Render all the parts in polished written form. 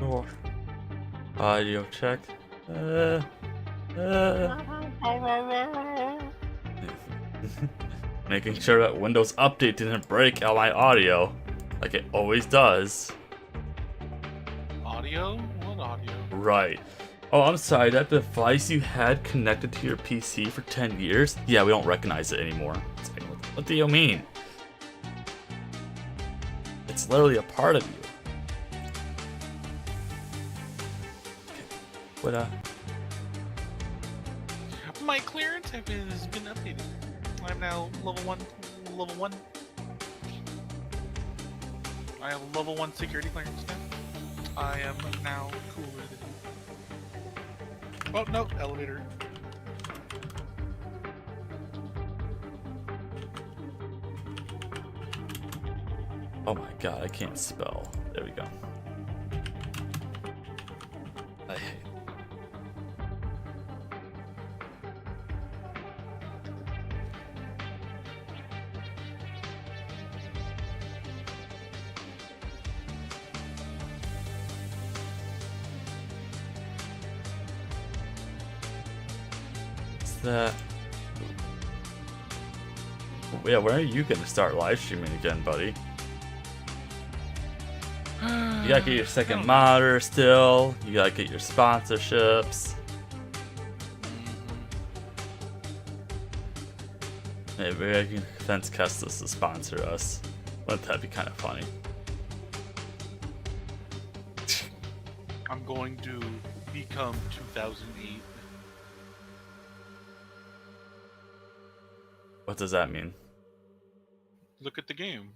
Oh, audio check. Uh, uh. Making sure that Windows Update didn't break out my audio, like it always does. Audio? What audio? Right. Oh, I'm sorry, that device you had connected to your PC for 10 years? Yeah, we don't recognize it anymore. It's like, what do you mean? It's literally a part of you. What, My clearance has been updated. I'm now level 1. Level 1. I have a level 1 security clearance now. I am now cooler than... Oh, no, elevator. Oh my god, I can't spell. There we go. I hate that. Yeah, when are you gonna start live streaming again, buddy? You gotta get your second monitor still. You gotta get your sponsorships. Maybe I can convince Kestis to sponsor us. Wouldn't that be kind of funny? I'm going to become 2008. What does that mean? Look at the game.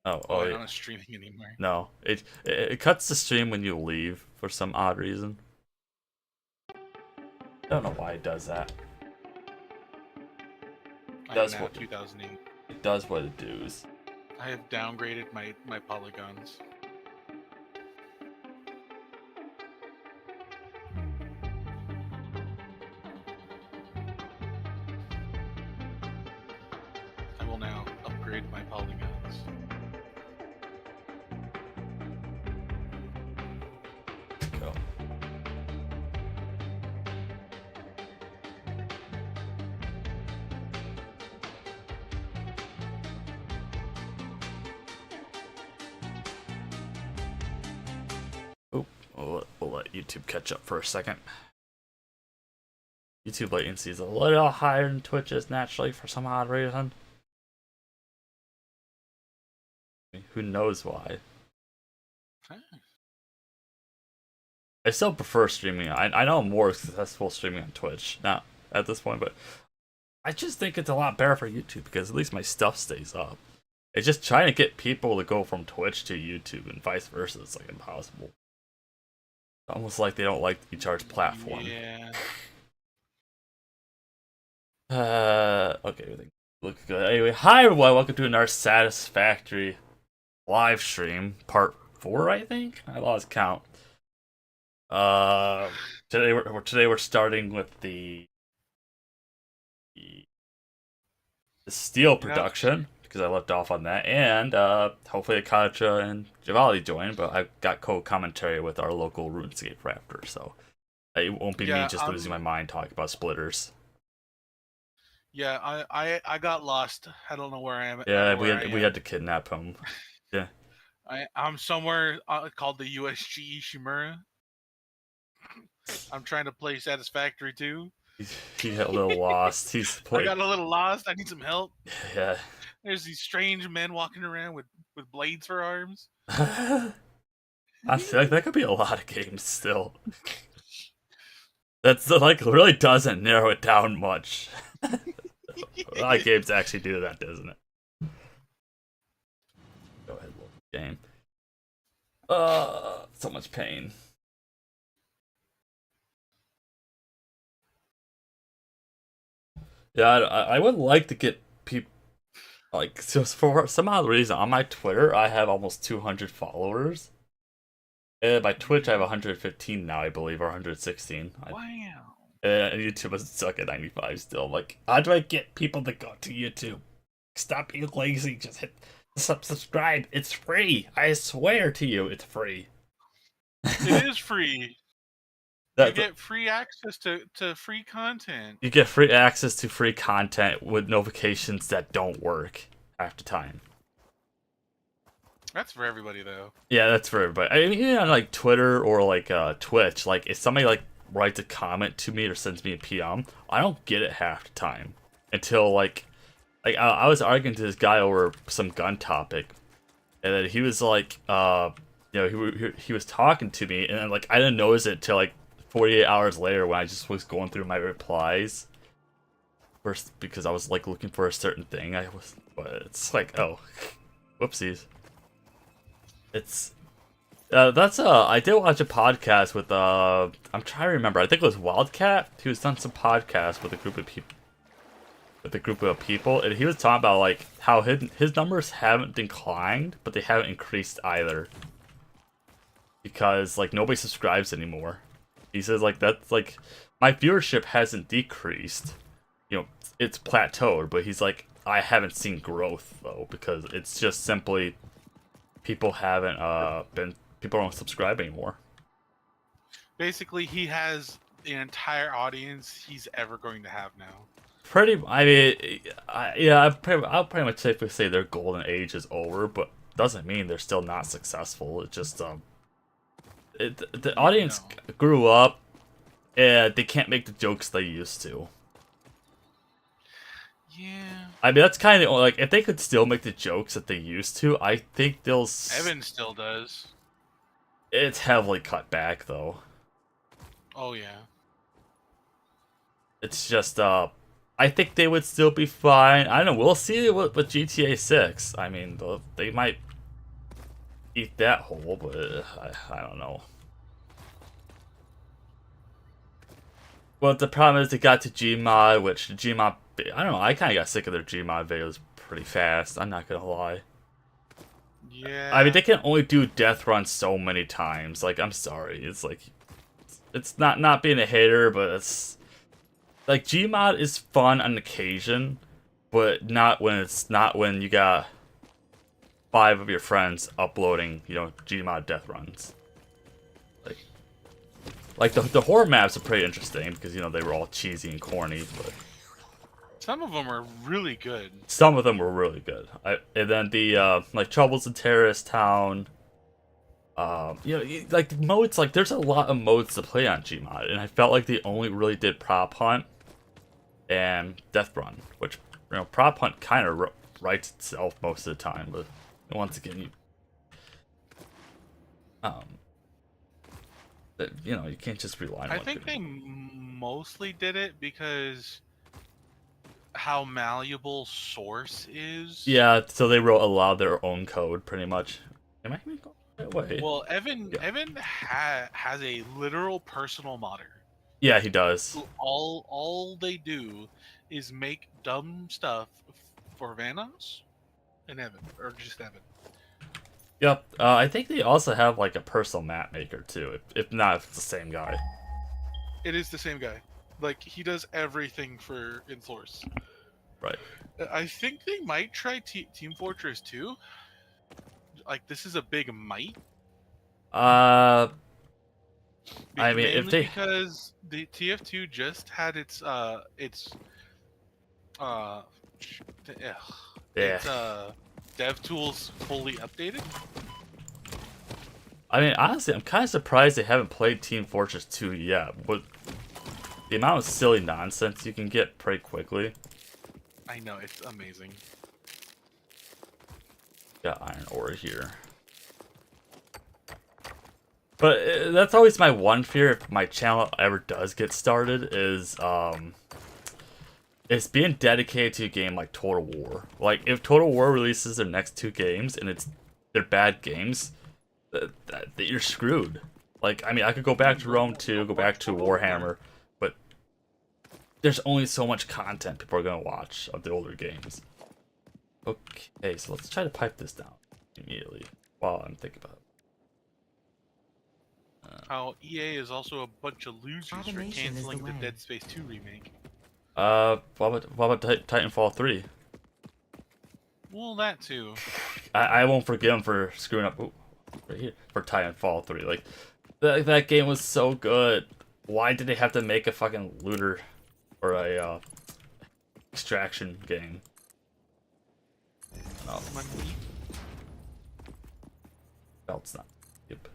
Oh, I'm yeah. not streaming anymore. No, it cuts the stream when you leave for some odd reason. I don't know why it does that. I Does am now what 2008. it does what it does. I have downgraded my polygons. I will now upgrade my polygons. Go. Oh, we'll let YouTube catch up for a second. YouTube latency is a little higher than Twitch's naturally for some odd reason. Who knows why? I still prefer streaming. I know I'm more successful streaming on Twitch now at this point, but I just think it's a lot better for YouTube because at least my stuff stays up. It's just trying to get people to go from Twitch to YouTube and vice versa. It's like impossible. Almost like they don't like each other's platform. Yeah. Okay, everything looks good. Anyway, hi everyone, welcome to another Satisfactory live stream, part 4, I think. I lost count. Today we're starting with the steel production because I left off on that, and hopefully Akacha and Javali join. But I've got co-commentary with our local RuneScape Raptor, so it won't be me just losing my mind talking about splitters. Yeah, I got lost. I don't know where I am. Yeah, we had to kidnap him. Yeah. I'm somewhere called the USG Ishimura. I'm trying to play Satisfactory too. He got a little lost. I got a little lost. I need some help. Yeah. There's these strange men walking around with blades for arms. I feel like that could be a lot of games still. That's like really doesn't narrow it down much. A lot of games actually do that, doesn't it? Go ahead, load the game. So much pain. Yeah, I would like to get people like just for some odd reason on my Twitter I have almost 200 followers. And by Twitch I have 115 now, I believe, or 116. Wow. And YouTube is stuck at 95 still. Like, how do I get people to go to YouTube? Stop being lazy. Just hit subscribe. It's free. I swear to you, it's free. It is free. You That get free access to free content. you get free access to free content with notifications that don't work half the time. That's for everybody though. Yeah, that's for everybody. I mean, even on like Twitter or like Twitch, like if somebody like writes a comment to me or sends me a PM, I don't get it half the time until I was arguing to this guy over some gun topic, and then he was like, he was talking to me, and then, like I didn't notice it till like 48 hours later when I just was going through my replies. First, because I was like looking for a certain thing, but it's like, oh, whoopsies. It's that's I did watch a podcast with I'm trying to remember. I think it was Wildcat. He was done some podcast with a group of people, and he was talking about like how his numbers haven't declined, but they haven't increased either. Because like nobody subscribes anymore. He says like that's like my viewership hasn't decreased. You know, it's plateaued, but he's like I haven't seen growth though because it's just simply people haven't people don't subscribe anymore. Basically, he has the entire audience he's ever going to have now. I mean, I'll pretty much safely say their golden age is over, but doesn't mean they're still not successful. It just the audience grew up, and they can't make the jokes they used to. Yeah. I mean, that's kind of like if they could still make the jokes that they used to, I think they'll. Evan still does. It's heavily cut back though. Oh yeah. It's just I think they would still be fine. I don't know. We'll see with GTA 6. I mean, they might eat that whole, but I don't know. Well, the problem is they got to Gmod, which the Gmod, I don't know. I kind of got sick of their Gmod videos pretty fast. I'm not gonna lie. Yeah. I mean, they can only do death runs so many times. Like, I'm sorry. It's like, it's not being a hater, but it's like Gmod is fun on occasion, but not when you got 5 of your friends uploading, Gmod death runs. Like the horror maps are pretty interesting because they were all cheesy and corny, but some of them are really good. Some of them were really good. And then the like Troubles in Terrorist Town. Like modes, like there's a lot of modes to play on Gmod, and I felt like they only really did Prop Hunt and Death Run, which Prop Hunt kind of writes itself most of the time, but once again, you can't just rely on. I think they mostly did it because how malleable Source is. Yeah, so they wrote a lot of their own code, pretty much. Am I even going that way? Well, Evan has a literal personal modder. Yeah, he does. All they do is make dumb stuff for Vanoss and Evan, or just Evan. Yep. I think they also have like a personal map maker too. If not, if it's the same guy. It is the same guy. Like he does everything for in Source. Right. I think they might try Team Fortress 2. Like this is a big might. I mean, if they because the TF2 just had its dev tools fully updated. I mean, honestly, I'm kind of surprised they haven't played Team Fortress 2 yet. But the amount of silly nonsense you can get pretty quickly. I know, it's amazing. Got iron ore here. But that's always my one fear if my channel ever does get started is it's being dedicated to a game like Total War. Like if Total War releases their next 2 games and they're bad games, that you're screwed. Like I mean, I could go back to Rome 2, go back to Warhammer, but there's only so much content people are gonna watch of the older games. Okay, so let's try to pipe this down immediately while I'm thinking about it. How EA is also a bunch of losers for canceling the Dead Space 2 remake. What about Titanfall 3? Well, that too. I won't forgive them for screwing up right here for Titanfall 3. Like That game was so good. Why did they have to make a fucking looter or a extraction game? No, Money. belt's not. Yep.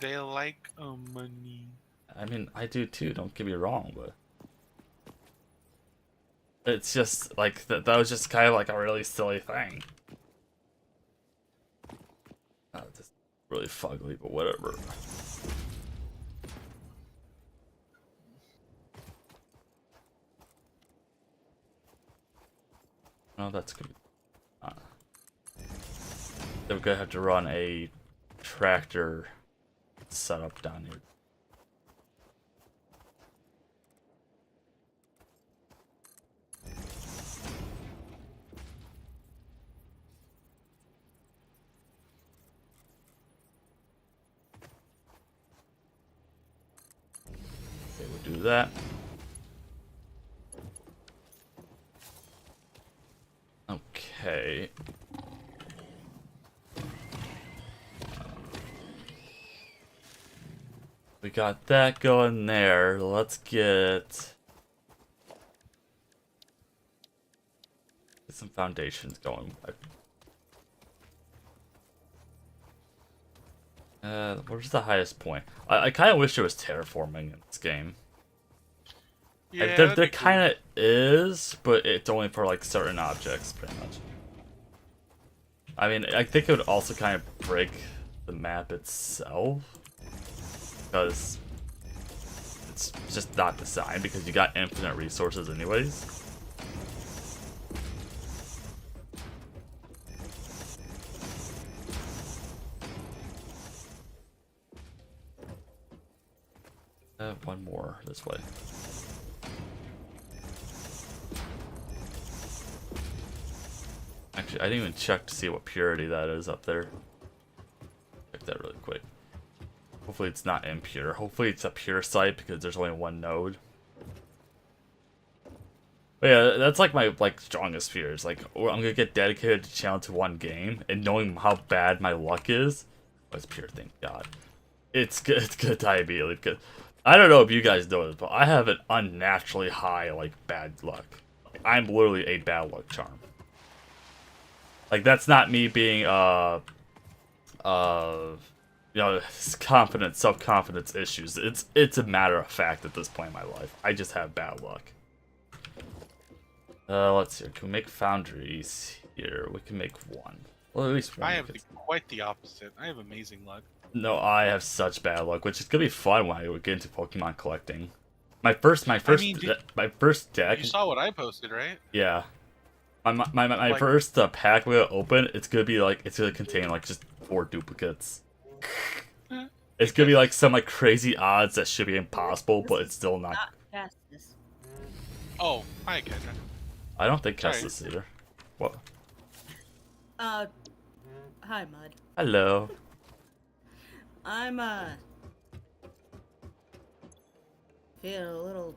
They like money. I mean, I do too. Don't get me wrong, but it's just like that. That was just kind of like a really silly thing. Just really fugly, but whatever. Oh, that's good. Then we're gonna have to run a tractor setup down here. Okay, we'll do that. Okay. We got that going there. Let's get some foundations going. Where's the highest point? I kind of wish there was terraforming in this game. Yeah, Like, that'd there be cool. kind of is, but it's only for like certain objects, pretty much. I mean, I think it would also kind of break the map itself, because it's just not designed, because you got infinite resources anyways. One more this way. Actually, I didn't even check to see what purity that is up there. Check that really quick. Hopefully it's not impure. Hopefully it's a pure site because there's only one node. But yeah, that's like my strongest fears. Like, I'm gonna get dedicated to channel to one game, and knowing how bad my luck is. Oh, it's pure, thank God. It's good. It's good to immediately because I don't know if you guys know this, but I have an unnaturally high bad luck. Like, I'm literally a bad luck charm. Like, that's not me being you know, confidence, self-confidence issues. It's a matter of fact at this point in my life. I just have bad luck. Let's see. Can we make foundries here? We can make one. Well, at least one. I have quite the opposite. I have amazing luck. No, I have such bad luck, which is gonna be fun when I get into Pokemon collecting. My first deck. You saw what I posted, right? Yeah. My first pack we're gonna open. It's gonna be it's gonna contain just 4 duplicates. It's gonna be some crazy odds that should be impossible, but it's still not. Castus. Oh, hi, Kendra. I don't think Castus either. What? Hi, Mud. Hello. I'm, feeling a little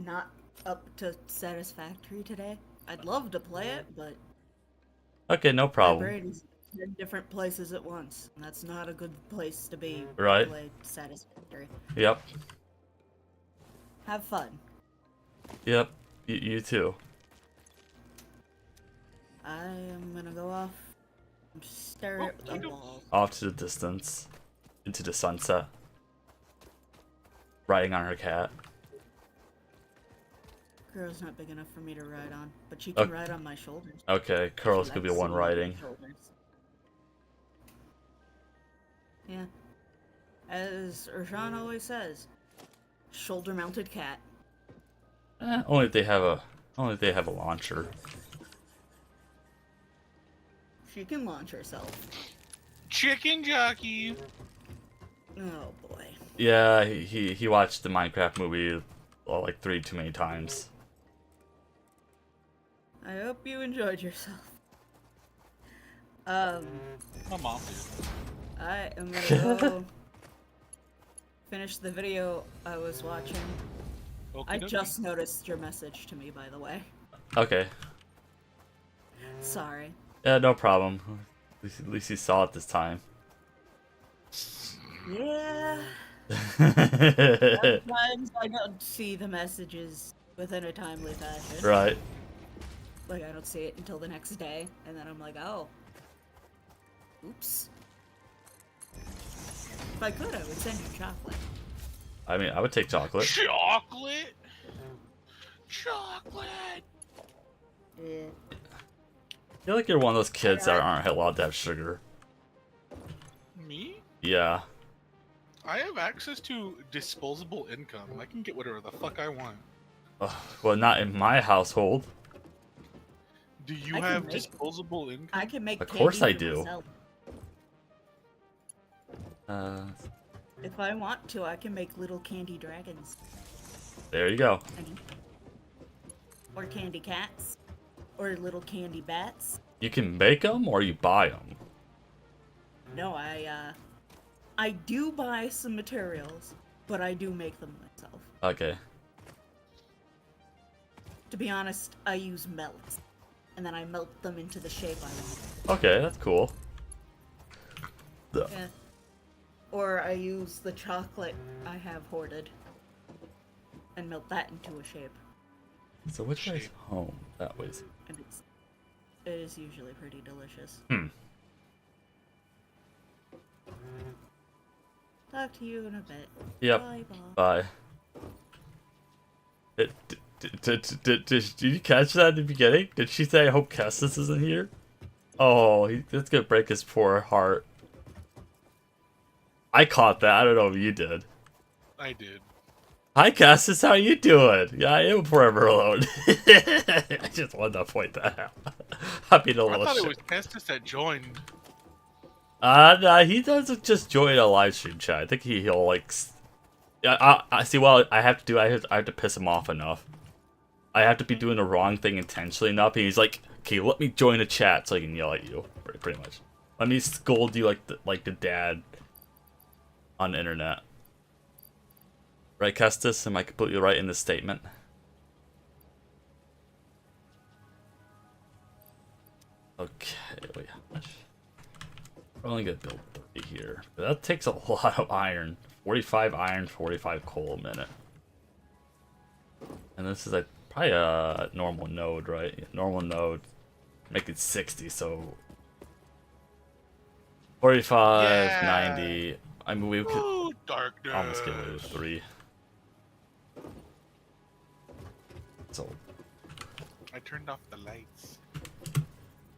not up to Satisfactory today. I'd love to play it, but Okay, no my problem. brain's in different places at once, and that's not a good place to be Right. to play Satisfactory. Yep. Have fun. Yep. You too. I am gonna go off and stare at the wall. Off to the distance, into the sunset, riding on her cat. Girl's not big enough for me to ride on, but she can ride on my shoulders. Okay, Curl's She gonna be likes one sitting on my riding. shoulders. Yeah. As Urshan always says, shoulder-mounted cat. Only if they have a launcher. She can launch herself. Chicken jockey. Oh boy. Yeah, he watched the Minecraft movie 3 too many times. I hope you enjoyed yourself. My mom did. I am gonna go finish the video I was watching. I just noticed your message to me, by the way. Okay. Sorry. Yeah, no problem. At least you saw it this time. Yeah. Sometimes I don't see the messages within a timely fashion. Right. Like, I don't see it until the next day, and then I'm like, oh. Oops. If I could, I would send you chocolate. I mean, I would take chocolate. Chocolate? Chocolate! Yeah. I feel like you're one of those kids that aren't allowed to have sugar. Me? Yeah. I have access to disposable income. I can get whatever the fuck I want. Well, not in my household. Do you have disposable income? I can make Of course I candy do. myself. If I want to, I can make little candy dragons. There you go. Or candy cats. Or little candy bats. You can make them or you buy them. No, I do buy some materials, but I do make them myself. Okay. To be honest, I use melts. And then I melt them into the shape I want. Okay, that's cool. Yeah. Or I use the chocolate I have hoarded and melt that into a shape. So which way's home? That way's. And it is usually pretty delicious. Talk to you in a bit. Yep. Bye, Bob. Bye. Did you catch that in the beginning? Did she say, I hope Kestis isn't here? Oh, that's gonna break his poor heart. I caught that. I don't know if you did. I did. Hi, Kestis. How you doing? Yeah, I am forever alone. I just wanted to point that out. I'm being a little I thought shit. it was Kestis that joined. Nah, he doesn't just join a live stream chat. I think he'll like. I see. Well, I have to piss him off enough. I have to be doing the wrong thing intentionally enough. And he's like, okay, let me join a chat so I can yell at you, pretty much. Let me scold you like the dad on the internet. Right, Kestis? Am I completely right in this statement? Okay, wait, how much? We're only gonna build 30 here. But that takes a lot of iron. 45 iron, 45 coal a minute. And this is like probably a normal node, right? Yeah, normal node. Make it 60, so 45, Yeah. 90. I mean, we could Ooh, darkness. almost get rid of 3. So I turned off the lights.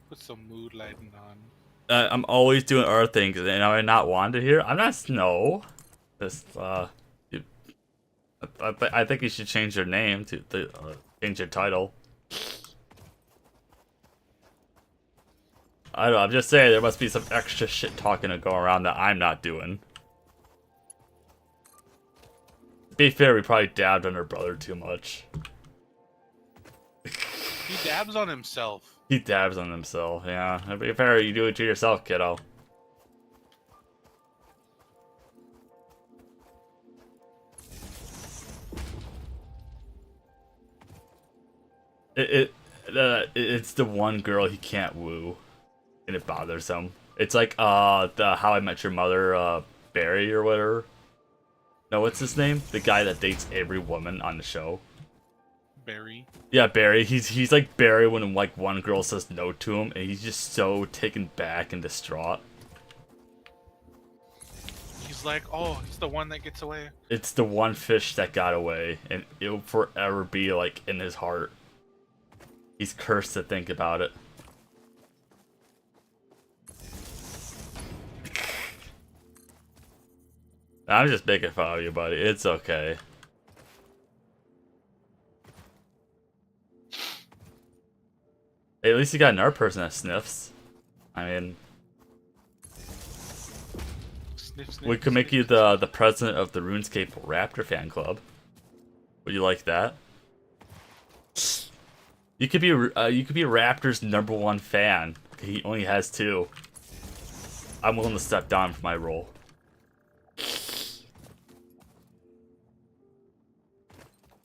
Put some mood lighting on. I'm always doing other things, and I'm not wanted here. I'm not Snow. This I think you should change your name to change your title. I don't know. I'm just saying there must be some extra shit talking to go around that I'm not doing. To be fair, we probably dabbed on her brother too much. He dabs on himself. He dabs on himself, yeah. To be fair, you do it to yourself, kiddo. It's the one girl he can't woo, and it bothers him. It's like the How I Met Your Mother Barry or whatever. No, what's his name? The guy that dates every woman on the show. Barry. Yeah, Barry. He's like Barry when like one girl says no to him, and he's just so taken back and distraught. He's like, oh, it's the one that gets away. It's the one fish that got away, and it'll forever be like in his heart. He's cursed to think about it. I'm just making fun of you, buddy. It's okay. Hey, at least you got another person that sniffs. I mean, Sniff, sniff, we could make you the president of the RuneScape Raptor fan club. Would you like that? You could be Raptor's #1 fan. He only has 2. I'm willing to step down from my role.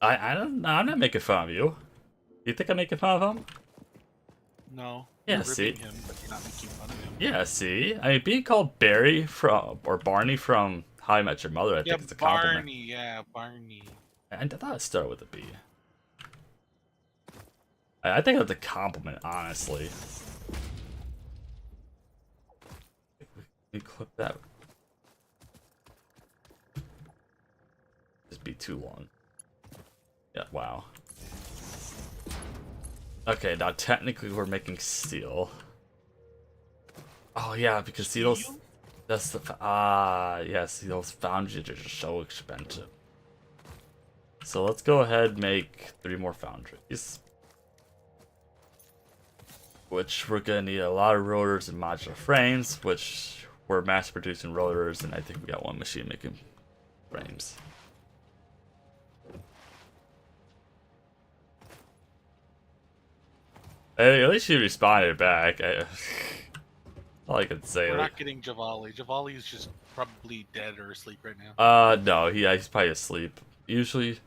I'm not making fun of you. You think I'm making fun of him? No. Yeah, You're see? ripping him, but you're not making fun of him. Yeah, see? I mean, being called Barry from, or Barney from How I Met Your Mother. I Yeah, think it's a compliment. Barney. Yeah, Barney. I thought it started with a B. I think it's a compliment, honestly. We clip that. Just be too long. Yeah, wow. Okay, now technically we're making steel. Oh yeah, because see those. That's the yeah. See those foundries are just so expensive. So let's go ahead and make 3 more foundries. Which we're gonna need a lot of rotors and modular frames, which we're mass producing rotors, and I think we got 1 machine making frames. Hey, at least you responded back. All I can say. We're not getting Javali. Javali is just probably dead or asleep right now. No, he's probably asleep. Usually,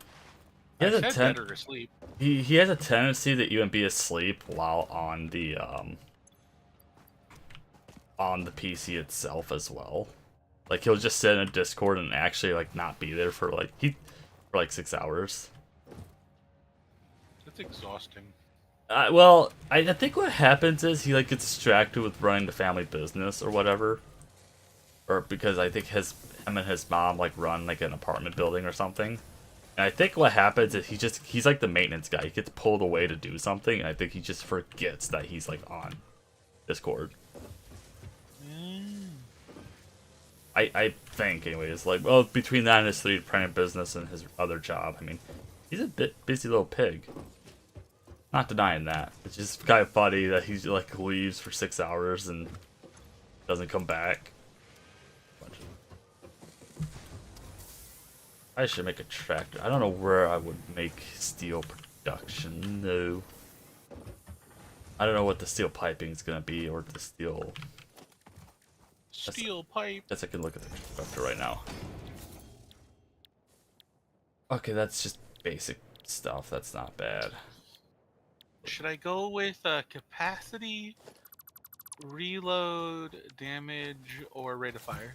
he has dead or asleep. He has a tendency to even be asleep while on the PC itself as well. Like he'll just sit in a Discord and actually like not be there for like 6 hours. That's exhausting. Well, I think what happens is he like gets distracted with running the family business or whatever, or because I think him and his mom like run like an apartment building or something. And I think what happens is he's like the maintenance guy. He gets pulled away to do something, and I think he just forgets that he's like on Discord. I think anyways, like, well, between that and his 3D printing business and his other job, I mean, he's a bit busy little pig. Not denying that. It's just kind of funny that he like leaves for 6 hours and doesn't come back. I should make a tractor. I don't know where I would make steel production. No. I don't know what the steel piping is gonna be or the steel. Steel pipe. Guess I can look at the constructor right now. Okay, that's just basic stuff. That's not bad. Should I go with capacity, reload, damage, or rate of fire?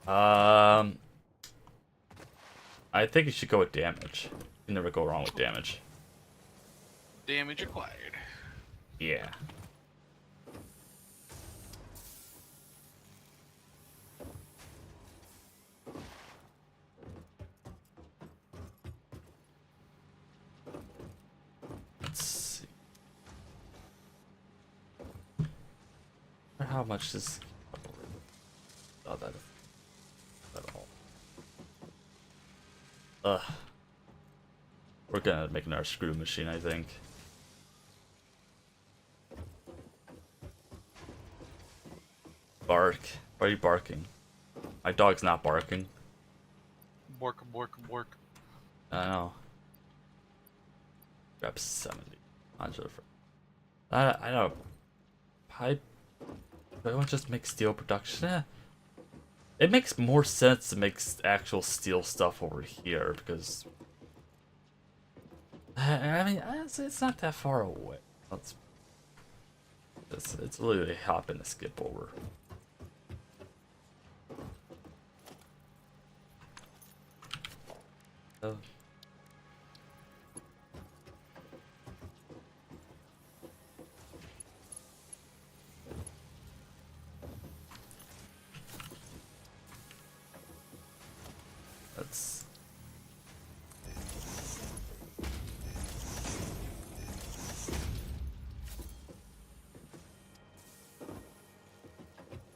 I think you should go with damage. You can never go wrong with damage. Damage acquired. Yeah. Let's see. How much is? Oh, that all. We're gonna make another screw machine, I think. Bark. Why are you barking? My dog's not barking. Bork, bork, bork. I know. Grab 70. I know. Pipe. Do I want to just make steel production? Eh. It makes more sense to make actual steel stuff over here because I mean it's not that far away. It's literally a hop and a skip over. Oh. Let's.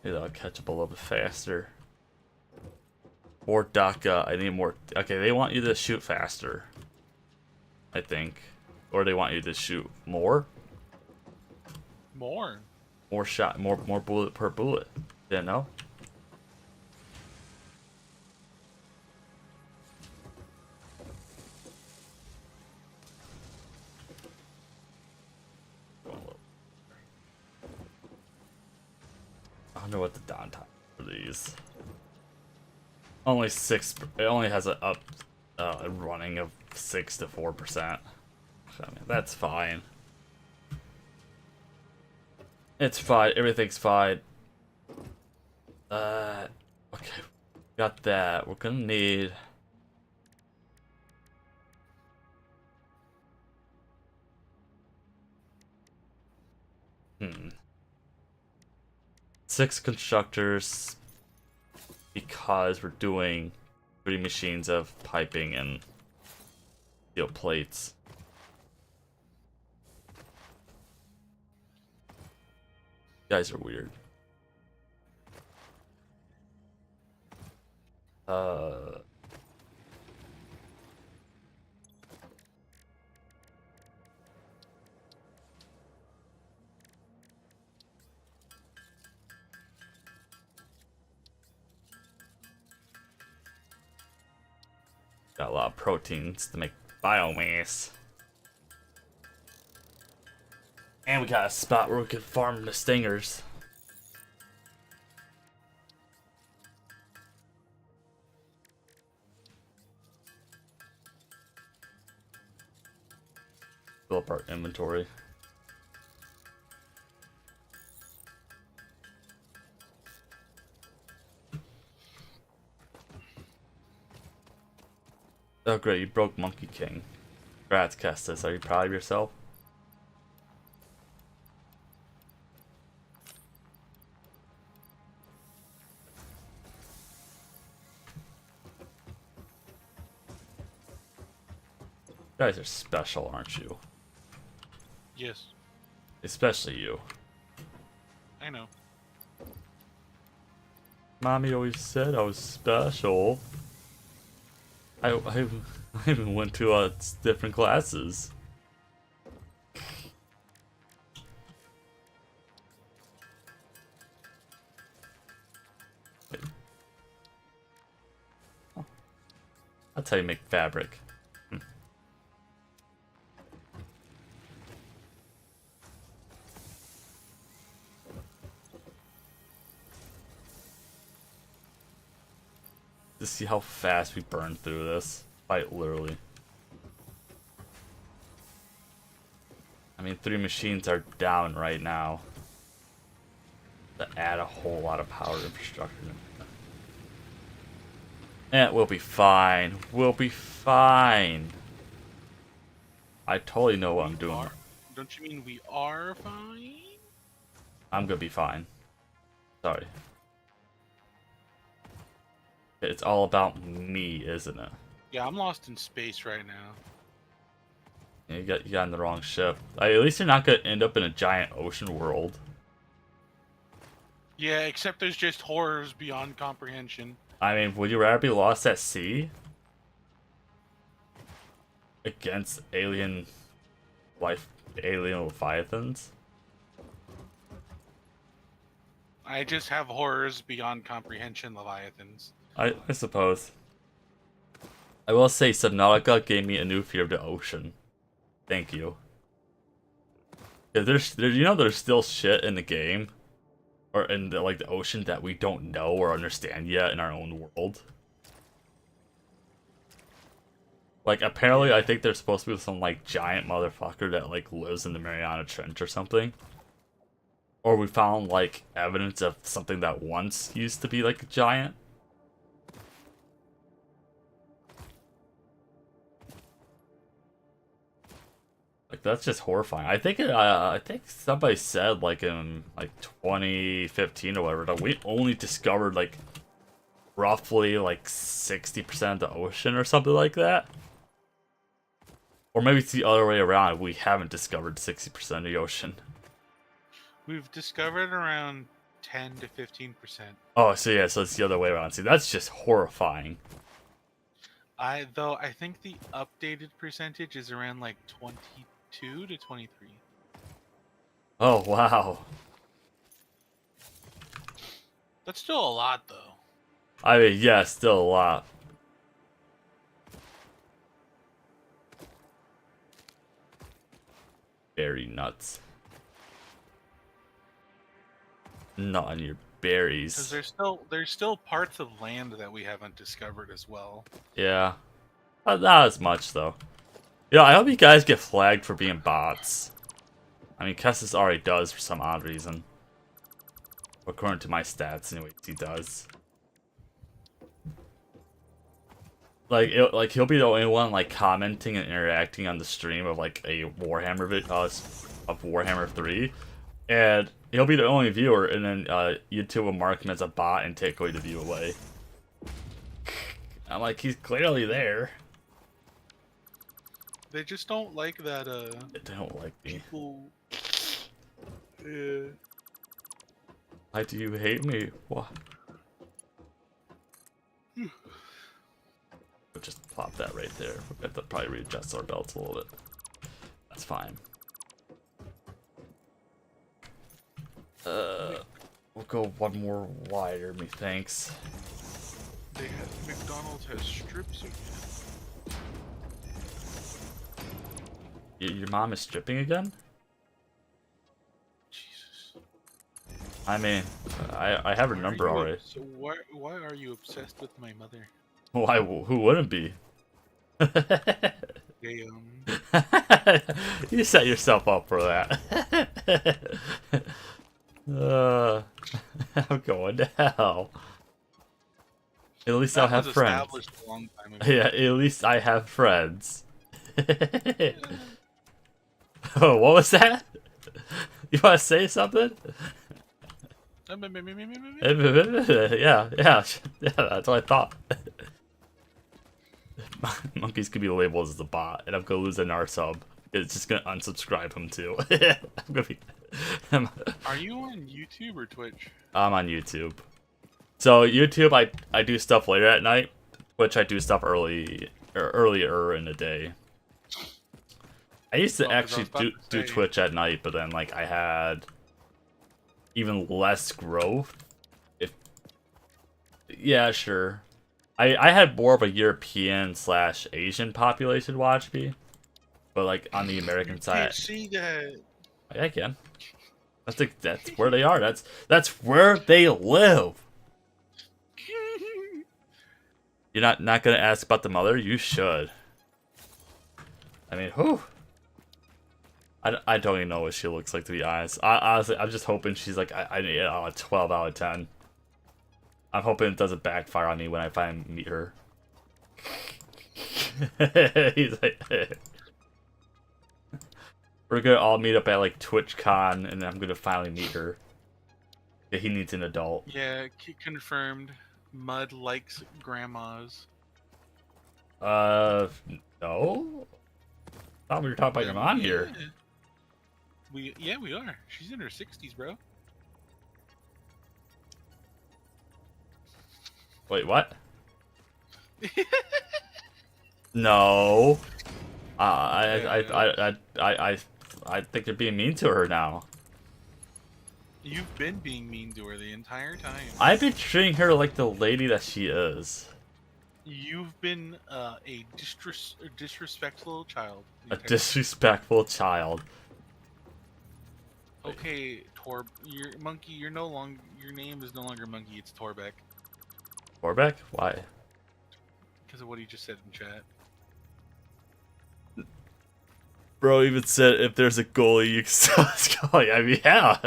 Maybe I'll catch up a little bit faster. More DACA. I need more. Okay, they want you to shoot faster, I think, or they want you to shoot more. More shot. More bullet per bullet. Didn't know. I wonder what the downtime for these. Only 6. It only has a running of 6 to 4%. I mean, that's fine. It's fine. Everything's fine. Okay. Got that. We're gonna need... Hmm. 6 constructors, because we're doing 3 machines of piping and steel plates. You guys are weird. Got a lot of proteins to make biomass. And we got a spot where we can farm the stingers. Fill up our inventory. Oh great, you broke Monkey King. Congrats, Kestis. Are you proud of yourself? You guys are special, aren't you? Yes, Especially you. I know. Mommy always said I was special. I even went to different classes. That's how you make fabric. To see how fast we burn through this. Quite literally. I mean, 3 machines are down right now. To add a whole lot of power infrastructure. And we'll be fine. We'll be fine. I totally know what I'm doing. Don't you mean we are fine? I'm gonna be fine. Sorry. It's all about me, isn't it? Yeah, I'm lost in space right now. Yeah, you got in the wrong ship. At least you're not gonna end up in a giant ocean world. Yeah, except there's just horrors beyond comprehension. I mean, would you rather be lost at sea? Against alien leviathans? I just have horrors beyond comprehension leviathans. I suppose. I will say Subnautica gave me a new fear of the ocean. Thank you. Yeah, there's still shit in the game, or in the the ocean that we don't know or understand yet in our own world. Like apparently, I think there's supposed to be some giant motherfucker that lives in the Mariana Trench or something. Or we found evidence of something that once used to be a giant. That's just horrifying. I think somebody said in 2015 or whatever that we only discovered roughly 60% of the ocean or something like that. Or maybe it's the other way around. We haven't discovered 60% of the ocean. We've discovered around 10 to 15%. Oh, so yeah, so it's the other way around. See, that's just horrifying. I think the updated percentage is around 22 to 23. Oh, wow. That's still a lot, though. I mean, yeah, still a lot. Berry nuts. Not on your berries. Because there's still parts of land that we haven't discovered as well. Yeah. Not as much, though. Yeah, I hope you guys get flagged for being bots. I mean, Kessis already does for some odd reason. According to my stats, anyways, he does. like he'll be the only one like commenting and interacting on the stream of like a Warhammer of Warhammer 3, and he'll be the only viewer, and then YouTube will mark him as a bot and take away the view away. I'm like, he's clearly there. They just don't like that. They don't like me. People. Yeah. Why do you hate me? What? We'll just plop that right there. We have to probably readjust our belts a little bit. That's fine. We'll go one more wider, me thanks. They have, McDonald's has strips again. Your mom is stripping again? Jesus. I mean, I have her number already. So why are you obsessed with my mother? Why? Who wouldn't be? They, You set yourself up for that. I'm going to hell. At least I'll have friends. A long time ago. Yeah, at least I have friends. Oh, what was that? You want to say something? Yeah, that's what I thought. Monkeys could be labeled as a bot, and I'm gonna lose an R sub. It's just gonna unsubscribe him too. I'm gonna be... Are you on YouTube or Twitch? I'm on YouTube. So YouTube, I do stuff later at night, Twitch I do stuff earlier in the day. I used to actually do Twitch at night, but then like I had even less growth. Yeah, sure. I had more of a European / Asian population watch me, but like on the American side. See that? I can. That's where they are. That's where they live. You're not gonna ask about the mother? You should. I mean, whew. I don't even know what she looks like, to be honest. Honestly, I'm just hoping she's like a 12 out of 10. I'm hoping it doesn't backfire on me when I finally meet her. He's like, we're gonna all meet up at like TwitchCon, and I'm gonna finally meet her. Yeah, he needs an adult. Yeah, confirmed. Mud likes grandmas. No. Thought we were talking about your mom here. We are. She's in her 60s, bro. Wait, what? No. I think you're being mean to her now. You've been being mean to her the entire time. I've been treating her like the lady that she is. You've been a disrespectful child. A disrespectful child. Okay, you're Monkey. You're no longer. Your name is no longer Monkey. It's Torbeck. Torbeck? Why? Because of what he just said in chat. Bro even said if there's a goalie, you can still goalie. I mean, yeah.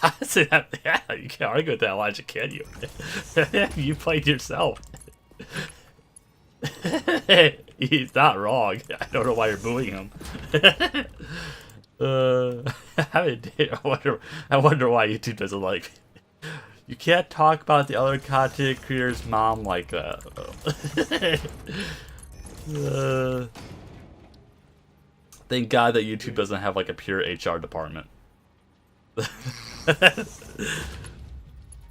I say that. Yeah, you can't argue with that, Elijah, can you? You played yourself. He's not wrong. I don't know why you're booing him. I wonder why YouTube doesn't like me. You can't talk about the other content creator's mom like that. Thank God that YouTube doesn't have like a pure HR department.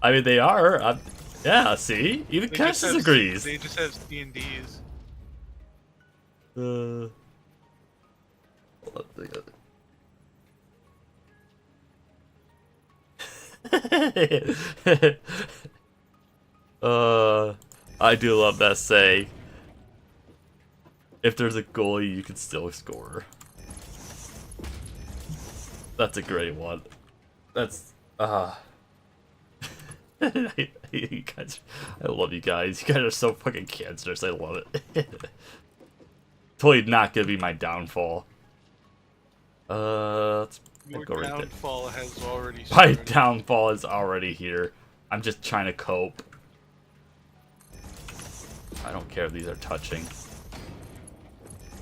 I mean, they are. Yeah, see? Even Cassius agrees. They just have D&Ds. I do love that saying. If there's a goalie, you can still score. That's a great one. That's you guys, I love you guys. You guys are so fucking cancerous. I love it. Totally not gonna be my downfall. Let's Your go right there. downfall has already My started. downfall is already here. I'm just trying to cope. I don't care if these are touching.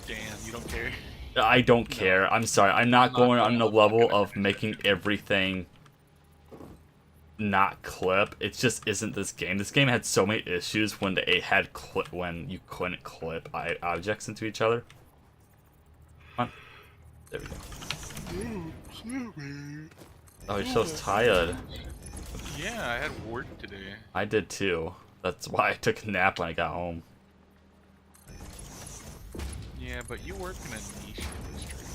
Damn, you don't care. I don't care. I'm sorry. I'm not going on the level of finish making everything not clip. It just isn't this game. This game had so many issues when it had clip when you couldn't clip objects into each other. Come on. There we go. Oh, you're so tired. Yeah, I had work today. I did too. That's why I took a nap when I got home. Yeah, but you work in a niche industry.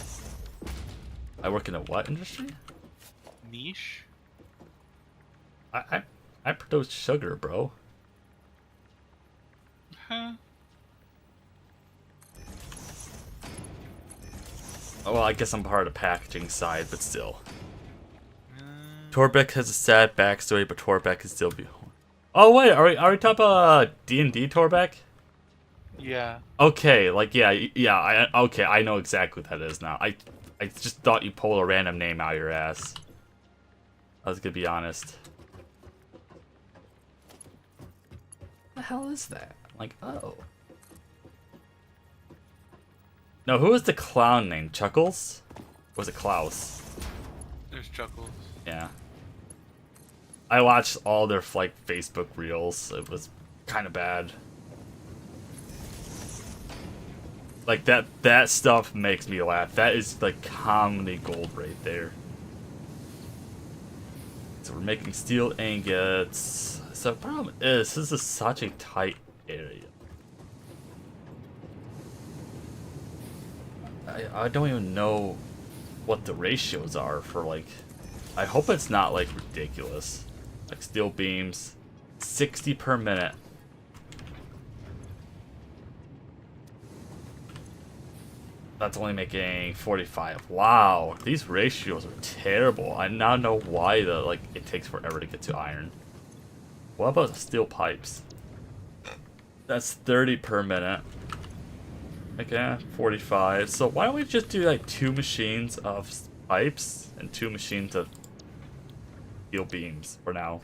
I work in a what industry? Niche? I produce sugar, bro. Huh? Oh, well, I guess I'm part of the packaging side, but still. Torbeck has a sad backstory, but Torbeck can still be. Oh wait, are we talking about D&D Torbeck? Yeah. Okay, like yeah. Okay, I know exactly what that is now. I just thought you pulled a random name out of your ass. I was gonna be honest. What the hell is that? Like, oh. No, who was the clown named? Chuckles? Or was it Klaus? There's Chuckles. Yeah. I watched all their like Facebook reels. It was kind of bad. Like that stuff makes me laugh. That is like comedy gold right there. So we're making steel ingots. So the problem is this is such a tight area. I don't even know what the ratios are for like. I hope it's not like ridiculous. Like steel beams, 60 per minute. That's only making 45. Wow, these ratios are terrible. I now know why it takes forever to get to iron. What about the steel pipes? That's 30 per minute. Okay, 45. So why don't we just do like 2 machines of pipes and 2 machines of steel beams for now?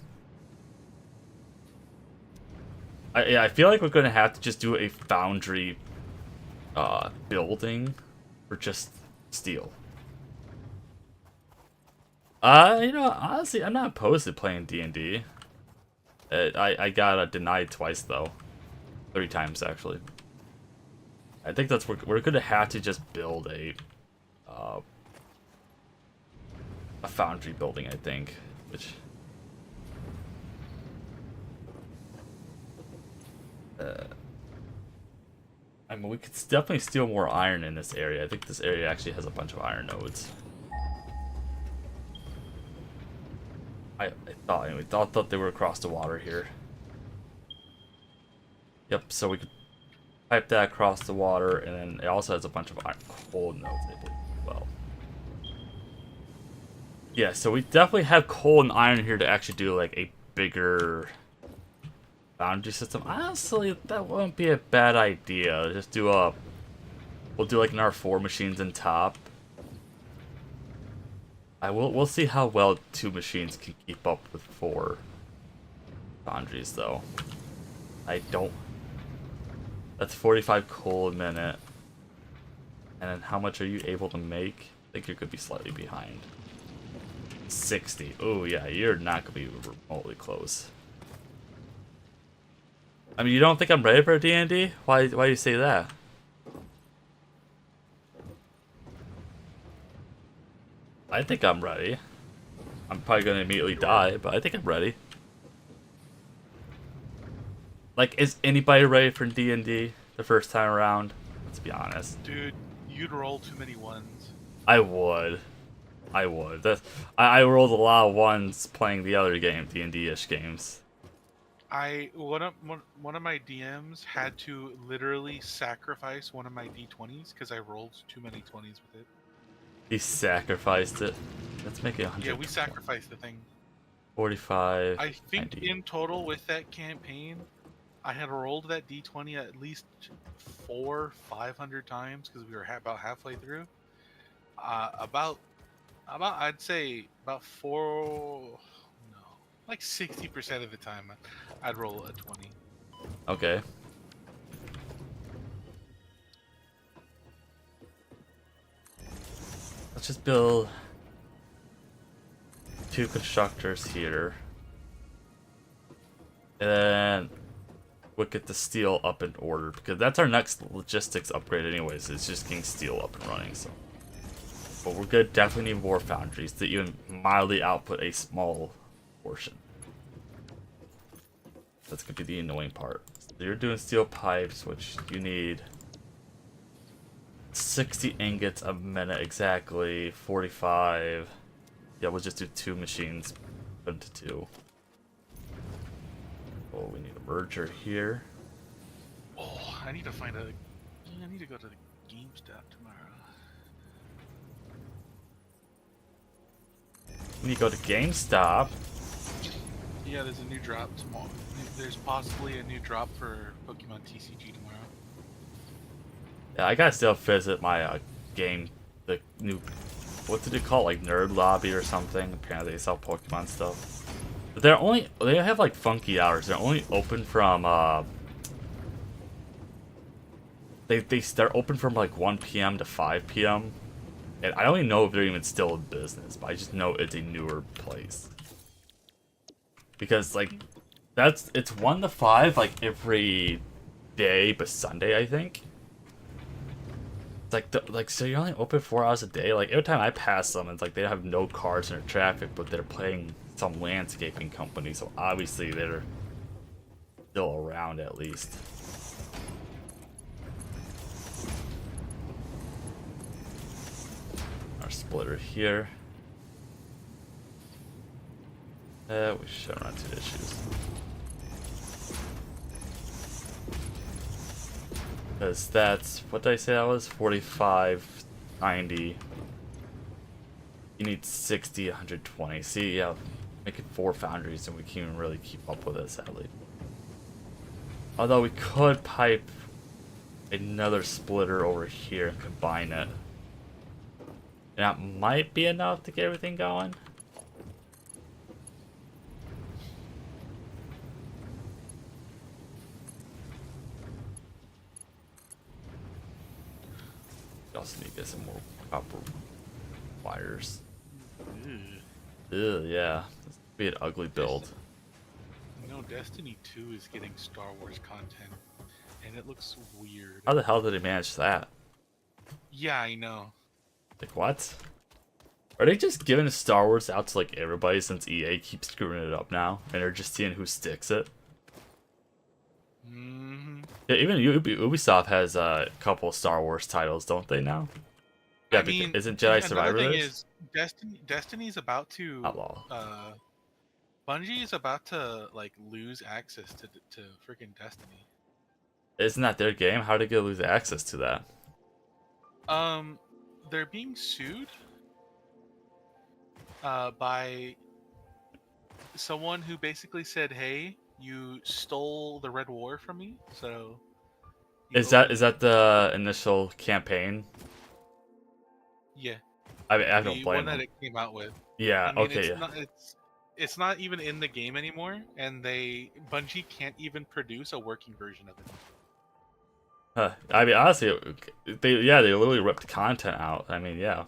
I feel like we're gonna have to just do a foundry building for just steel. Honestly, I'm not opposed to playing D&D. I got denied twice though, 3 times actually. I think that's we're gonna have to just build a foundry building. I think, which I mean we could definitely steal more iron in this area. I think this area actually has a bunch of iron nodes. I thought anyway. Thought they were across the water here. Yep. So we could pipe that across the water, and then it also has a bunch of iron coal nodes, I believe, as well. Yeah, so we definitely have coal and iron here to actually do like a bigger foundry system. Honestly, that wouldn't be a bad idea. Just do we'll do like an R4 machines in top. We'll see how well 2 machines can keep up with 4 foundries though. I don't. That's 45 coal a minute. And then how much are you able to make? I think you're gonna be slightly behind. 60. Oh yeah, you're not gonna be remotely close. I mean, you don't think I'm ready for a D&D? Why do you say that? I think I'm ready. I'm probably gonna immediately die, but I think I'm ready. Like, is anybody ready for D&D the first time around? Let's be honest. Dude, you'd roll too many ones. I would. I rolled a lot of ones playing the other game, D&D-ish games. One of my DMs had to literally sacrifice one of my D20s because I rolled too many 20s with it. He sacrificed it. Let's make it 100. Yeah, we sacrificed the thing. 45. I think 90. in total with that campaign, I had rolled that D20 at least 400-500 times because we were about halfway through. About I'd say about 60% of the time I'd roll a 20. Okay. let's just build 2 constructors here. And then we'll get the steel up in order, because that's our next logistics upgrade anyways, it's just getting steel up and running. So, but we're good. Definitely need more foundries to even mildly output a small portion. That's gonna be the annoying part. So you're doing steel pipes, which you need 60 ingots a minute exactly, 45. Yeah, we'll just do 2 machines, put into 2. Oh, we need a merger here. Oh, I need to find a. I need to go to the GameStop tomorrow. You need to go to GameStop. Yeah, there's a new drop tomorrow. There's possibly a new drop for Pokemon TCG tomorrow. Yeah, I gotta still visit my game, the new, what did it call, like Nerd Lobby or something. Apparently they sell Pokemon stuff. But they have like funky hours. They're only open from they're open from like 1 p.m. to 5 p.m. And I don't even know if they're even still in business, but I just know it's a newer place. Because like it's 1 to 5 like every day but Sunday, I think. It's like so you're only open 4 hours a day. Like every time I pass them, it's like they have no cars in their traffic, but they're playing some landscaping company, so obviously they're still around at least. Our splitter here. We should run into issues. Because that's, what did I say that was? 45, 90. You need 60, 120. See, yeah, making 4 foundries and we can't even really keep up with it, sadly. Although we could pipe another splitter over here and combine it. And that might be enough to get everything going. We also need to get some more copper wires. Ew, yeah. This would be an ugly build. You know, Destiny 2 is getting Star Wars content, and it looks weird. How the hell did they manage that? Yeah, I know. Like, what? Are they just giving Star Wars out to, like, everybody since EA keeps screwing it up now? And they're just seeing who sticks it? Mm-hmm. Yeah, even Ubisoft has a couple Star Wars titles, don't they now? Yeah, I mean, isn't Jedi Survivor another thing this? is Destiny's about to Outlaw. Bungie is about to like lose access to freaking Destiny. Isn't that their game? How did they lose access to that? They're being sued by someone who basically said, "Hey, you stole the Red War from me." So Is that the initial campaign? Yeah. I mean, I don't The blame one that them. it came out with. Yeah. I mean, Okay. it's not even in the game anymore, and Bungie can't even produce a working version of it. Huh. I mean, honestly, they literally ripped content out. I mean, yeah.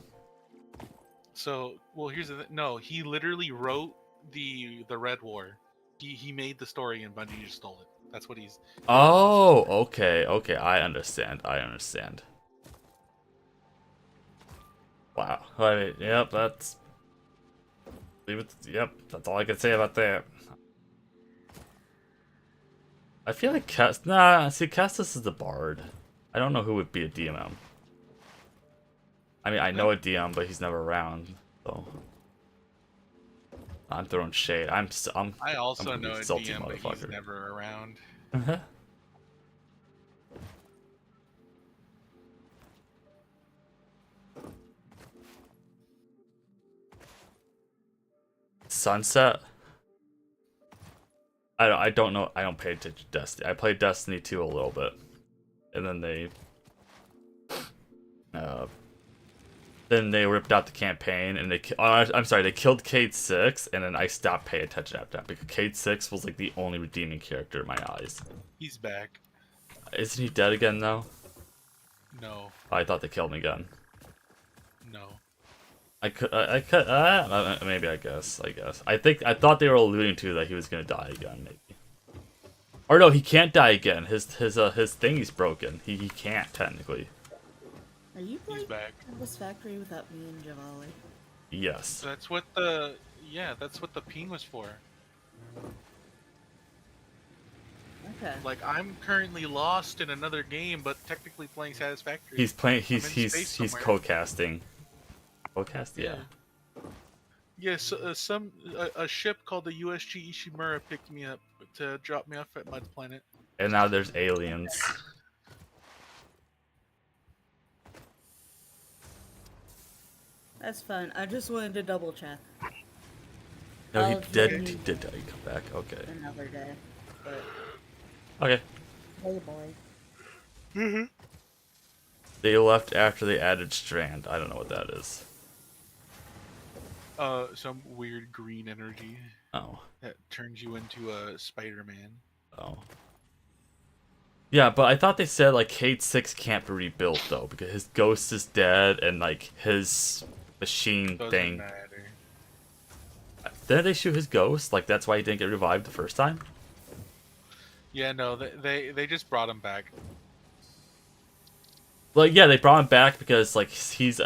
So, well, here's the no. He literally wrote the Red War. He made the story, and Bungie just stole it. That's what he's. Oh, okay, okay. I understand. I understand. Wow. I mean, yep. That's. Leave it. Yep. That's all I can say about that. I feel like see, Kestis is the bard. I don't know who would be a DMM. I mean, I know a DM, but he's never around, so I'm throwing shade. I also I'm know a salty DM, but he's motherfucker. never around. Sunset. I don't know. I don't pay attention to Destiny. I played Destiny 2 a little bit, and then they ripped out the campaign, and I'm sorry, they killed Cade 6, and then I stopped paying attention after that because Cade 6 was like the only redeeming character in my eyes. He's back. Isn't he dead again though? No. I thought they killed him again. No. Maybe I guess. I thought they were alluding to that he was gonna die again, maybe. Or no, he can't die again. His thingy's broken. He can't technically. Are you He's playing back. Satisfactory without me and Javali? Yes. That's what the ping was for. Okay. Like I'm currently lost in another game, but technically playing Satisfactory. He's playing. I'm in space He's somewhere. co-casting. Co-cast, yeah. Yes, a ship called the USG Ishimura picked me up to drop me off at Mud's planet. And now there's aliens. That's fine. I just wanted to double check. No, he I'll did. join He you did die. Come back. Okay. another day. But Okay. hey, boy. They left after they added Strand. I don't know what that is. Some weird green energy Oh. that turns you into a Spider-Man. Oh. Yeah, but I thought they said like Cade 6 can't be rebuilt though because his ghost is dead and like his machine Doesn't thing. matter. Didn't they shoot his ghost? Like that's why he didn't get revived the first time? Yeah, no, they just brought him back. Like yeah, they brought him back because like he's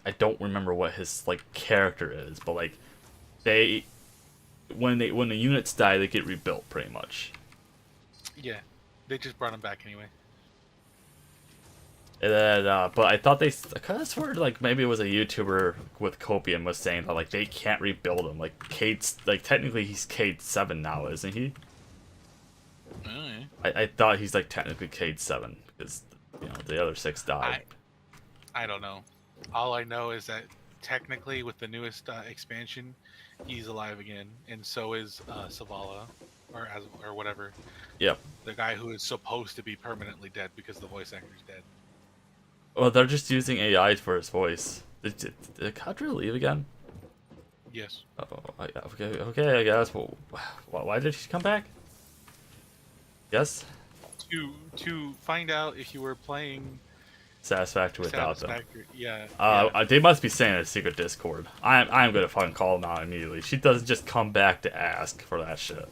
I don't remember what his like character is, but like when the units die, they get rebuilt pretty much. Yeah, they just brought him back anyway. And then, but I thought I kind of swear like maybe it was a YouTuber with Copium was saying that like they can't rebuild him. Like Cade's like technically he's Cade 7 now, isn't he? Oh, yeah. I thought he's like technically Cade 7 because you know the other 6 died. I don't know. All I know is that technically with the newest expansion, he's alive again, and so is Savala, or whatever. Yep. The guy who is supposed to be permanently dead because the voice actor's dead. Well, they're just using AI for his voice. Did Kadra leave again? Yes. Oh, okay, I guess. Well, why did she come back? Yes. To find out if you were playing Satisfactory without them. Satisfactory. Yeah. They must be saying a secret Discord. I'm gonna fucking call them out immediately. She doesn't just come back to ask for that shit.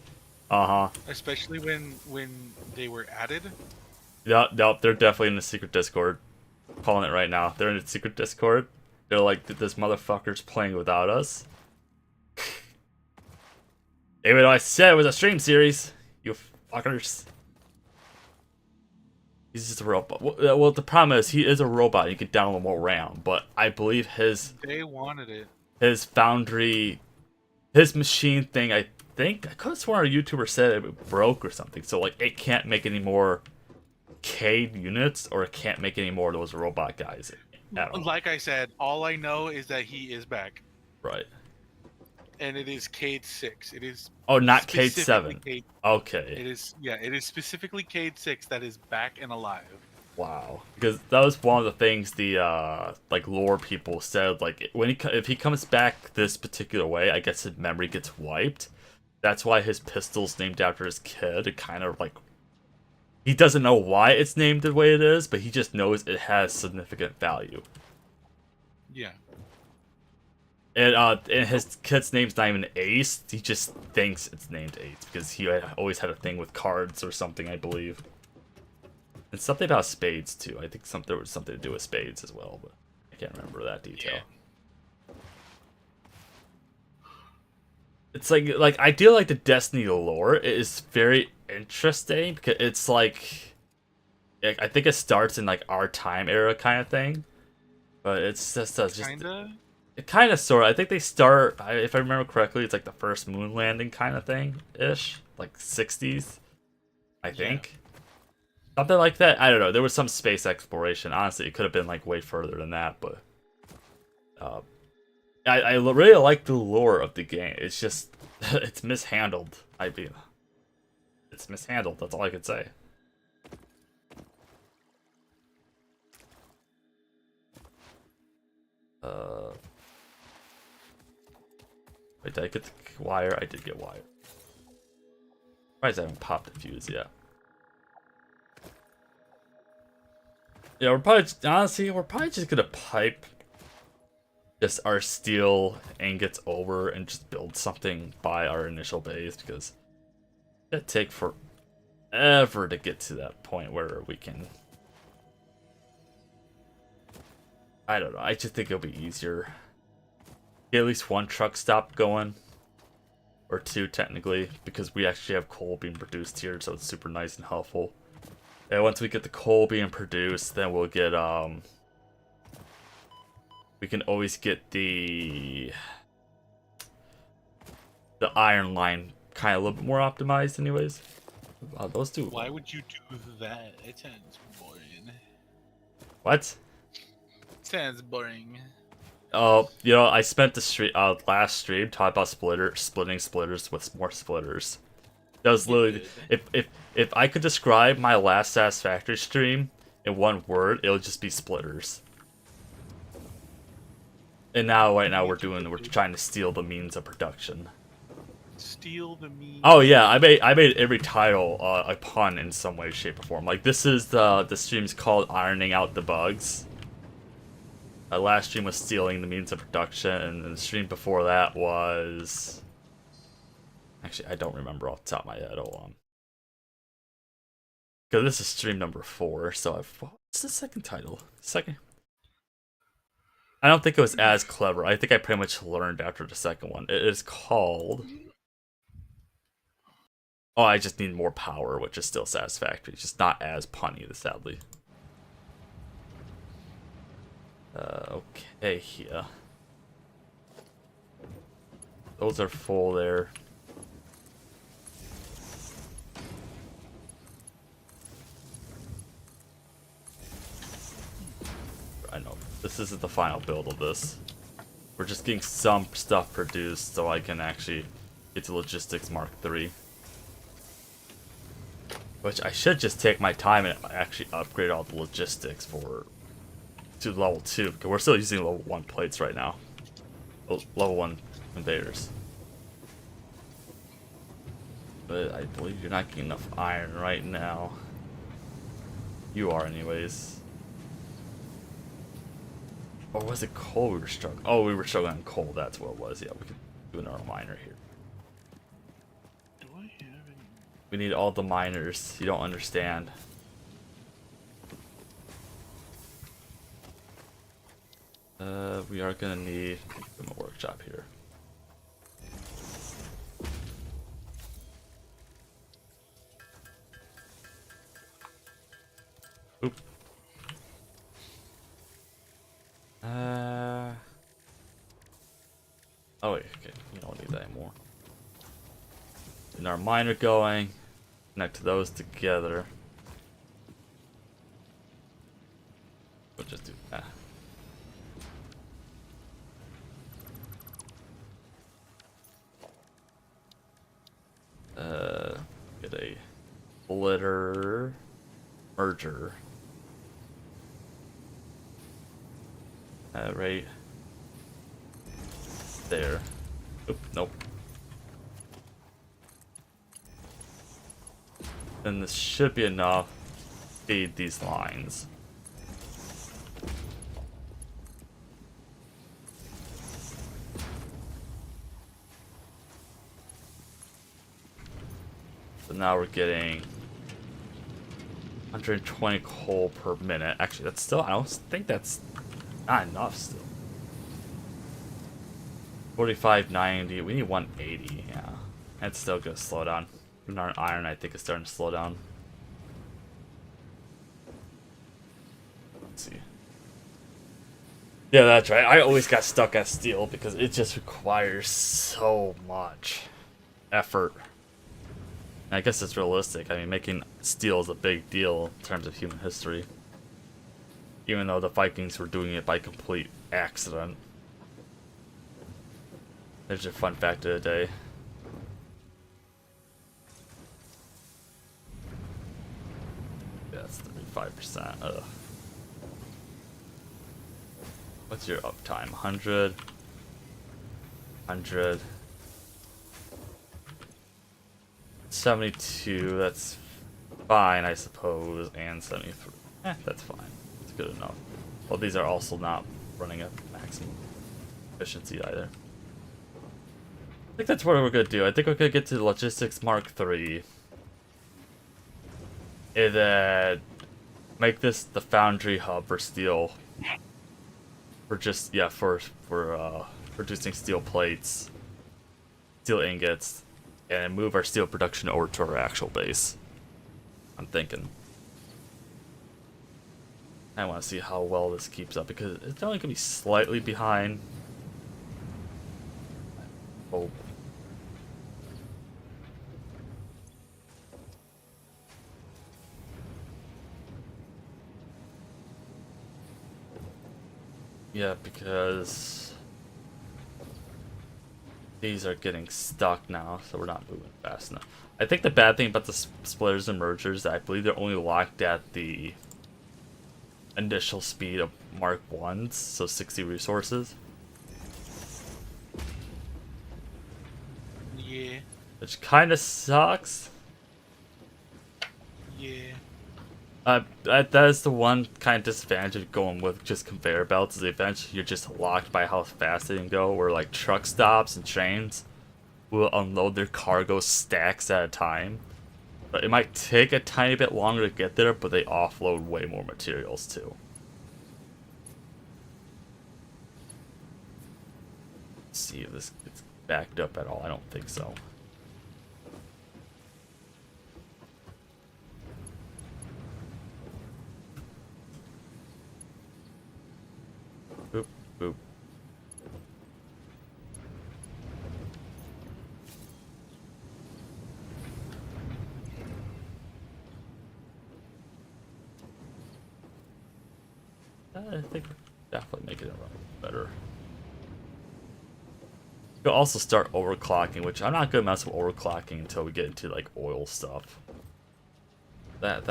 Especially when they were added. Nope, they're definitely in the secret Discord. I'm calling it right now. They're in the secret Discord. They're like, this motherfucker's playing without us. Even though I said it was a stream series, you fuckers. He's just a robot. Well, the problem is he is a robot. You can download more RAM, but I believe they wanted it. His foundry, his machine thing. I think I could have sworn a YouTuber said it broke or something. So like it can't make any more Cade units, or it can't make any more of those robot guys. Like I said, all I know is that he is back. Right. And it is Cade 6. It is. Oh, not Cade 7. Okay. It is. Yeah, it is specifically Cade 6 that is back and alive. Wow. Because that was one of the things the like lore people said. Like if he comes back this particular way, I guess his memory gets wiped. That's why his pistol's named after his kid. It kind of like he doesn't know why it's named the way it is, but he just knows it has significant value. Yeah. And his kid's name's not even Ace. He just thinks it's named Ace because he always had a thing with cards or something, I believe. And something about spades too. I think there was something to do with spades as well, but I can't remember that detail. Yeah. It's like I do like the Destiny lore. It is very interesting because it's like I think it starts in like our time era kind of thing, but it's just kinda. It kind of sort of. I think they start, if I remember correctly, it's like the first moon landing kind of thing ish, like 60s, I think. Something like that. I don't know. There was some space exploration. Honestly, it could have been like way further than that, but I really like the lore of the game. It's just it's mishandled. It's mishandled. That's all I could say. Wait, did I get the wire? I did get wire. Why is I haven't popped the fuse yet? Yeah, we're probably just gonna pipe just our steel ingots over and just build something by our initial base, because it'd take forever to get to that point where we can. I don't know. I just think it'll be easier. Get at least one truck stop going, or two technically, because we actually have coal being produced here, so it's super nice and helpful. And once we get the coal being produced, then we'll get we can always get the iron line kind of a little bit more optimized anyways. Those two. Why would you do that? It sounds boring. What? Sounds boring. Oh, I spent the last stream talking about splitting splitters with more splitters. That was literally, if I could describe my last Satisfactory stream in one word, it would just be splitters. And now, right now, we're trying to steal the means of production. Steal the means. Oh yeah, I made every title a pun in some way, shape, or form. Like this is the stream's called Ironing Out the Bugs. Last stream was stealing the means of production, and the stream before that was... Actually, I don't remember off the top of my head. Hold on. Because this is stream number 4, so what's the second title? Second? I don't think it was as clever. I think I pretty much learned after the second one. It is called... Oh, I just need more power, which is still satisfactory. It's just not as punny, sadly. Okay, here. Those are full there. I know, this isn't the final build of this. We're just getting some stuff produced so I can actually get to Logistics Mark III. Which I should just take my time and actually upgrade all the logistics to level 2, because we're still using level 1 plates right now. Level 1 conveyors. But I believe you're not getting enough iron right now. You are anyways. Or was it coal we were struggling? Oh, we were struggling on coal, that's what it was. Yeah, we could do another miner here. Do I have any? We need all the miners. You don't understand. We are gonna need a workshop here. Oop. Oh wait, okay, we don't need that anymore. And our miner going, connect those together. We'll just do that. Get a splitter merger. Right there. Oop, nope. Then this should be enough to feed these lines. So now we're getting 120 coal per minute. Actually, that's still, I don't think that's not enough still. 45.90. We need 180. Yeah, that's still gonna slow down. Even our iron, I think, is starting to slow down. Let's see. Yeah, that's right. I always got stuck at steel because it just requires so much effort. And I guess it's realistic. I mean, making steel is a big deal in terms of human history. Even though the Vikings were doing it by complete accident. There's your fun fact of the day. Yeah, that's 35%. Ugh. What's your uptime? 100. 100. 72, that's fine, I suppose. And 73. That's fine. That's good enough. Well, these are also not running at maximum. efficiency either. I think that's what we're gonna do. I think we're gonna get to the Logistics Mark III. And then make this the foundry hub for steel. For just, yeah, for producing steel plates, steel ingots, and move our steel production over to our actual base. I'm thinking. I want to see how well this keeps up because it's only gonna be slightly behind. Oh. Yeah, because these are getting stuck now, so we're not moving fast enough. I think the bad thing about the splitters and mergers is that I believe they're only locked at the initial speed of Mark 1s, so 60 resources. Yeah. Which kind of sucks. Yeah. That is the one kind of disadvantage of going with just conveyor belts, is eventually you're just locked by how fast they can go, where like truck stops and trains will unload their cargo stacks at a time. But it might take a tiny bit longer to get there, but they offload way more materials too. Let's see if this gets backed up at all. I don't think so. Boop, boop. I think we're definitely making it run better. You'll also start overclocking, which I'm not gonna mess with overclocking until we get into like oil stuff. That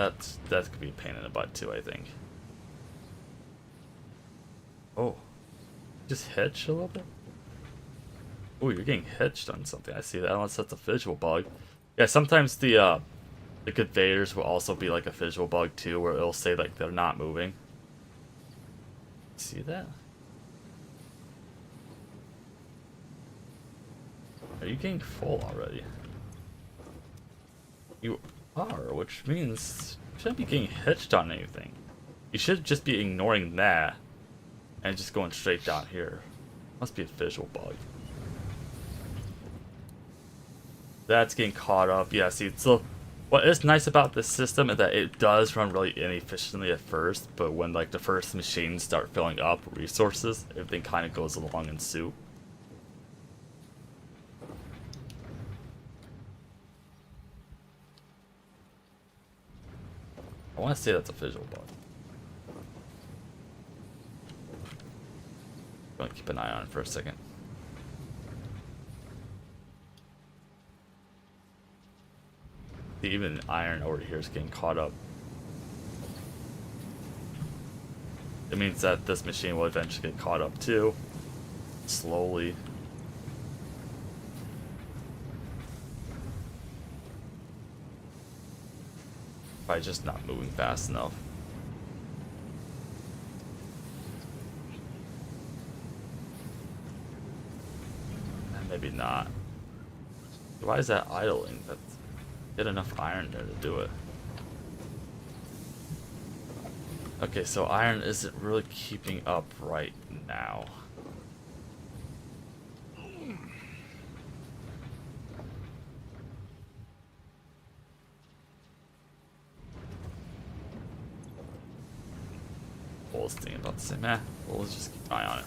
could be a pain in the butt too, I think. Oh, just hitch a little bit. Oh, you're getting hitched on something. I see that. Unless that's a visual bug. Yeah, sometimes the conveyors will also be like a visual bug too, where it'll say like they're not moving. See that? Are you getting full already? You are, which means you shouldn't be getting hitched on anything. You should just be ignoring that and just going straight down here. Must be a visual bug. That's getting caught up. Yeah, see, so what is nice about this system is that it does run really inefficiently at first, but when like the first machines start filling up resources, everything kind of goes along in soup. I want to say that's a visual bug. I'm going to keep an eye on it for a second. Even iron over here is getting caught up. It means that this machine will eventually get caught up too. Slowly. Probably just not moving fast enough. And maybe not. Why is that idling? That's get enough iron there to do it. Okay, so iron isn't really keeping up right now. What was thinking about the same? Well, let's just keep an eye on it.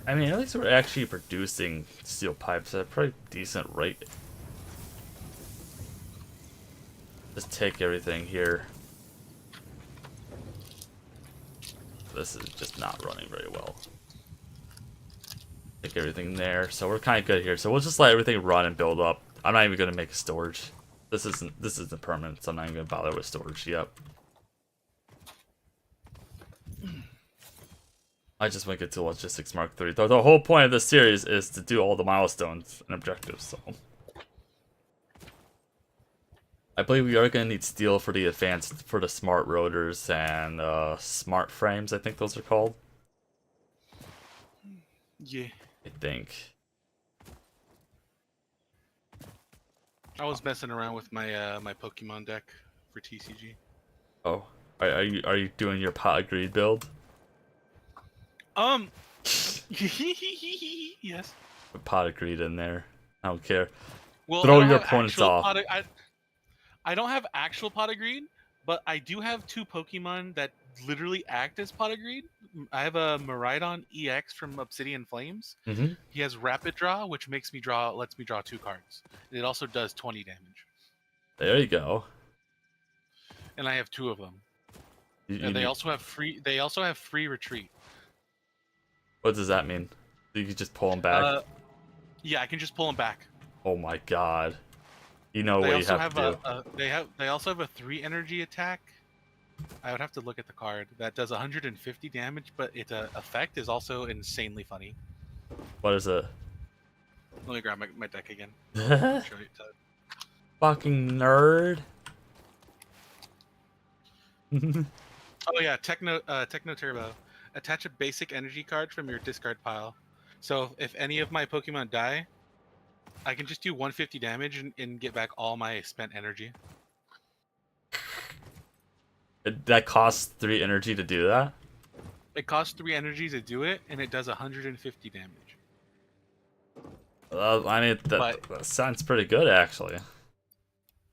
I mean, at least we're actually producing steel pipes at a pretty decent rate. Just take everything here. This is just not running very well. Take everything there, so we're kind of good here. So we'll just let everything run and build up. I'm not even gonna make a storage. This isn't permanent, so I'm not even gonna bother with storage yet. I just want to get to Logistics Mark III. The whole point of this series is to do all the milestones and objectives, so. I believe we are going to need steel for the smart rotors and smart frames, I think those are called. Yeah. I think. I was messing around with my my Pokemon deck for TCG. Oh, are you doing your pot greed build? Yes. Put pot of greed in there. I don't care. Well, I Throw don't your have opponents actual off. pot. I don't have actual pot of greed, but I do have two Pokemon that literally act as pot of greed. I have a Miraidon EX from Obsidian Flames. Mm-hmm. He has Rapid Draw, which lets me draw 2 cards. And it also does 20 damage. There you go. And I have 2 of them. You They need, also have free. They also have free retreat. what does that mean? You can just pull them back. Yeah, I can just pull them back. Oh my god. You know They what you also have have to do. they also have a 3 energy attack. I would have to look at the card that does 150 damage, but its effect is also insanely funny. What is it? Let me grab my deck again. Show you. Fucking nerd. Oh yeah, Techno Turbo. Attach a basic energy card from your discard pile. So if any of my Pokemon die, I can just do 150 damage and get back all my spent energy. That costs 3 energy to do that? It costs 3 energy to do it, and it does 150 damage. I mean, that sounds pretty good, actually.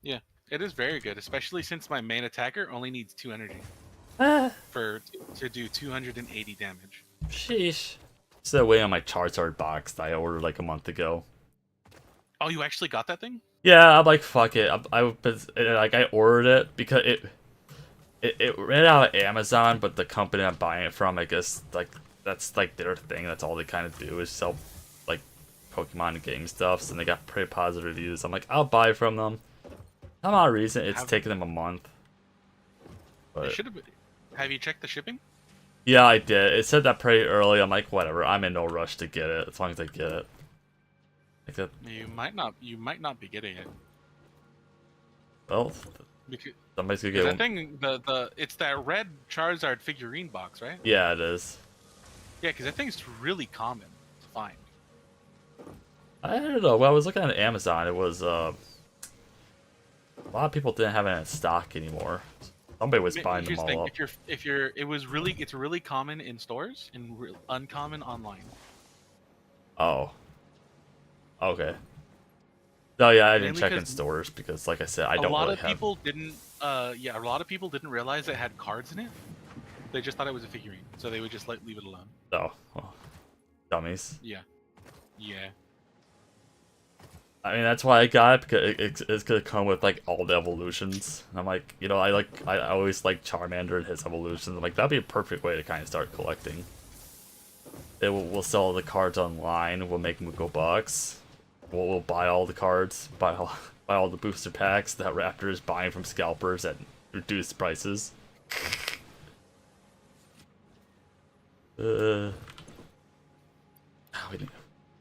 Yeah, it is very good, especially since my main attacker only needs 2 energy to do 280 damage. Sheesh. It's the way on my Charizard box that I ordered like a month ago. Oh, you actually got that thing? Yeah, I'm like, fuck it. I ordered it because it ran out of Amazon, but the company I'm buying it from, I guess, like, that's like their thing. That's all they kind of do is sell like Pokemon game stuff, and they got pretty positive reviews. I'm like, I'll buy from them. Some odd reason it's taken them a month. But Have you checked the shipping? yeah, I did. It said that pretty early. I'm like, whatever. I'm in no rush to get it as long as I get it. Like that. You might not. You might not be getting it. Well, Because somebody's gonna get that one. thing, it's that red Charizard figurine box, right? Yeah, it is. Yeah, because that thing's really common to find. I don't know. When I was looking at Amazon, it was a lot of people didn't have it in stock anymore. Somebody was buying them all up. It's really common in stores and uncommon online. Oh. Okay. No, yeah, I didn't Mainly check in 'cause stores because, like I said, I a don't lot really of have. people didn't. Yeah, a lot of people didn't realize it had cards in it. They just thought it was a figurine, so they would just leave it alone. Oh, well, dummies. Yeah. Yeah. I mean, that's why I got it because it's gonna come with like all the evolutions. And I'm like, you know, I always like Charmander and his evolutions. I'm like, that'd be a perfect way to kind of start collecting. We'll sell the cards online. We'll make them go bucks. We'll buy all the cards, buy all the booster packs that Raptor is buying from scalpers at reduced prices. We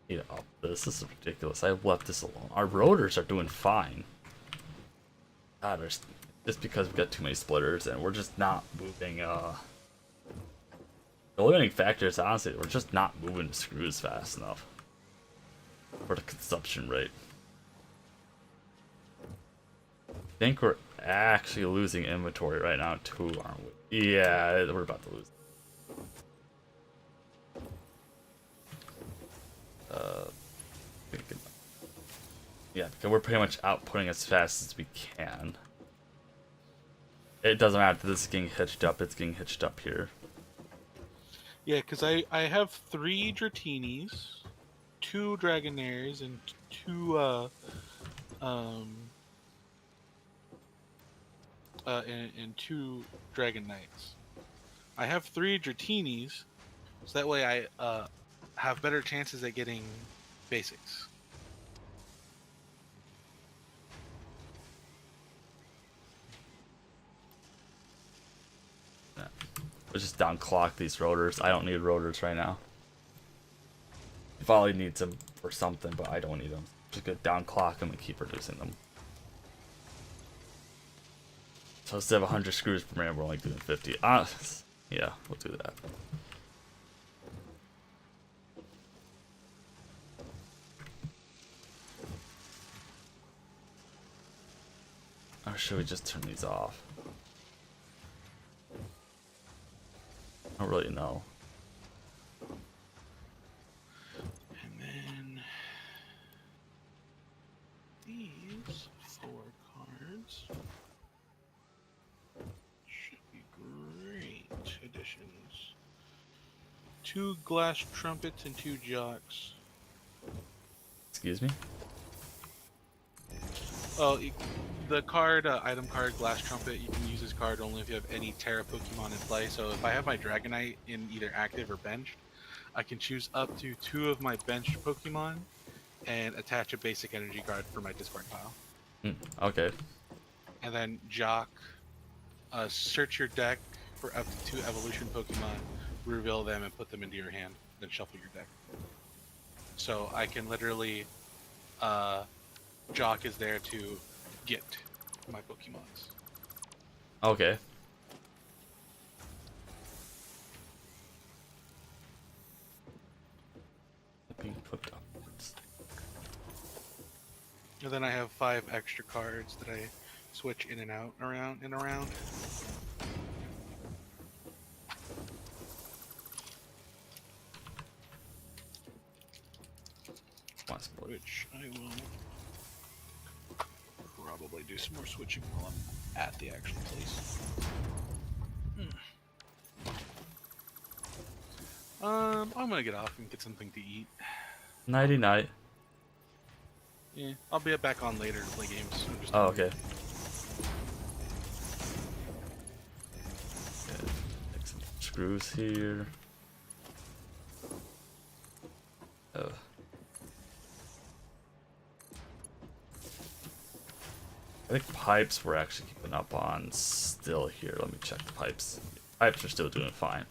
need to up this. This is ridiculous. I've left this alone. Our rotors are doing fine. God, just because we got too many splitters and we're just not moving. The limiting factor is honestly we're just not moving the screws fast enough for the consumption rate. I think we're actually losing inventory right now too, aren't we? Yeah, we're about to lose. Yeah, because we're pretty much outputting as fast as we can. It doesn't matter if this is getting hitched up, it's getting hitched up here. Yeah, because I have 3 Dratinis, 2 Dragonairs, and 2 and 2 Dragon Knights. I have 3 Dratinis, so that way I have better chances at getting basics. Let's just downclock these rotors. I don't need rotors right now. Volley needs them for something, but I don't need them. Just go downclock them and keep reducing them. So instead of 100 screws per minute, we're only doing 50. Yeah, we'll do that. Or should we just turn these off? I don't really know. And then these 4 cards should be great additions. 2 glass trumpets and 2 jocks. Excuse me? Oh, the card, item card, Glass Trumpet, you can use this card only if you have any Terra Pokemon in play. So if I have my Dragonite in either active or benched, I can choose up to 2 of my benched Pokemon and attach a basic energy card for my discard pile. Okay. And then Jock, search your deck for up to 2 evolution Pokemon, reveal them and put them into your hand, then shuffle your deck. So I can literally, Jock is there to get my Pokemons. Okay. Being flipped upwards. And then I have 5 extra cards that I switch in and out, around and around. Which I will probably do some more switching while I'm at the actual place. I'm gonna get off and get something to eat. Nighty night. Yeah, I'll be back on later to play games. Oh, okay. Take some screws here. Oh. I think pipes we're actually keeping up on still here. Let me check the pipes. Pipes are still doing fine.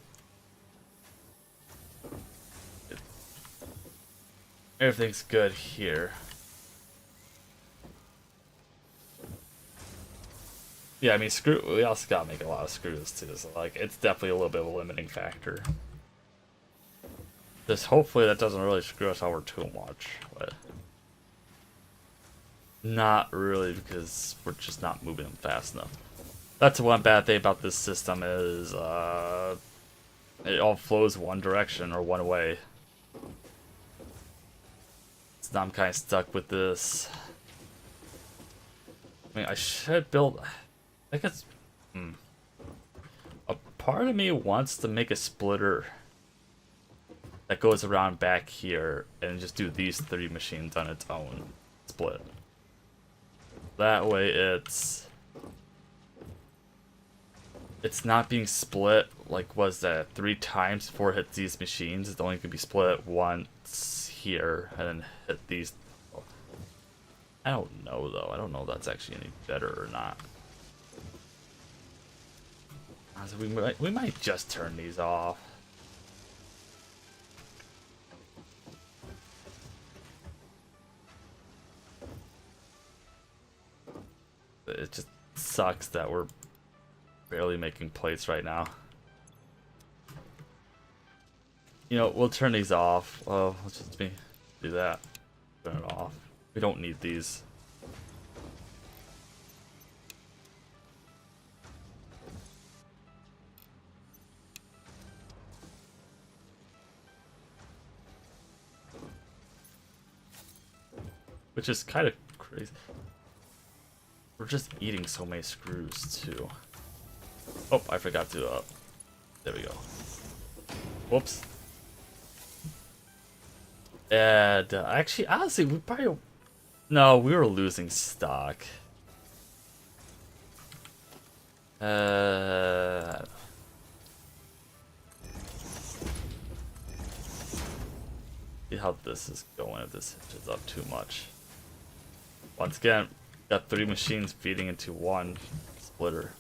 Everything's good here. Yeah, I mean, we also gotta make a lot of screws too, so like, it's definitely a little bit of a limiting factor. Just hopefully that doesn't really screw us over too much, but not really, because we're just not moving them fast enough. That's one bad thing about this system is it all flows one direction or one way. So now I'm kind of stuck with this. I mean, I should build. I think it's. A part of me wants to make a splitter that goes around back here and just do these 3 machines on its own split. That way it's not being split like was that 3 times before it hits these machines. It's only gonna be split once here and then hit these. I don't know though. I don't know if that's actually any better or not. So we might just turn these off. It just sucks that we're barely making plates right now. You know, we'll turn these off. Oh, let's just do that. Turn it off. We don't need these. Which is kind of crazy. We're just eating so many screws too. Oh, I forgot to, there we go. Whoops. And actually, honestly, we probably, no, we were losing stock. See how this is going if this hitches up too much. Once again, got 3 machines feeding into 1 splitter.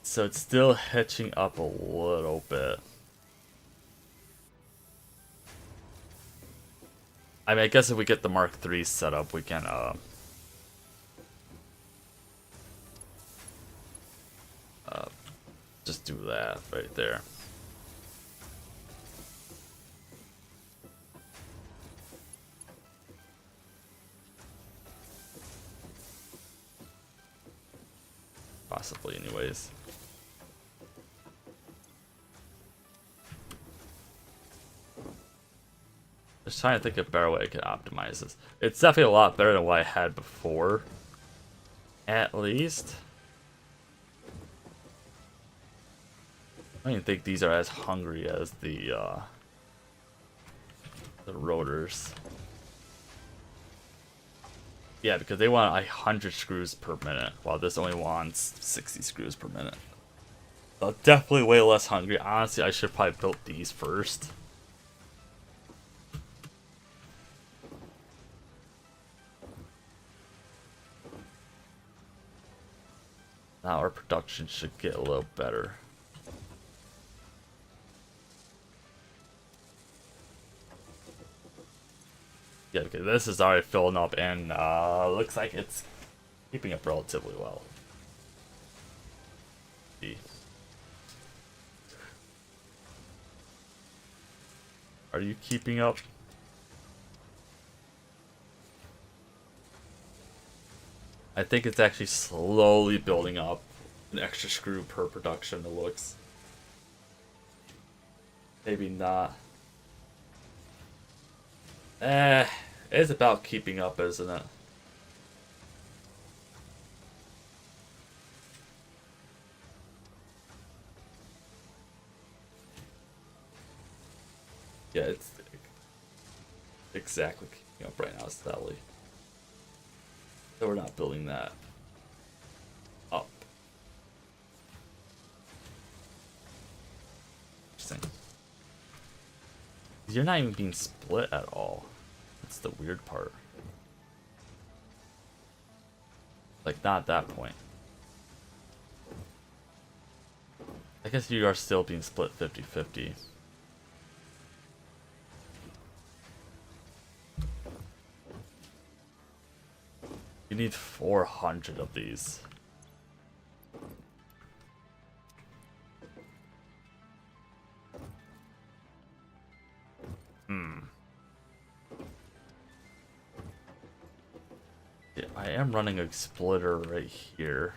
So it's still hitching up a little bit. I mean, I guess if we get the Mark III set up, we can just do that right there. Possibly, anyways. Just trying to think of a better way I could optimize this. It's definitely a lot better than what I had before. At least. I don't even think these are as hungry as the rotors. Yeah, because they want 100 screws per minute, while this only wants 60 screws per minute. So definitely way less hungry. Honestly, I should probably built these first. Now our production should get a little better. Yeah, because this is already filling up and looks like it's keeping up relatively well. See. Are you keeping up? I think it's actually slowly building up an extra screw per production, it looks. Maybe not. It's about keeping up, isn't it? Yeah, it's exactly keeping up right now, sadly. So we're not building that up. Interesting. You're not even being split at all. That's the weird part. Like, not at that point. I guess you are still being split 50-50. You need 400 of these. Yeah, I am running a splitter right here.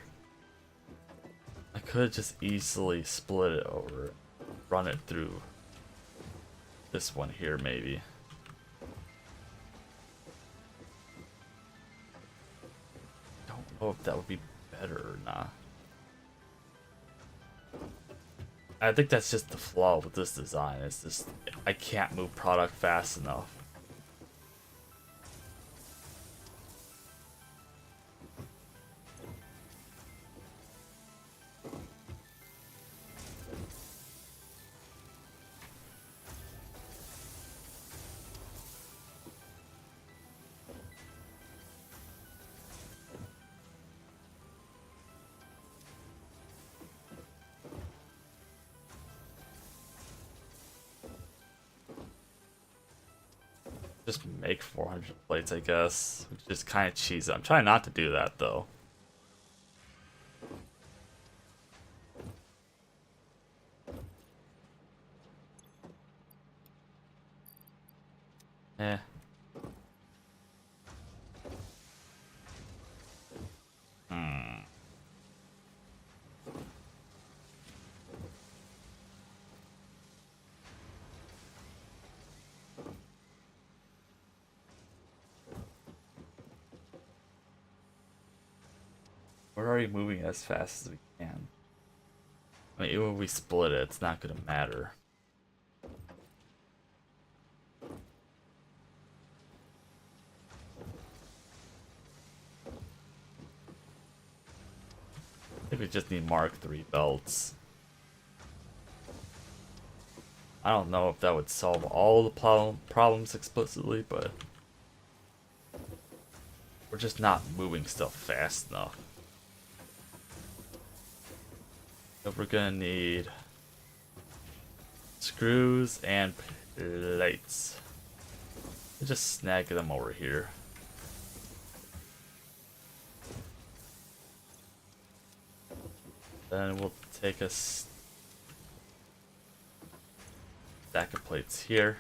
I could just easily split it over, run it through this one here maybe. Don't know if that would be better or not. I think that's just the flaw with this design. It's just I can't move product fast enough. Just make 400 plates, I guess. Which is kind of cheesy. I'm trying not to do that, though. Eh. We're already moving as fast as we can. I mean, even if we split it, it's not gonna matter. I think we just need Mark III belts. I don't know if that would solve all the problems explicitly, but we're just not moving stuff fast enough. So we're gonna need screws and plates. We'll just snag them over here. Then we'll take a stack of plates here.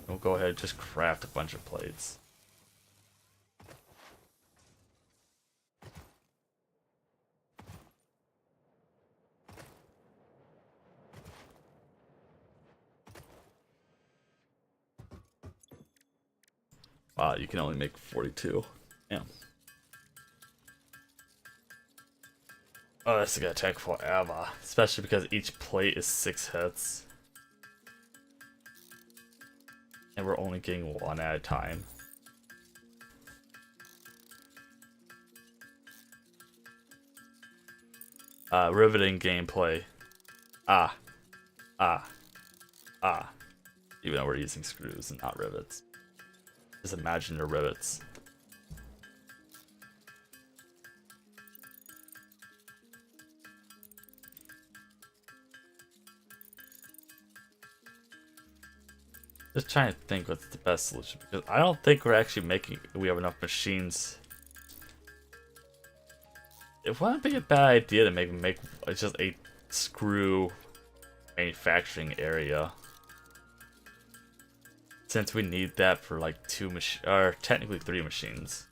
We'll go ahead and just craft a bunch of plates. You can only make 42. Yeah. Oh, that's gonna take forever. Especially because each plate is 6 hits. And we're only getting 1 at a time. Riveting gameplay. Ah. Even though we're using screws and not rivets. Just imagine the rivets. Just trying to think what's the best solution, because I don't think we have enough machines. It wouldn't be a bad idea to make just a screw manufacturing area, since we need that for like technically 3 machines,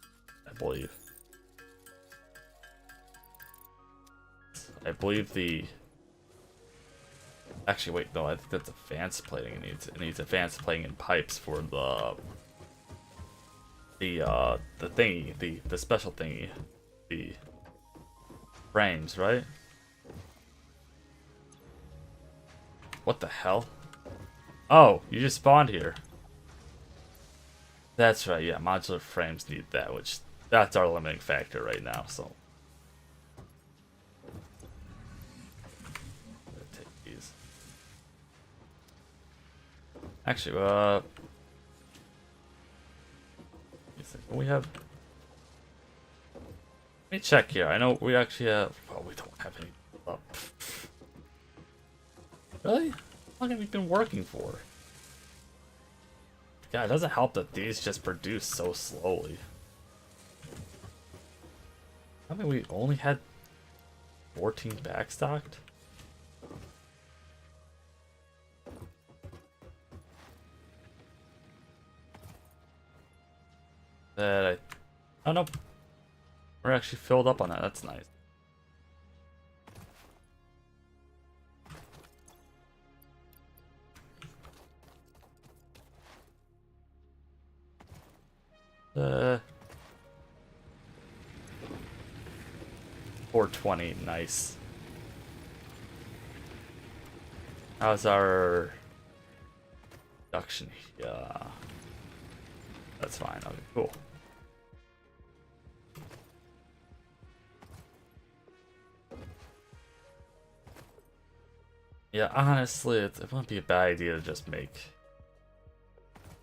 I believe. Actually, wait, no, I think that's advanced plating. It needs advanced plating and pipes for the thingy, the special thingy, the frames, right? What the hell? Oh, you just spawned here. That's right, yeah, modular frames need that, that's our limiting factor right now, so. Take these. Actually, we have. Let me check here. I know we actually have. Oh, we don't have any. Really? How long have we been working for? Yeah, it doesn't help that these just produce so slowly. I mean, we only had 14 backstocked. Oh no, we're actually filled up on that. That's nice. Uh, 420, nice. How's our production? Yeah, that's fine. Okay, cool. Yeah, honestly, it wouldn't be a bad idea to just make.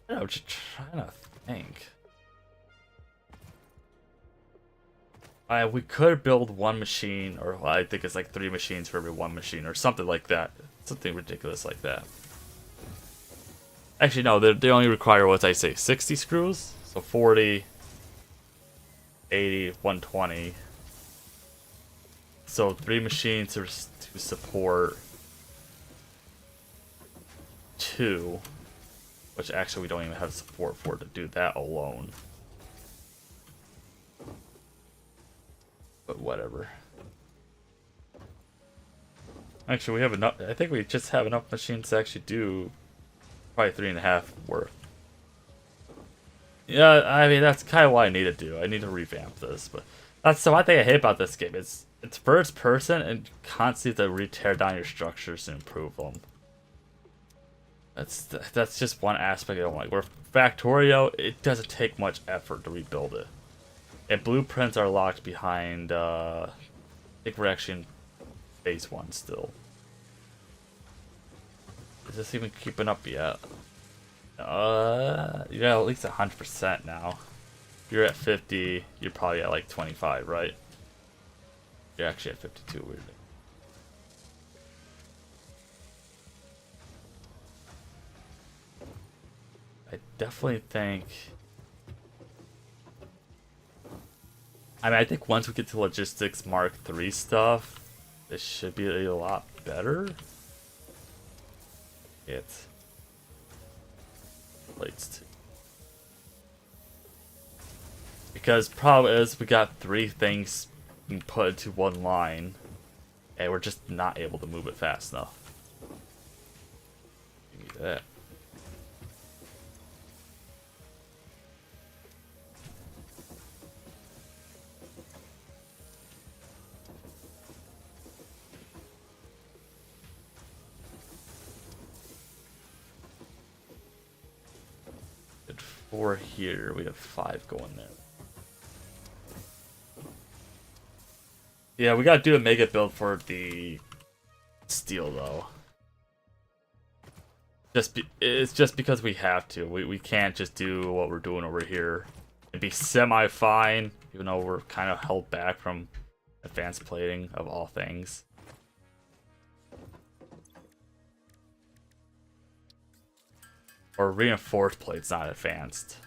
I don't know, just trying to think. We could build 1 machine, or I think it's like 3 machines for every 1 machine, or something like that. Something ridiculous like that. Actually, no, they only require, what did I say, 60 screws? So 40, 80, 120. So 3 machines to support 2, which actually we don't even have support for to do that alone. But whatever. Actually, we have enough. I think we just have enough machines to actually do probably 3.5 worth. Yeah, I mean that's kind of what I need to do. I need to revamp this, but that's the one thing I hate about this game. It's first person and constantly to tear down your structures and improve them. That's just one aspect I don't like. Where Factorio, it doesn't take much effort to rebuild it. And blueprints are locked behind, I think we're actually in phase 1 still. Is this even keeping up yet? You're at least 100% now. If you're at 50, you're probably at like 25, right? You're actually at 52, weirdly. I definitely think... I mean, I think once we get to Logistics Mark III stuff, it should be a lot better. It relates to. Because problem is, we got 3 things being put into 1 line, and we're just not able to move it fast enough. Give me that. had 4 here. We have 5 going there. Yeah, we gotta do a mega build for the steel though. It's just because we have to. We can't just do what we're doing over here and be semi-fine, even though we're kind of held back from advanced plating of all things. Or reinforced plate's not advanced.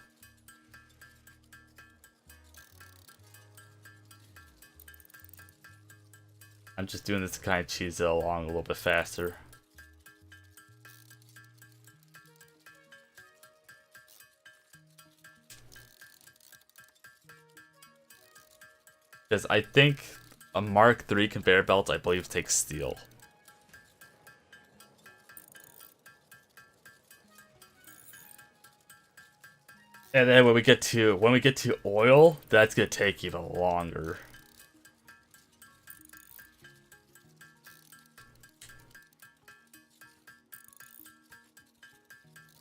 I'm just doing this to kind of cheese it along a little bit faster. Because I think a Mark III conveyor belt, I believe, takes steel. And then when we get to oil, that's gonna take even longer.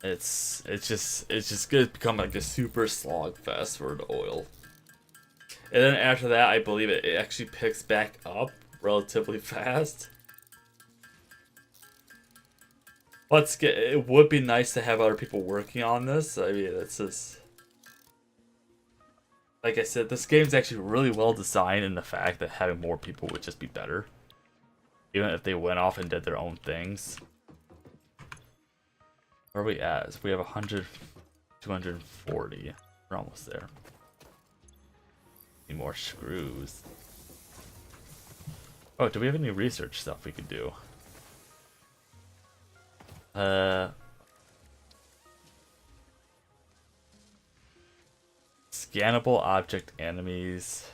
It's just gonna become like a super slog fest for the oil. And then after that, I believe it actually picks back up relatively fast. It would be nice to have other people working on this. I mean, it's just... Like I said, this game's actually really well designed in the fact that having more people would just be better. Even if they went off and did their own things. Where are we at? So we have 100, 240. We're almost there. Need more screws. Oh, do we have any research stuff we could do? Scannable object enemies.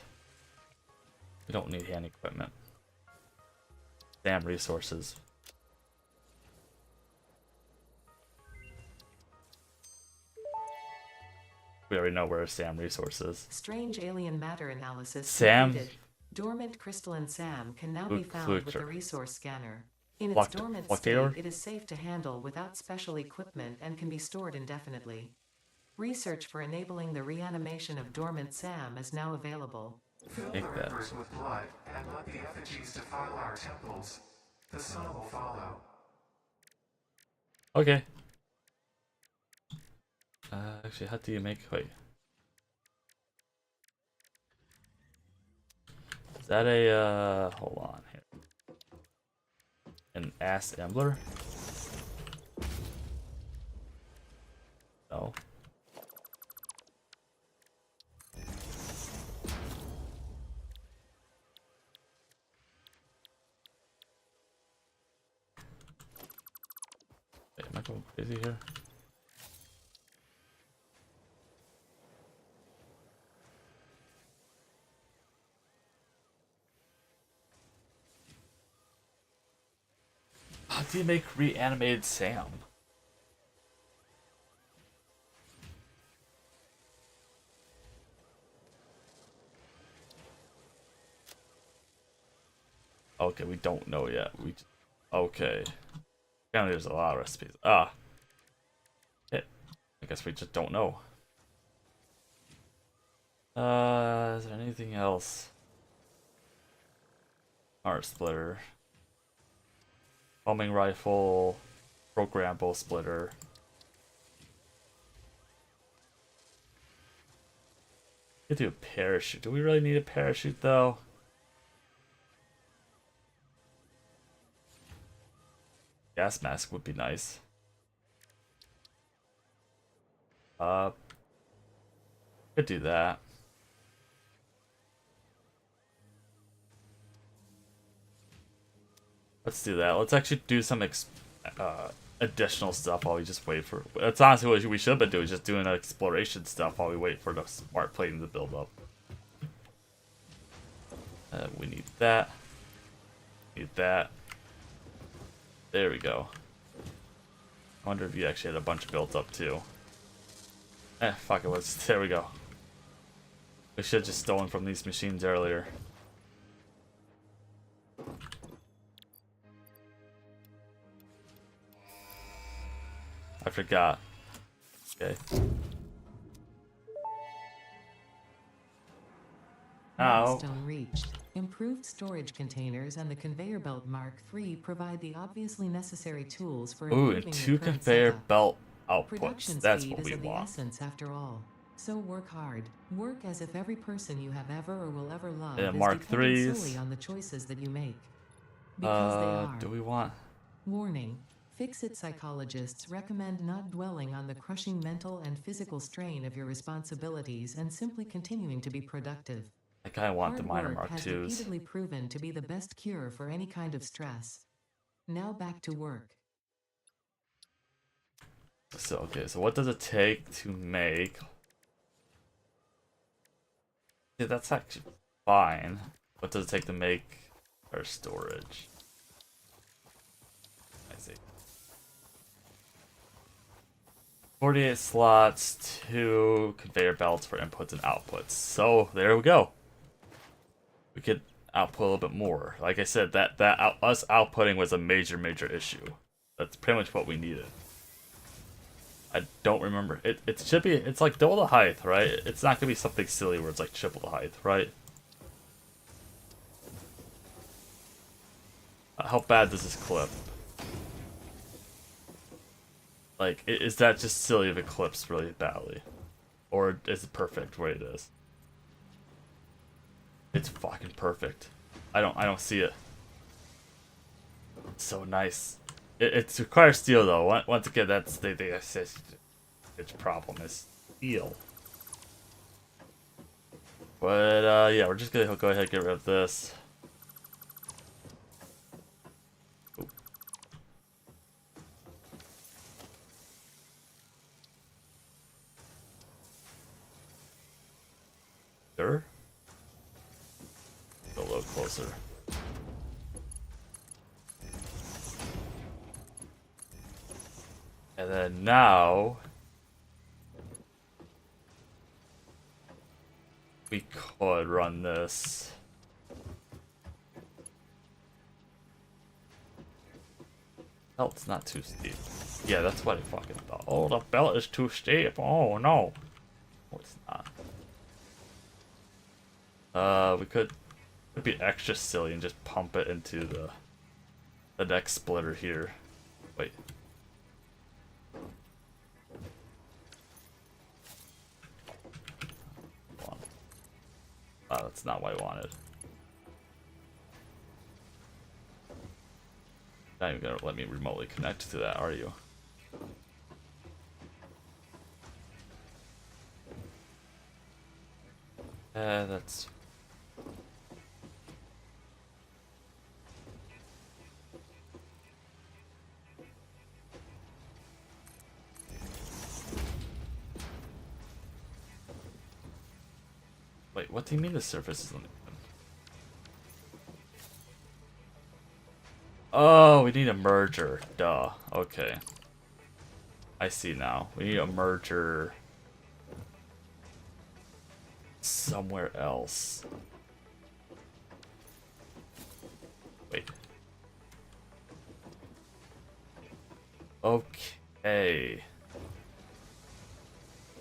We don't need hand equipment. Damn resources. We already know where Sam resources. Strange alien matter analysis Sam. completed. Dormant crystalline SAM can now be found with the resource scanner. In its dormant state, it is safe to handle without special equipment and can be stored indefinitely. Research for enabling the reanimation of dormant SAM is now available. Fill the rivers with blood and let the effigies defile our temples. The sun will follow. Okay. Actually, how do you make... Wait. Is that a, hold on here. An ass embler? No. Wait, am I going crazy here? How do you make reanimated Sam? Okay, we don't know yet. Okay. Apparently there's a lot of recipes. Ah. Shit. I guess we just don't know. Is there anything else? Art splitter. Homing rifle, programmable splitter. Could do a parachute. Do we really need a parachute though? Gas mask would be nice. Could do that. Let's do that. Let's actually do some additional stuff while we just wait for... That's honestly what we should have been doing, just doing exploration stuff while we wait for the smart plating to build up. We need that. Need that. There we go. I wonder if you actually had a bunch built up too. Fuck it. There we go. We should have just stolen from these machines earlier. I forgot. Okay. Now, Milestone reached. Improved storage containers and the conveyor belt Mark III provide the obviously necessary tools for ooh, improving and your 2 current conveyor setup. belt outputs. Production That's speed what is we of the want. essence after all. So work hard. Work as if every person you have ever or will ever love And is Mark dependent IIIs. solely on the choices that you make. Because they are. Do we want? Warning. Fix-it psychologists recommend not dwelling on the crushing mental and physical strain of your responsibilities and simply continuing to be productive. I kind of want the Hard minor work Mark has IIs. repeatedly proven to be the best cure for any kind of stress. Now back to work. So, okay, so what does it take to make... Yeah, that's actually fine. What does it take to make our storage? I see. 48 slots, 2 conveyor belts for inputs and outputs. So, there we go. We could output a little bit more. Like I said, us outputting was a major issue. That's pretty much what we needed. I don't remember. It should be, it's like double the height, right? It's not gonna be something silly where it's like triple the height, right? How bad does this clip? Like, is that just silly if it clips really badly? Or is it perfect the way it is? It's fucking perfect. I don't see it. It's so nice. It requires steel though. Once again, that's its problem is steel. But yeah, we're just gonna go ahead and get rid of this. Ooh. Sure. Go a little closer. And then now we could run this. Belt's not too steep. Yeah, that's what I fucking thought. Oh, the belt is too steep. Oh no. Oh, it's not. We could be extra silly and just pump it into the next splitter here. Wait. Oh, that's not what I wanted. Not even gonna let me remotely connect to that, are you? That's... Wait, what do you mean the surface isn't even? Oh, we need a merger. Duh. Okay. I see now. We need a merger somewhere else. Wait. Okay.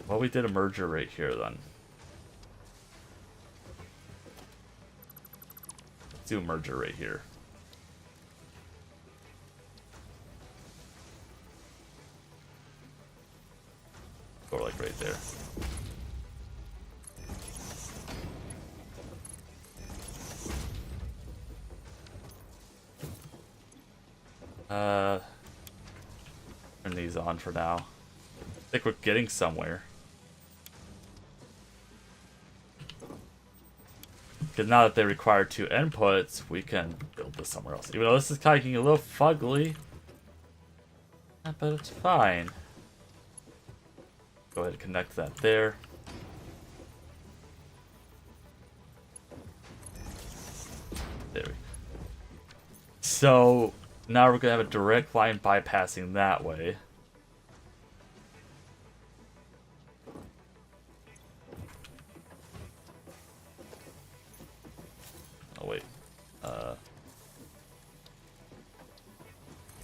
Well, we did a merger right here then. Let's do a merger right here. Or like right there. Turn these on for now. I think we're getting somewhere. Because now that they require 2 inputs, we can build this somewhere else. Even though this is kind of getting a little fugly. But it's fine. Go ahead and connect that there. There we go. So now we're gonna have a direct line bypassing that way. Oh wait.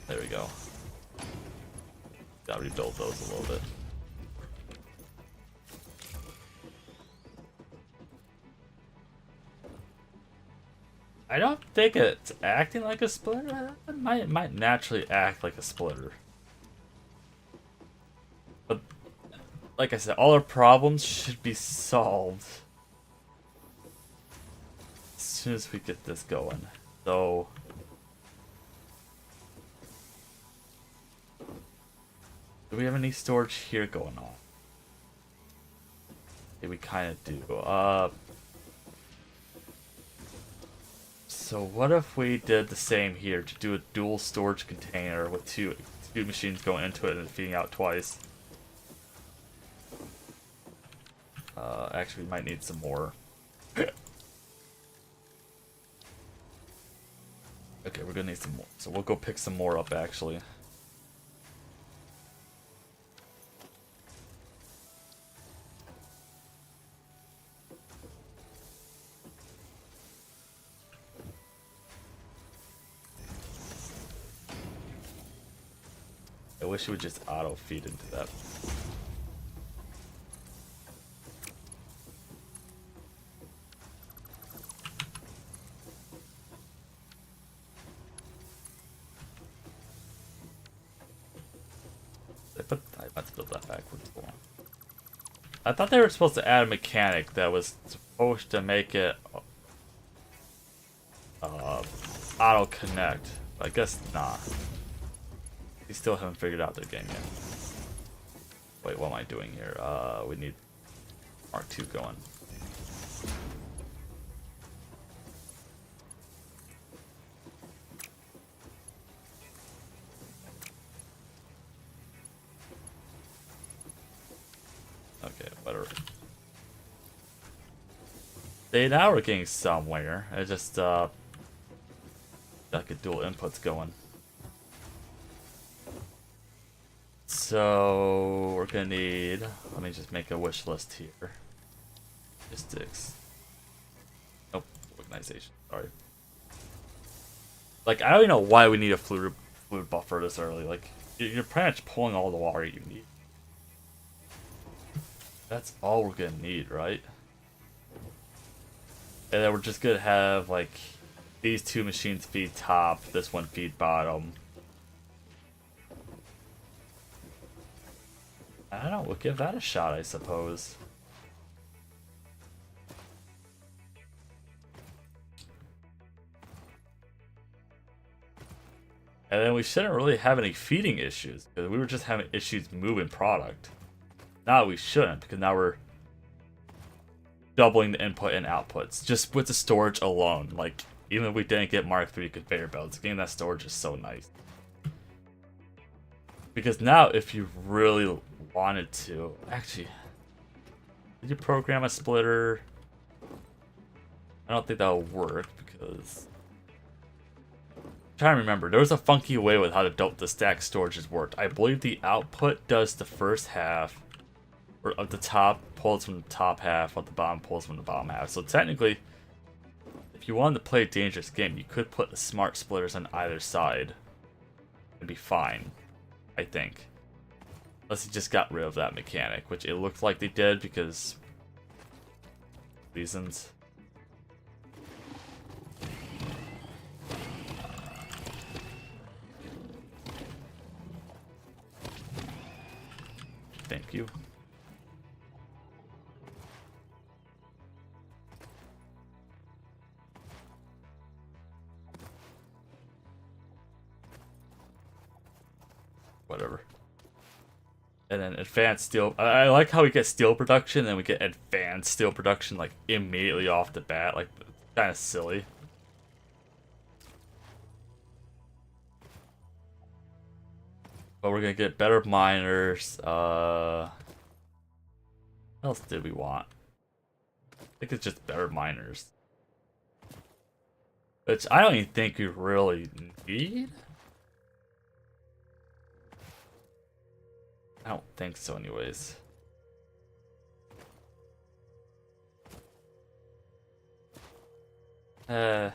There we go. Gotta rebuild those a little bit. I don't think it's acting like a splitter. It might naturally act like a splitter. But like I said, all our problems should be solved as soon as we get this going. So do we have any storage here going on? Yeah, we kind of do. So what if we did the same here to do a dual storage container with two machines going into it and feeding out twice? Actually, we might need some more. Okay, we're gonna need some more. So we'll go pick some more up, actually. I wish it would just auto feed into that. I meant to build that backwards. Hold on. I thought they were supposed to add a mechanic that was supposed to make it auto connect. But I guess not. We still haven't figured out their game yet. Wait, what am I doing here? We need Mark II going. Okay, whatever. Now we're getting somewhere. I just got dual inputs going. So we're gonna need. Let me just make a wish list here. Logistics. Nope, organization. Sorry. Like I don't even know why we need a fluid buffer this early. Like you're pretty much pulling all the water you need. That's all we're gonna need, right? And then we're just gonna have like these two machines feed top, this one feed bottom. I don't know, we'll give that a shot, I suppose. And then we shouldn't really have any feeding issues, because we were just having issues moving product. Now we shouldn't, because now we're doubling the input and outputs, just with the storage alone. Like, even if we didn't get Mark III conveyor belts, getting that storage is so nice. Because now, if you really wanted to... Actually, did you program a splitter? I don't think that would work, because... I'm trying to remember. There was a funky way with how the stack storages worked. I believe the output does the first half, or of the top pulls from the top half, while the bottom pulls from the bottom half. So technically, if you wanted to play a dangerous game, you could put the smart splitters on either side. It'd be fine, I think. Unless you just got rid of that mechanic, which it looked like they did because reasons. Thank you. Whatever. And then advanced steel. I like how we get steel production, and then we get advanced steel production like immediately off the bat. Like, kind of silly. But we're gonna get better miners. What else did we want? I think it's just better miners. Which I don't even think we really need. I don't think so anyways. It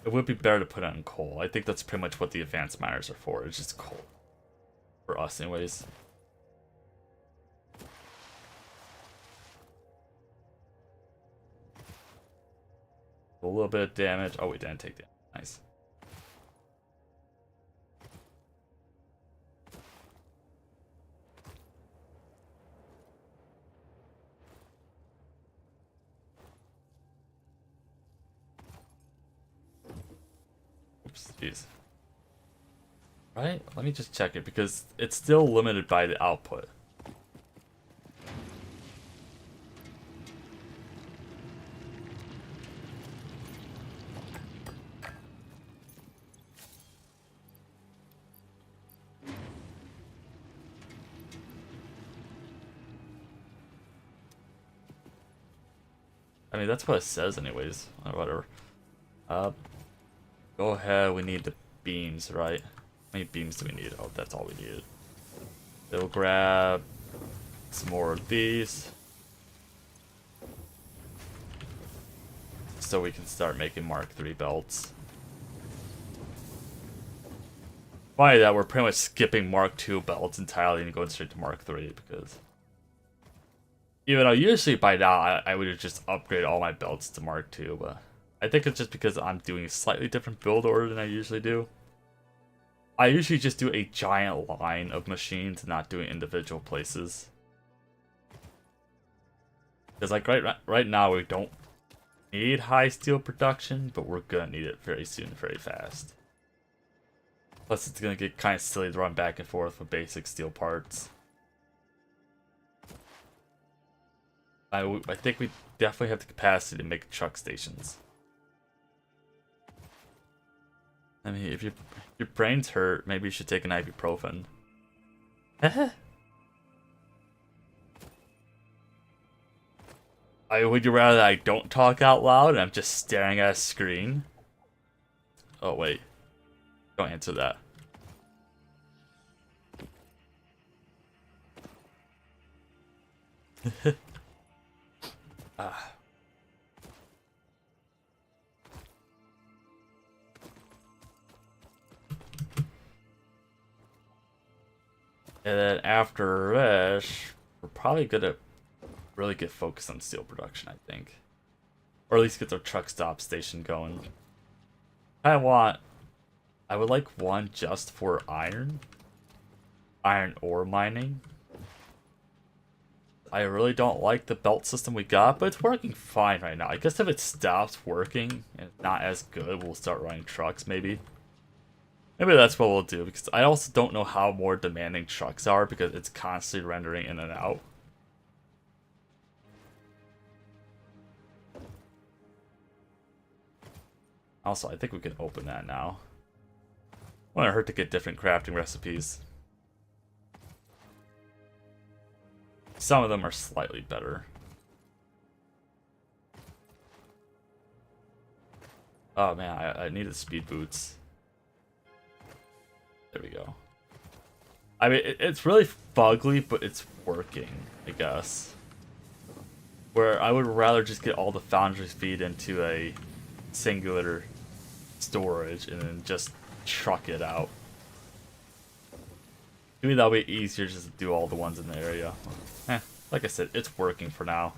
would be better to put it on coal. I think that's pretty much what the advanced miners are for. It's just coal. For us anyways. little bit of damage. Oh, we didn't take damage. Nice. Oops, jeez. Right? Let me just check it because it's still limited by the output. I mean, that's what it says anyways. Or whatever. Go ahead. We need the beams, right? How many beams do we need? Oh, that's all we needed. We'll grab some more of these. So we can start making Mark III belts. Funny that we're pretty much skipping Mark II belts entirely and going straight to Mark III because... Even though usually by now I would have just upgraded all my belts to Mark II, but I think it's just because I'm doing a slightly different build order than I usually do. I usually just do a giant line of machines, not doing individual places. Because like right now we don't need high steel production, but we're gonna need it very soon, very fast. Plus it's gonna get kind of silly to run back and forth with basic steel parts. I think we definitely have the capacity to make truck stations. I mean, if your brain's hurt, maybe you should take an ibuprofen. Would you rather I don't talk out loud and I'm just staring at a screen? Oh wait, don't answer that. Ah. And then after this, we're probably gonna really get focused on steel production, I think. Or at least get the truck stop station going. I would like one just for iron ore mining. I really don't like the belt system we got, but it's working fine right now. I guess if it stops working and it's not as good, we'll start running trucks maybe. Maybe that's what we'll do, because I also don't know how more demanding trucks are because it's constantly rendering in and out. Also, I think we can open that now. Wouldn't hurt to get different crafting recipes. Some of them are slightly better. Oh man, I needed speed boots. There we go. I mean, it's really fugly, but it's working, I guess. Where I would rather just get all the foundries feed into a singular storage and then just truck it out. Maybe that'll be easier just to do all the ones in the area. Like I said, it's working for now.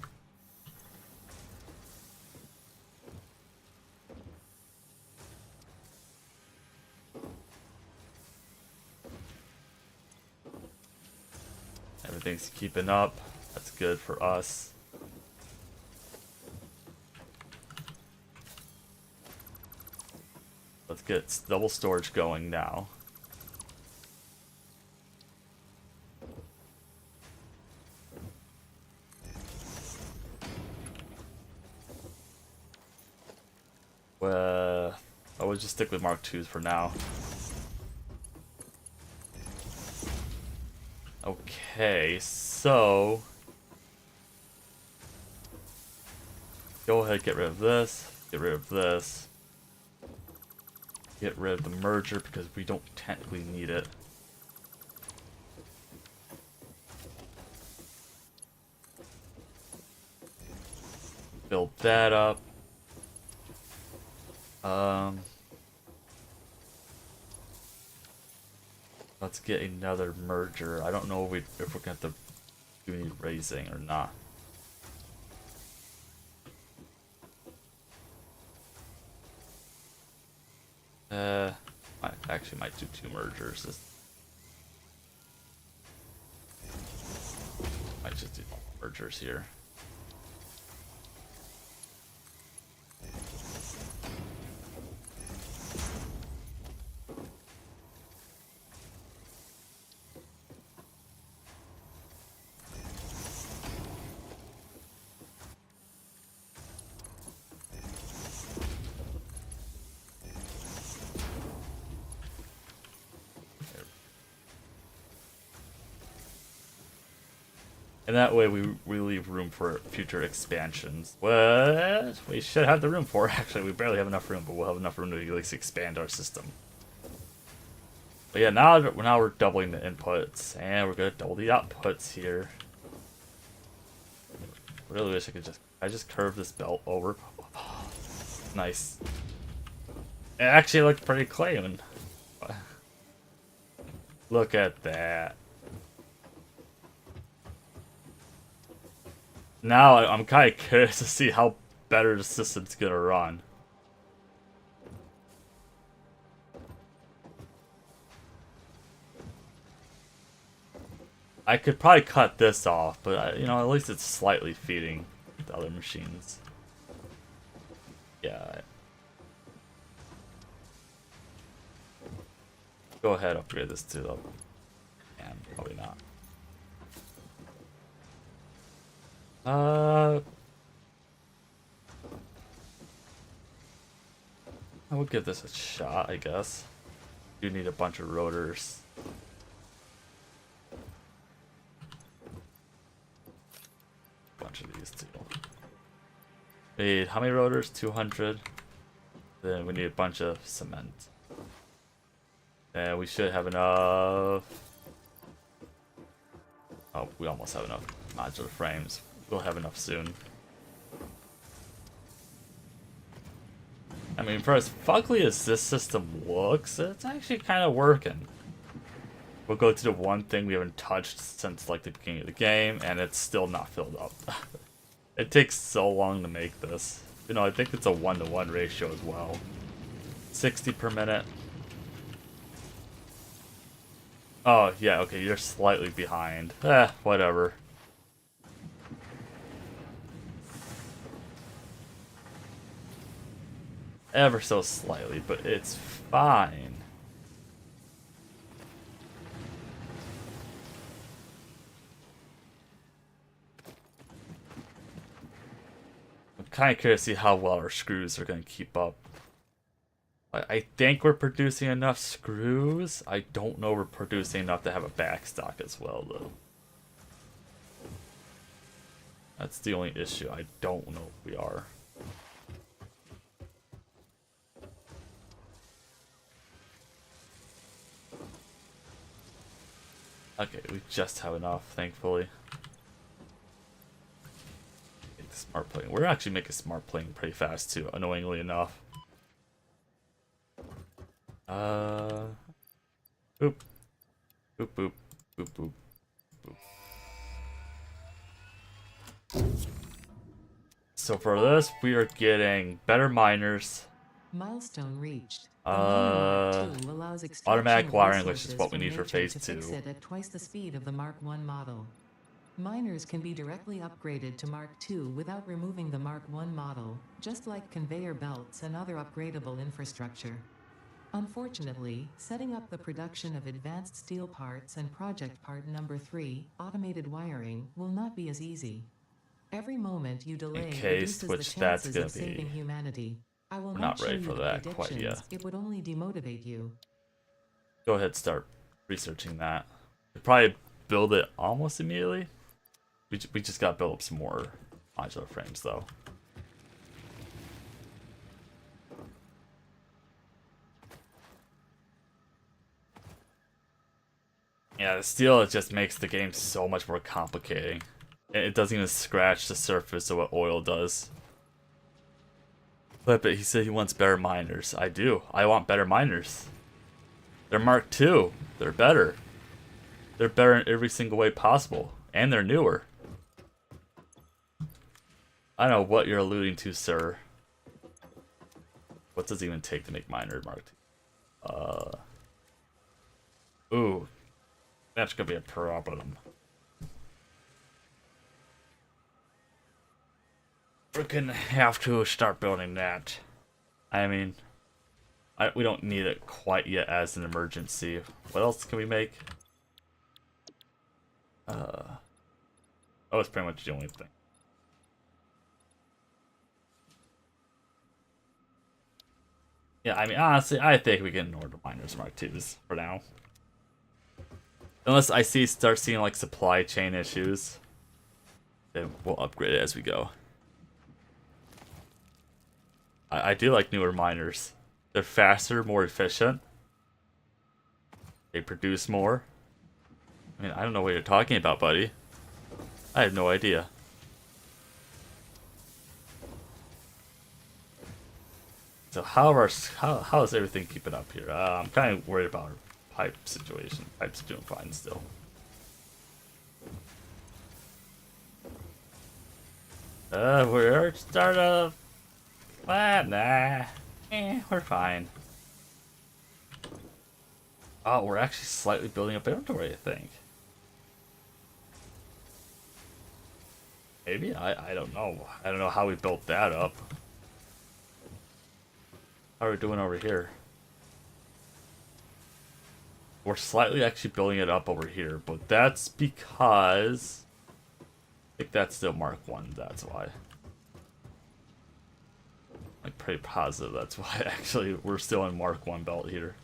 Everything's keeping up. That's good for us. Let's get double storage going now. I would just stick with Mark IIs for now. Okay, so go ahead, get rid of this, get rid of this, get rid of the merger because we don't technically need it. Build that up. Let's get another merger. I don't know if we're gonna have to do any raising or not. I actually might do 2 mergers. Might just do mergers here. And that way we leave room for future expansions. What? We should have the room for. Actually, we barely have enough room, but we'll have enough room to at least expand our system. But yeah, now we're doubling the inputs, and we're gonna double the outputs here. Really wish I just curve this belt over. Nice. It actually looked pretty clean. Look at that. Now I'm kind of curious to see how better the system's gonna run. I could probably cut this off, but you know, at least it's slightly feeding the other machines. Yeah. Go ahead, upgrade this to the. And probably not. I would give this a shot, I guess. You need a bunch of rotors. Bunch of these too. Need how many rotors? 200. Then we need a bunch of cement. And we should have enough. Oh, we almost have enough modular frames. We'll have enough soon. I mean, for as fugly as this system looks, it's actually kind of working. We'll go to the one thing we haven't touched since like the beginning of the game, and it's still not filled up. It takes so long to make this. You know, I think it's a 1-to-1 ratio as well. 60 per minute. Oh, yeah, okay, you're slightly behind. Whatever. Ever so slightly, but it's fine. I'm kind of curious to see how well our screws are going to keep up. I think we're producing enough screws. I don't know if we're producing enough to have a backstock as well, though. That's the only issue. I don't know if we are. Okay, we just have enough, thankfully. Make the smart plane. We're actually making smart plane pretty fast too, annoyingly enough. Boop. Boop, boop, boop, boop, boop. So for this, we are getting better miners. Milestone reached. Automatic wiring, which is what we need for phase 2. At twice the speed of the Mark I model. Miners can be directly upgraded to Mark II without removing the Mark I model, just like conveyor belts and other upgradable infrastructure. Unfortunately, setting up the production of advanced steel parts and project part number 3, automated wiring, will not be as easy. Every moment you delay reduces the chances of saving humanity. I will not ready for that quite yet. It would only demotivate you. Go ahead, start researching that. We'll probably build it almost immediately. We just gotta build up some more modular frames, though. Yeah, the steel, it just makes the game so much more complicating. It doesn't even scratch the surface of what oil does. But he said he wants better miners. I do. I want better miners. They're Mark II. They're better. They're better in every single way possible. And they're newer. I don't know what you're alluding to, sir. What does it even take to make miner Mark II? Ooh, that's gonna be a problem. We're gonna have to start building that. I mean, we don't need it quite yet as an emergency. What else can we make? Oh, it's pretty much the only thing. Yeah, I mean, honestly, I think we can order miners Mark IIs for now. Unless I start seeing like supply chain issues, then we'll upgrade it as we go. I do like newer miners. They're faster, more efficient. They produce more. I mean, I don't know what you're talking about, buddy. I have no idea. So how is everything keeping up here? I'm kind of worried about our pipe situation. Pipe's doing fine still. We're startup. Nah. We're fine. Oh, we're actually slightly building up inventory, I think. Maybe? I don't know. I don't know how we built that up. How are we doing over here? We're slightly actually building it up over here, but that's because I think that's still Mark 1, that's why. I'm pretty positive that's why actually we're still in Mark 1 belt here.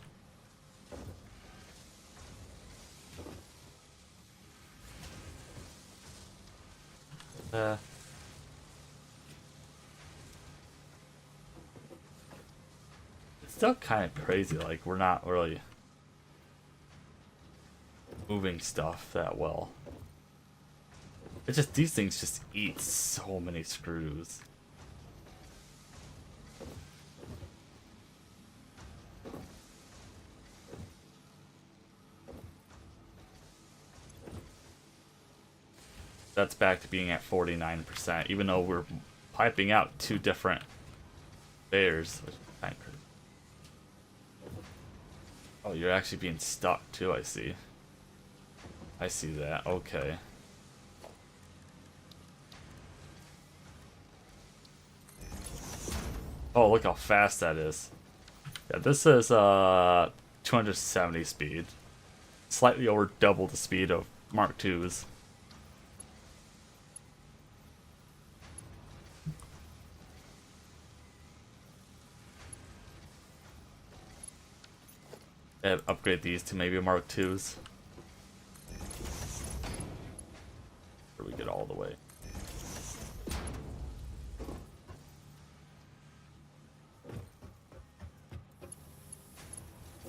It's still kind of crazy, like we're not really moving stuff that well. It's just these things just eat so many screws. That's back to being at 49%, even though we're piping out 2 different bears. Oh, you're actually being stuck too, I see. I see that, okay. Oh, look how fast that is. Yeah, this is 270 speed. Slightly over double the speed of Mark II's. Upgrade these to maybe Mark II's. Where we get all the way.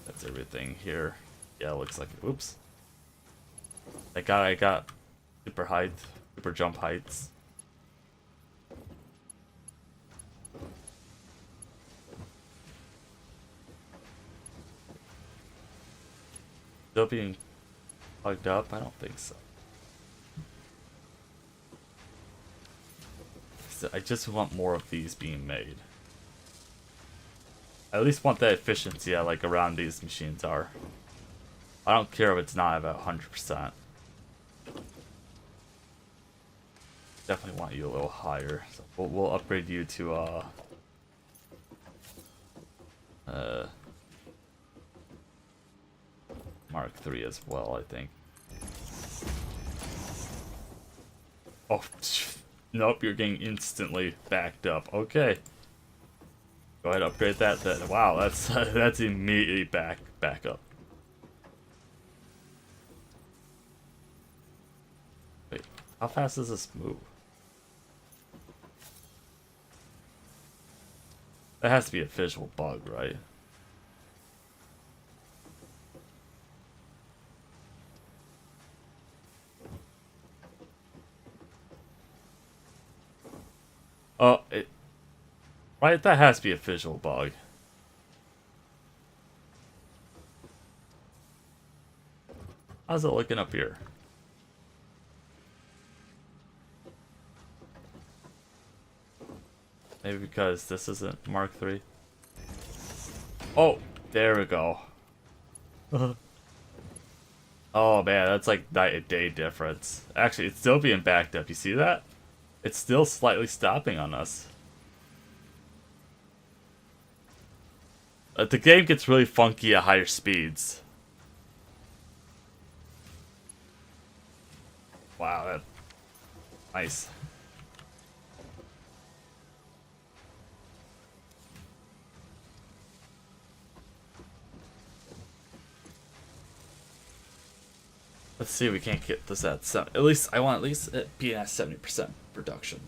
That's everything here. Yeah, it looks like it. Oops. I got super height, super jump heights. Still being plugged up? I don't think so. I just want more of these being made. I at least want that efficiency I like around these machines are. I don't care if it's not about 100%. Definitely want you a little higher. So we'll upgrade you to Mark III as well, I think. Oh, nope, you're getting instantly backed up. Okay. Go ahead, upgrade that then. Wow, that's that's immediately back up. Wait, how fast does this move? That has to be a visual bug, right? Oh, right, that has to be a visual bug. How's it looking up here? Maybe because this isn't Mark III. Oh, There we go. Oh man, that's like night and day difference. Actually, it's still being backed up. You see that? It's still slightly stopping on us. The game gets really funky at higher speeds. Wow, that nice. Let's see if we can't get this at 7. At least I want at least it being at 70% production.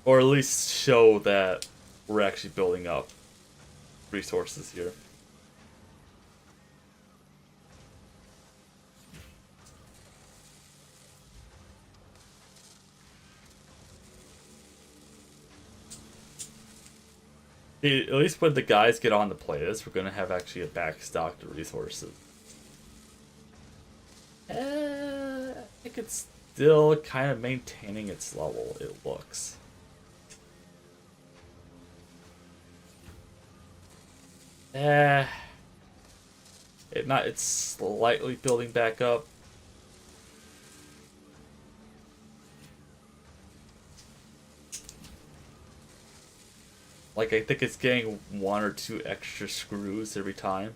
Or at least show that we're actually building up resources here. At least when the guys get on to play this, we're gonna have actually a backstock to resources. I think it's still kind of maintaining its level, it looks. It's slightly building back up. Like, I think it's getting 1 or 2 extra screws every time.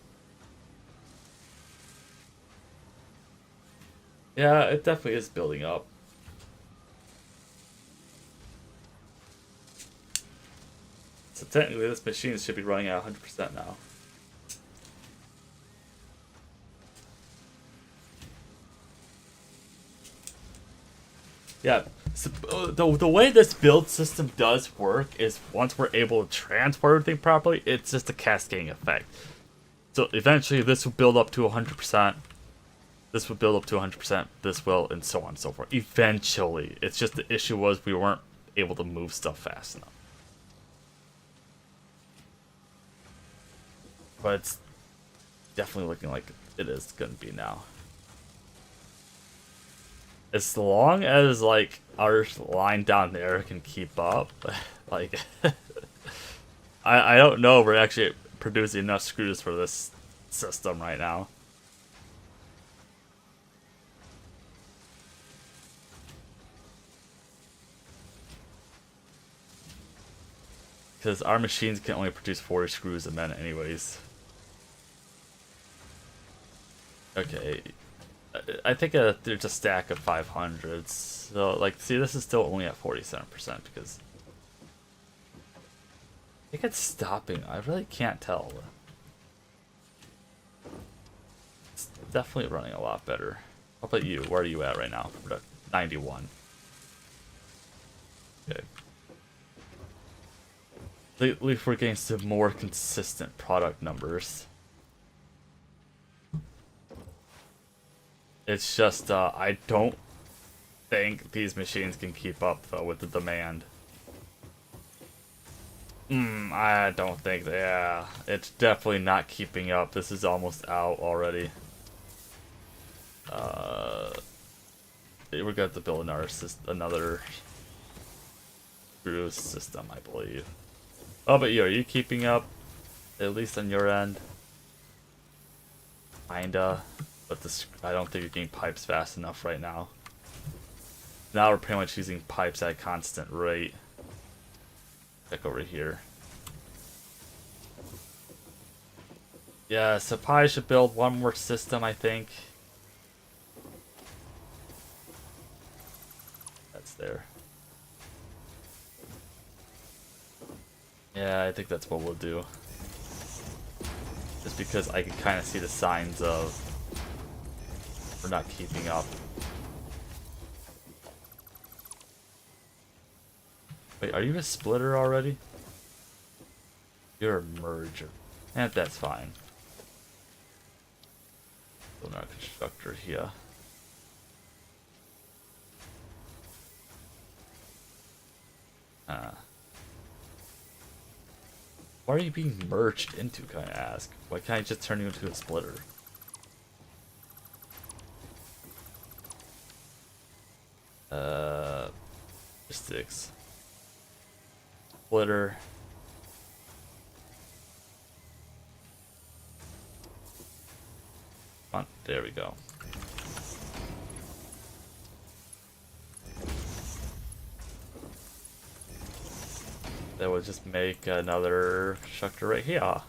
Yeah, it definitely is building up. So technically this machine should be running at 100% now. Yeah, so, the way this build system does work is once we're able to transport everything properly, it's just a cascading effect. So eventually this will build up to 100%, this will build up to 100%, this will, and so on and so forth. Eventually. It's just the issue was we weren't able to move stuff fast enough. But it's definitely looking like it is going to be now. As long as, like, our line down there can keep up, like, I don't know if we're actually producing enough screws for this system right now. Because our machines can only produce 40 screws a minute anyways. Okay. I think there's a stack of 500s. So, like, see, this is still only at 47% because I think it's stopping. I really can't tell. It's definitely running a lot better. How about you? Where are you at right now? 91. Okay. At least we're getting some more consistent product numbers. It's just, I don't think these machines can keep up, though, with the demand. I don't think, yeah, it's definitely not keeping up. This is almost out already. We're going to have to build another screw system, I believe. Oh, but are you keeping up? At least on your end? Kinda. But I don't think you're getting pipes fast enough right now. Now we're pretty much using pipes at a constant rate. Check over here. Yeah, so probably should build one more system, I think. That's there. Yeah, I think that's what we'll do. Just because I can kind of see the signs of we're not keeping up. Wait, are you a splitter already? You're a merger. And that's fine. Building our constructor here. Why are you being merged into, can I ask? Why can't I just turn you into a splitter? Logistics. Splitter. on, there we go. That would just make another structure right here.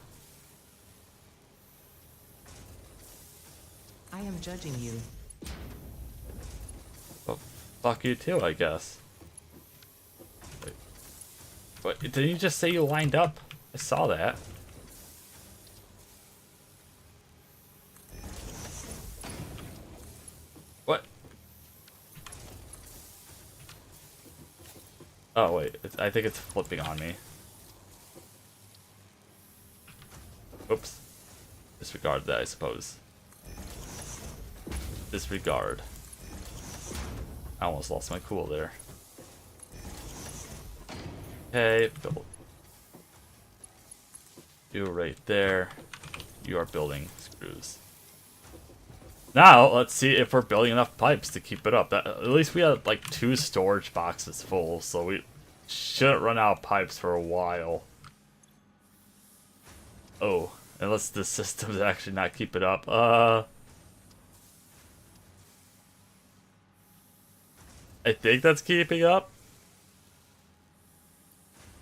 I am judging you. Well, fuck you too, I guess. Wait. What, didn't you just say you lined up? I saw that. What? Oh wait, I think it's flipping on me. Oops. Disregard that, I suppose. Disregard. I almost lost my cool there. Okay, build. You right there. You are building screws. Now, let's see if we're building enough pipes to keep it up. At least we had like 2 storage boxes full, so we shouldn't run out of pipes for a while. Oh, unless the system's actually not keep it up. I think that's keeping up.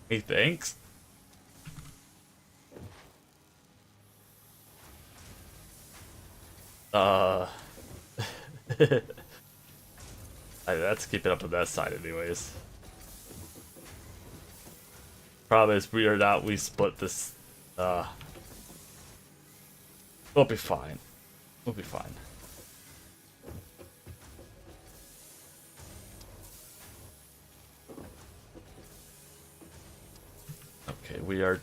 He thinks. That's keeping up on that side anyways. Problem is we are not, we split this, we'll be fine. We'll be fine. Okay, we are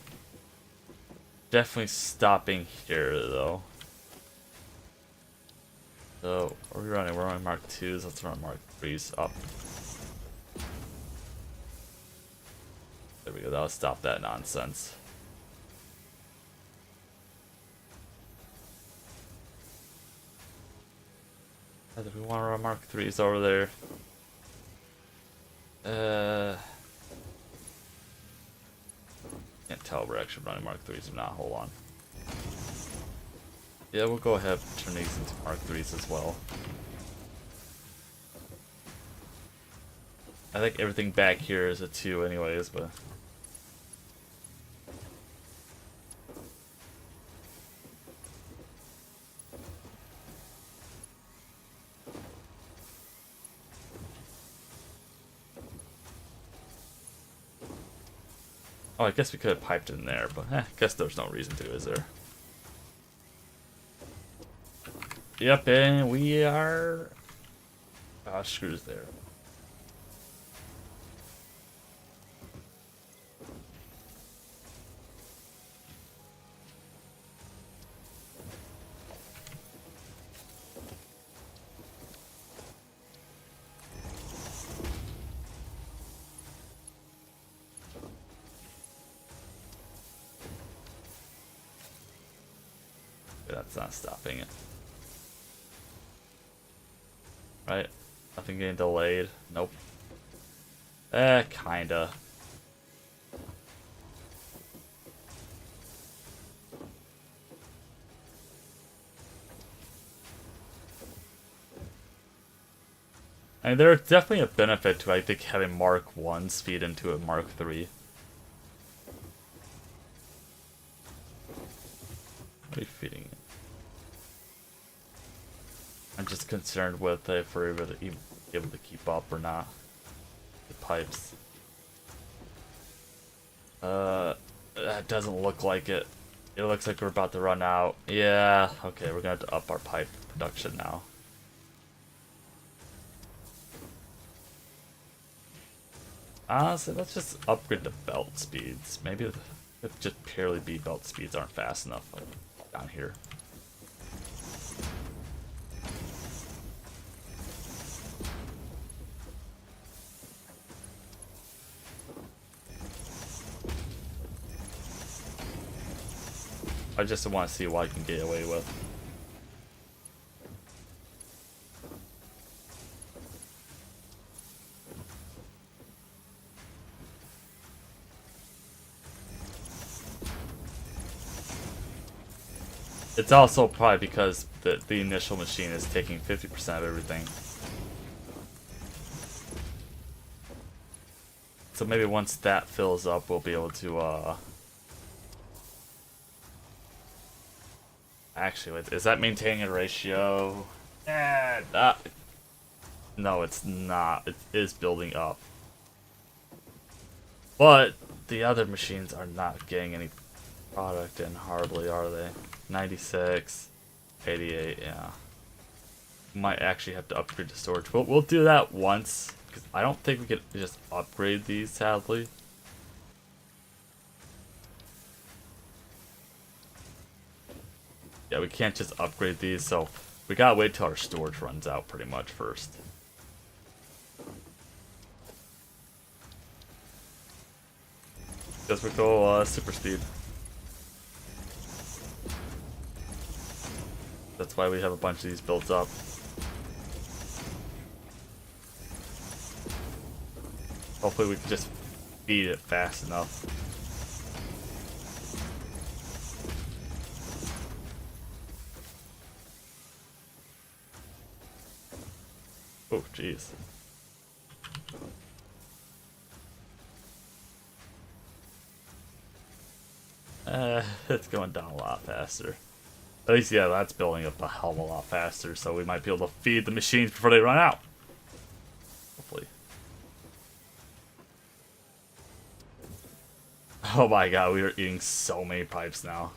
definitely stopping here though. So, what are we running? We're running Mark 2s, let's run Mark 3s up. There we go, that'll stop that nonsense. Do we want to run Mark 3s over there? Can't tell we're actually running Mark 3s or not, hold on. Yeah, we'll go ahead and turn these into Mark 3s as well. I think everything back here is a 2 anyways, but... Oh, I guess we could have piped in there, but I guess there's no reason to, is there? Yep, and we are... screws there. That's not stopping it. Right? Nothing getting delayed. Nope. Kinda. I mean, there's definitely a benefit to, I think, having Mark 1 feed into a Mark 3. What are you feeding it? I'm just concerned with if we're able to keep up or not. The pipes. That doesn't look like it. It looks like we're about to run out. Yeah, okay, we're gonna have to up our pipe production now. Honestly, let's just upgrade the belt speeds. Maybe it just purely be belt speeds aren't fast enough down here. I just want to see what I can get away with. It's also probably because the initial machine is taking 50% of everything. So maybe once that fills up, we'll be able to, Actually, wait, is that maintaining a ratio? No, it's not. It is building up. But the other machines are not getting any product in, hardly, are they? 96, 88, yeah. Might actually have to upgrade the storage. We'll do that once, because I don't think we could just upgrade these, sadly. Yeah, we can't just upgrade these, so we gotta wait till our storage runs out pretty much first. Guess we go super speed. That's why we have a bunch of these built up. Hopefully we can just feed it fast enough. Oh, jeez. It's going down a lot faster. At least, yeah, that's building up a hell of a lot faster, so we might be able to feed the machines before they run out. Hopefully. Oh my god, we are eating so many pipes now.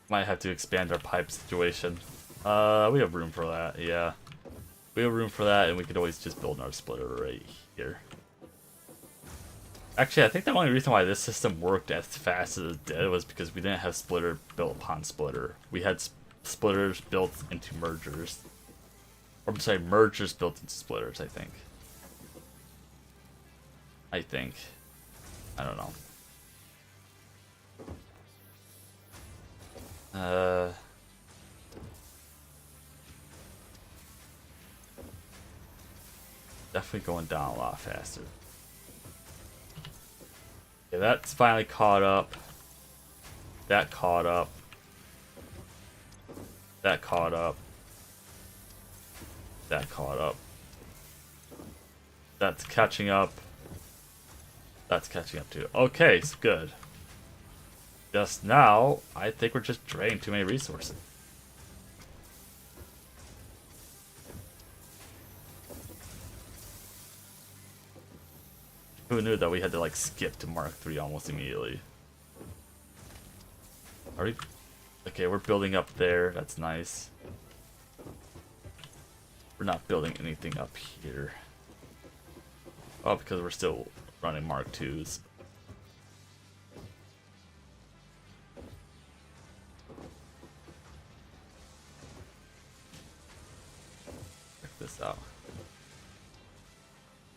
Might have to expand our pipe situation. We have room for that, yeah. We have room for that, and we could always just build another splitter right here. Actually, I think the only reason why this system worked as fast as it did was because we didn't have splitter built upon splitter. We had splitters built into mergers. Or I'm sorry, mergers built into splitters, I think. I don't know. Definitely going down a lot faster. Yeah, that's finally caught up. That caught up. That caught up. That caught up. That's catching up. That's catching up too. Okay, so good. Just now, I think we're just draining too many resources. Who knew that we had to like skip to Mark III almost immediately? Are we? Okay, we're building up there. That's nice. We're not building anything up here. Oh, because we're still running Mark IIs. Check this out.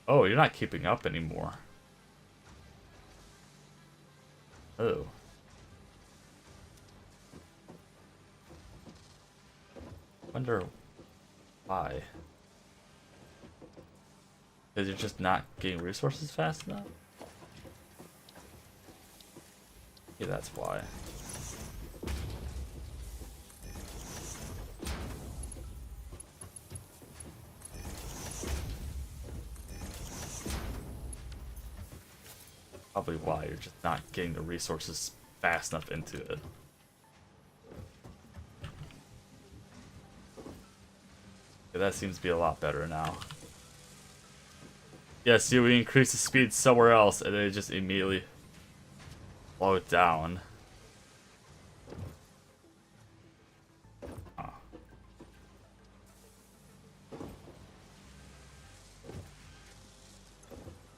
Oh, you're not keeping up anymore. Oh. Wonder why. Because you're just not getting resources fast enough? Yeah, that's why. Probably why you're just not getting the resources fast enough into it. Yeah, that seems to be a lot better now. Yeah, see, we increase the speed somewhere else, and then it just immediately slow it down. Huh.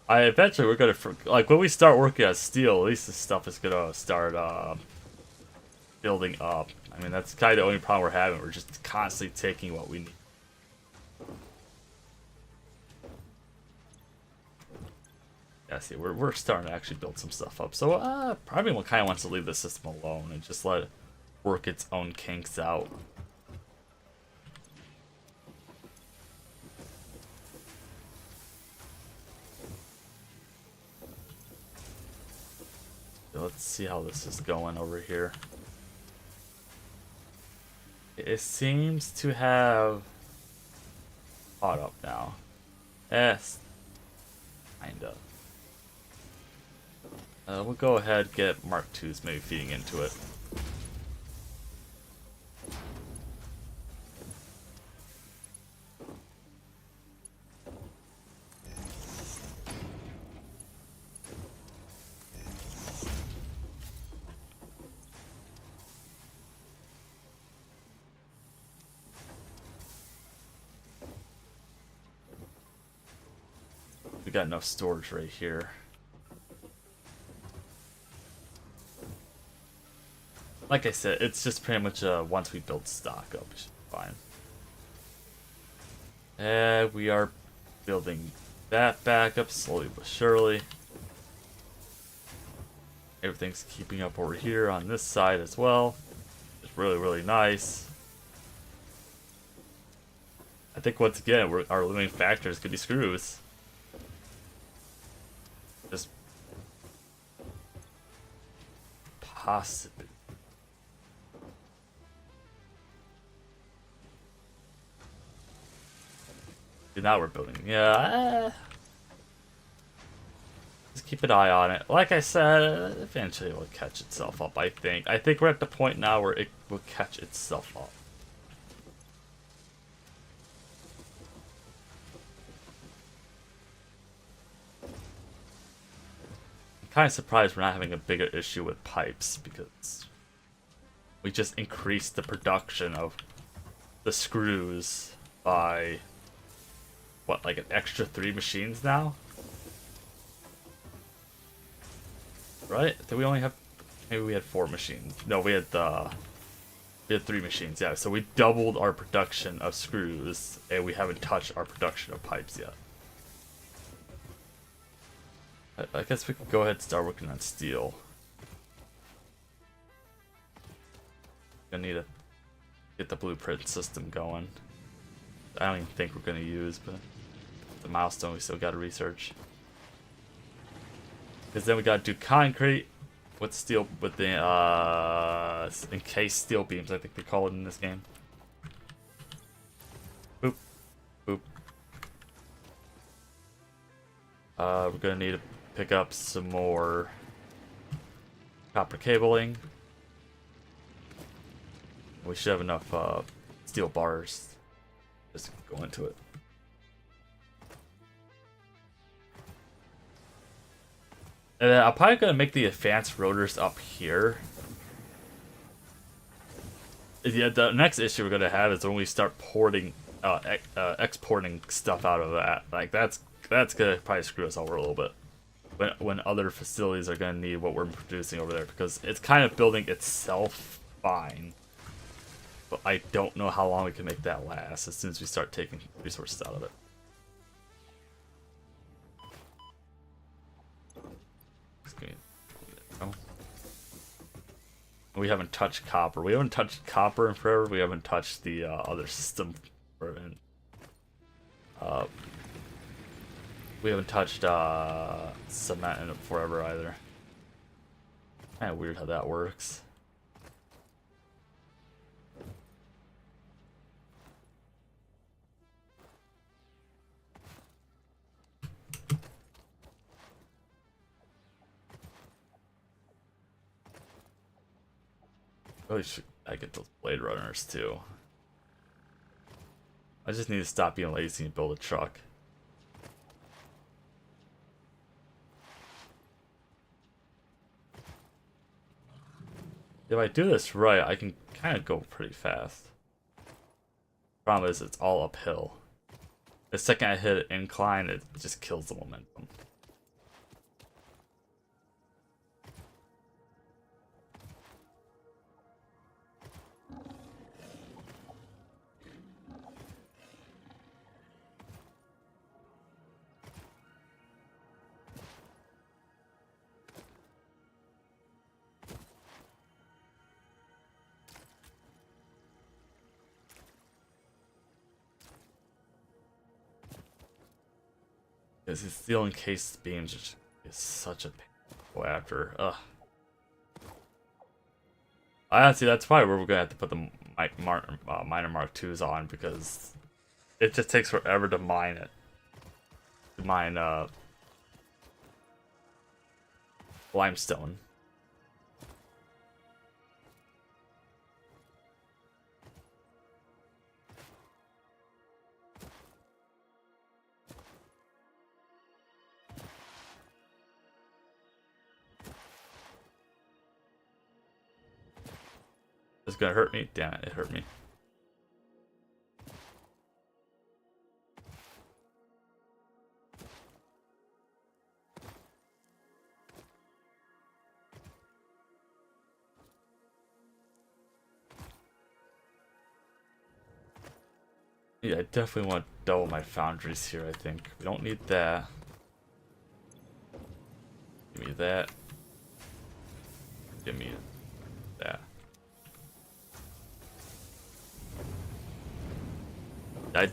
Eventually we're gonna, like, when we start working on steel, at least this stuff is gonna start building up. I mean, that's kind of the only problem we're having. We're just constantly taking what we need. Yeah, see, we're starting to actually build some stuff up. So, probably kind of wants to leave the system alone and just let it work its own kinks out. Let's see how this is going over here. It seems to have caught up now. Yes, kinda. We'll go ahead and get Mark II's maybe feeding into it. We got enough storage right here. Like I said, it's just pretty much once we build stock up, it should be fine. And we are building that back up slowly but surely. Everything's keeping up over here on this side as well. It's really, really nice. I think once again, our limiting factors could be screws. Just possibly. Now we're building. Yeah. Just keep an eye on it. Like I said, eventually it will catch itself up, I think. I think we're at the point now where it will catch itself up. I'm kind of surprised we're not having a bigger issue with pipes, because we just increased the production of the screws by, what, like an extra 3 machines now? Right? Did we only have... Maybe we had 4 machines. No, we had 3 machines, yeah. So we doubled our production of screws, and we haven't touched our production of pipes yet. I guess we could go ahead and start working on steel. Gonna need to get the blueprint system going. I don't even think we're gonna use, but the milestone we still gotta research. Because then we gotta do concrete with steel, with the encased steel beams, I think they call it in this game. Boop, boop. We're gonna need to pick up some more copper cabling. We should have enough steel bars just to go into it. And then I'm probably gonna make the advanced rotors up here. Yeah, the next issue we're gonna have is when we start exporting stuff out of that. Like that's gonna probably screw us over a little bit. When other facilities are gonna need what we're producing over there, because it's kind of building itself fine. But I don't know how long we can make that last as soon as we start taking resources out of it. We haven't touched copper. We haven't touched copper in forever. We haven't touched the other system for we haven't touched cement in it forever either. Kind of weird how that works. Really should I get those blade runners too. I just need to stop being lazy and build a truck. If I do this right, I can kind of go pretty fast. Problem is, it's all uphill. The second I hit an incline, it just kills the momentum. Because his steel encased beams is such a pain to go after. Ugh. Honestly, that's probably where we're gonna have to put the minor Mark IIs on, because it just takes forever to mine it. To mine limestone. It's gonna hurt me. Damn it, it hurt me. Yeah, I definitely want to double my foundries here, I think. We don't need that. Give me that. Give me that. I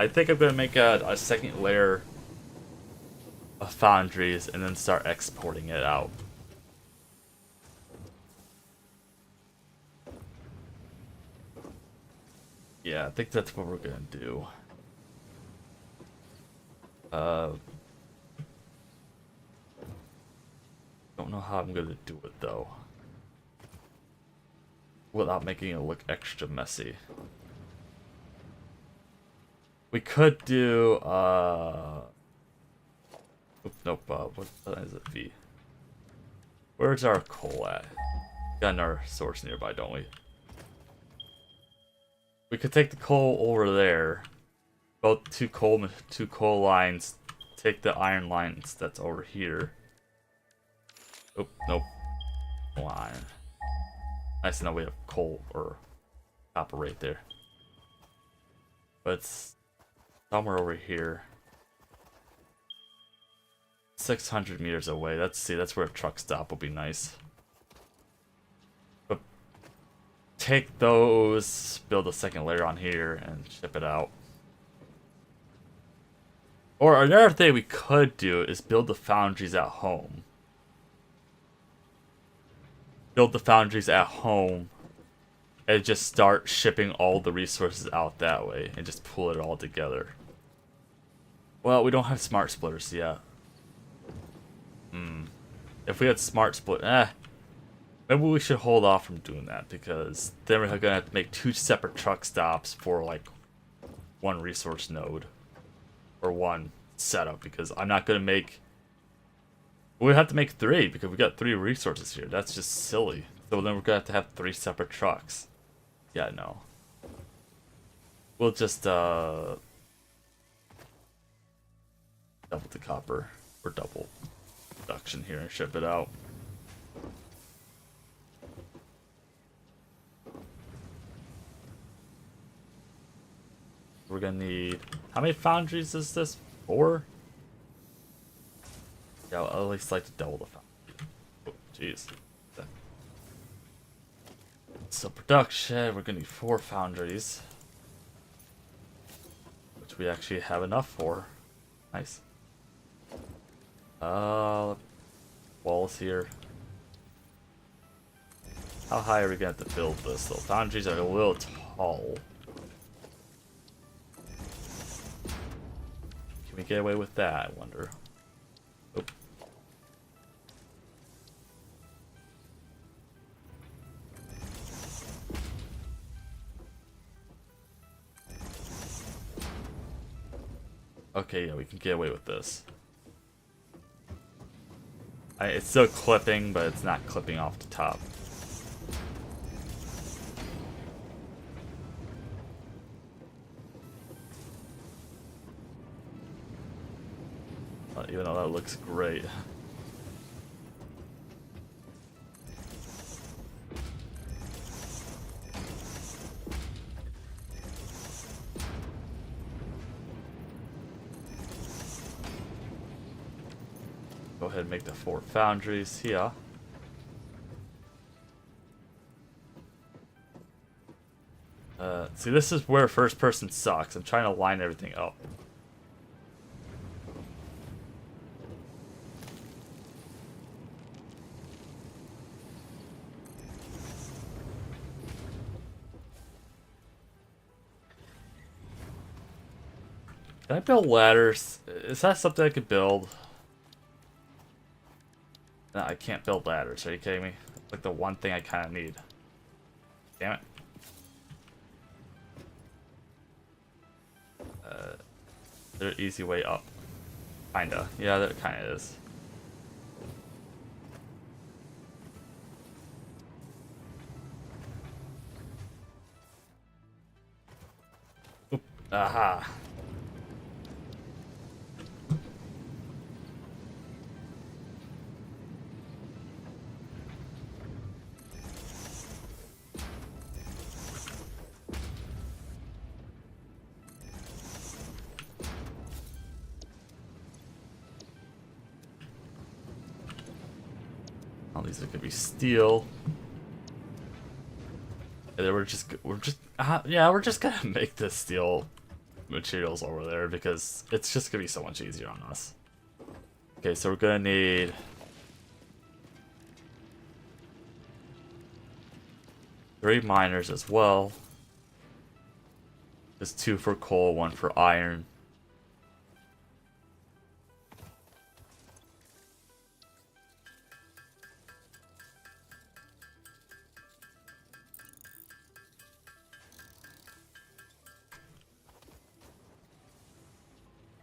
think I'm gonna make a second layer of foundries and then start exporting it out. Yeah, I think that's what we're gonna do. Don't know how I'm gonna do it though, without making it look extra messy. We could do nope, what is it, V? Where's our coal at? Got another source nearby, don't we? We could take the coal over there, both two coal lines, take the iron lines that's over here. Oh, nope. No iron. Nice to know we have coal or copper right there. But it's somewhere over here. 600 meters away. Let's see, that's where a truck stop will be nice. But take those, build a second layer on here, and ship it out. Or another thing we could do is build the foundries at home. Build the foundries at home and just start shipping all the resources out that way and just pull it all together. Well, we don't have smart splitters yet. If we had smart split, maybe we should hold off from doing that, because then we're gonna have to make 2 separate truck stops for like 1 resource node or 1 setup, because I'm not gonna make. We have to make 3 because we got 3 resources here. That's just silly. So then we're gonna have 3 separate trucks. Yeah, no. We'll just double the copper or double production here and ship it out. We're gonna need, how many foundries is this? 4? Yeah, I'll at least like to double the foundry. Oh, jeez. So production, we're gonna need 4 foundries, which we actually have enough for. Nice. Walls here. How high are we gonna have to build this though? Foundries are a little tall. Can we get away with that, I wonder? Oop. Okay, yeah, we can get away with this. It's still clipping, but it's not clipping off the top. Even though that looks great. Go ahead and make the 4 foundries here. See, this is where first person sucks. I'm trying to line everything up. Can I build ladders? Is that something I could build? No, I can't build ladders. Are you kidding me? Like the one thing I kind of need. Damn it. There's an easy way up. Kinda. Yeah, there kinda is. Oop. Aha. All these are gonna be steel. And then we're just gonna make the steel materials over there because it's just gonna be so much easier on us. Okay, so we're gonna need 3 miners as well. There's 2 for coal, 1 for iron.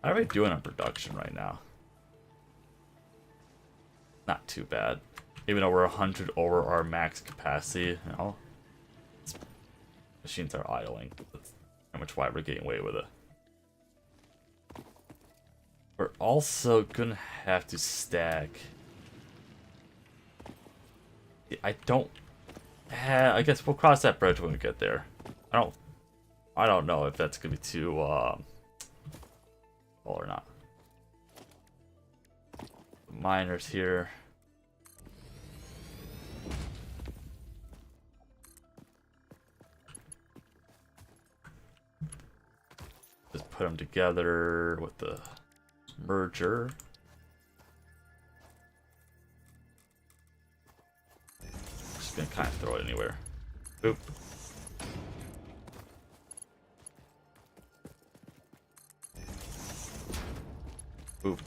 How are we doing on production right now? Not too bad. Even though we're 100 over our max capacity, you know, machines are idling. That's how much why we're getting away with it. We're also gonna have to stack. I guess we'll cross that bridge when we get there. I don't know if that's gonna be too or not. The miners here. Just put them together with the merger. Just gonna kind of throw it anywhere. Boop. Boop.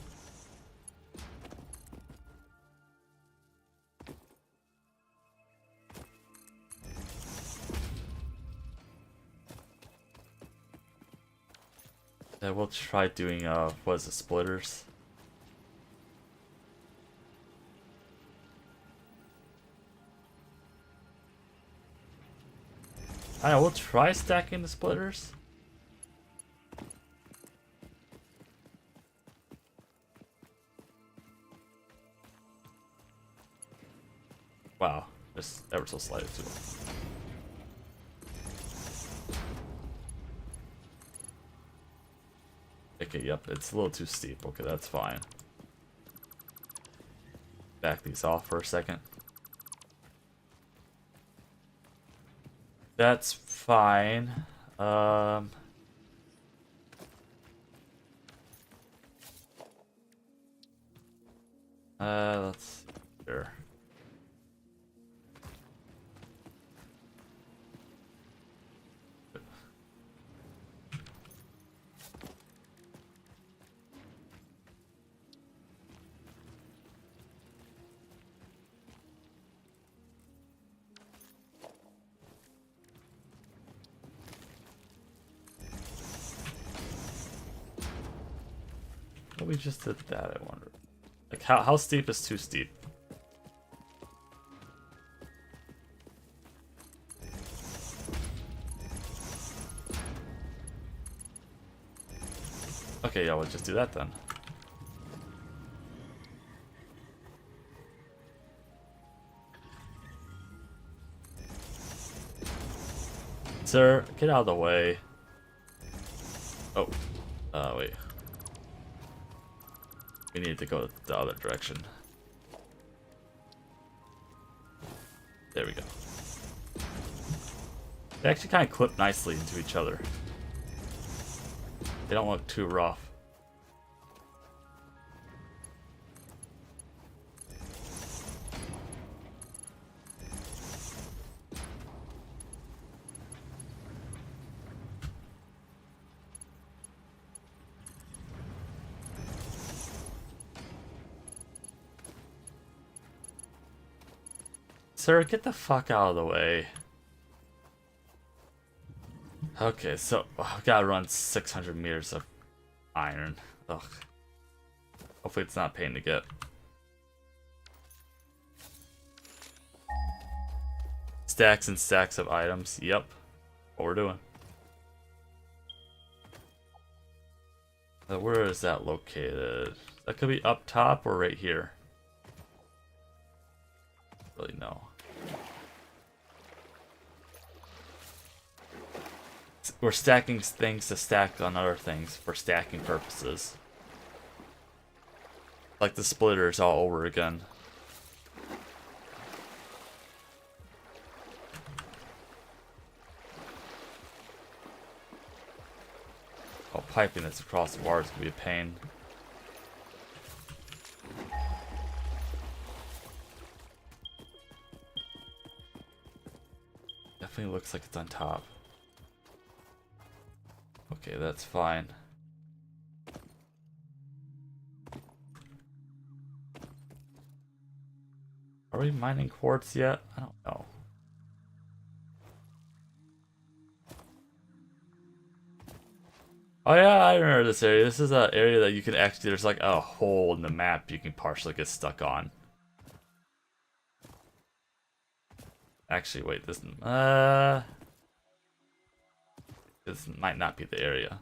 Yeah, we'll try doing what is it, splitters? I know, we'll try stacking the splitters. Wow, just ever so slightly too. Okay, yep, it's a little too steep. Okay, that's fine. Back these off for a second. That's fine. Let's see here. We just did that, I wonder. Like, how steep is too steep? Okay, yeah, we'll just do that then. Sir, get out of the way. Oh, wait. We need to go the other direction. There we go. They actually kind of clip nicely into each other. They don't look too rough. sir, get the fuck out of the way. Okay, so I've got to run 600 meters of iron. Ugh. Hopefully it's not a pain to get. Stacks and stacks of items. Yep. What we're doing. Where is that located? That could be up top or right here. Really no. We're stacking things to stack on other things for stacking purposes. Like the splitters all over again. Oh, piping this across the wires can be a pain. Definitely looks like it's on top. Okay, that's fine. Are we mining quartz yet? I don't know. Oh yeah, I remember this area. This is an area that you can actually, there's like a hole in the map you can partially get stuck on. Actually, wait, this might not be the area.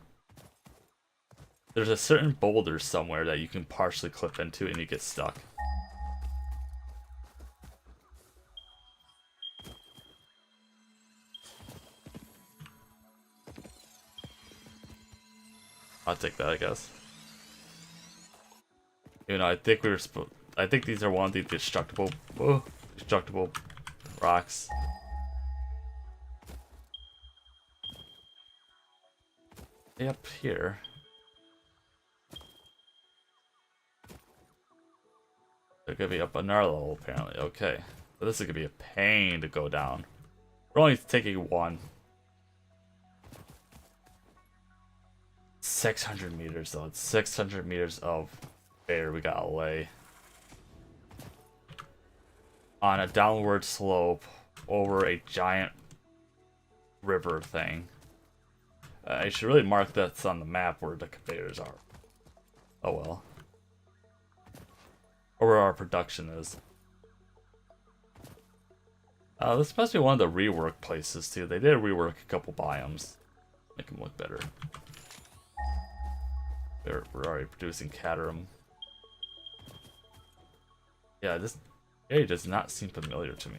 There's a certain boulder somewhere that you can partially clip into and you get stuck. I'll take that, I guess. You know, I think we were I think these are one of the destructible rocks. Up here. They're gonna be up another level apparently. Okay, so this is gonna be a pain to go down. We're only taking one. 600 meters though. It's 600 meters of air we gotta lay on a downward slope over a giant river thing. I should really mark that's on the map where the conveyors are. Oh well. Or where our production is. This must be one of the rework places too. They did rework a couple biomes. Make them look better. We're already producing Caterham. Yeah, this area does not seem familiar to me.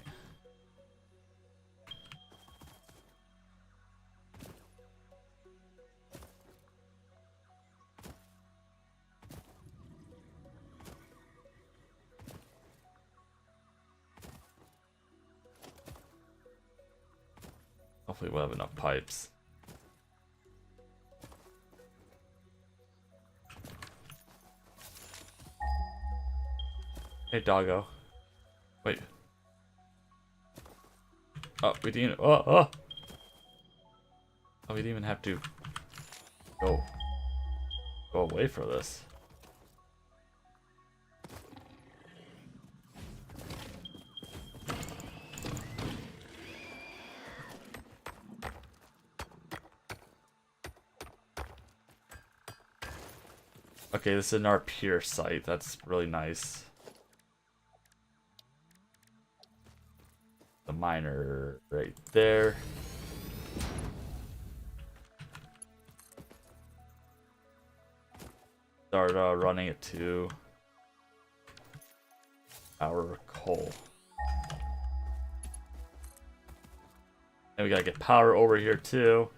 Hopefully we'll have enough pipes. Hey, doggo. Wait. Oh, we didn't. Oh, we didn't even have to go away for this. Okay, this is our pier site. That's really nice. The miner right there. Start running it to our coal. And we gotta get power over here too.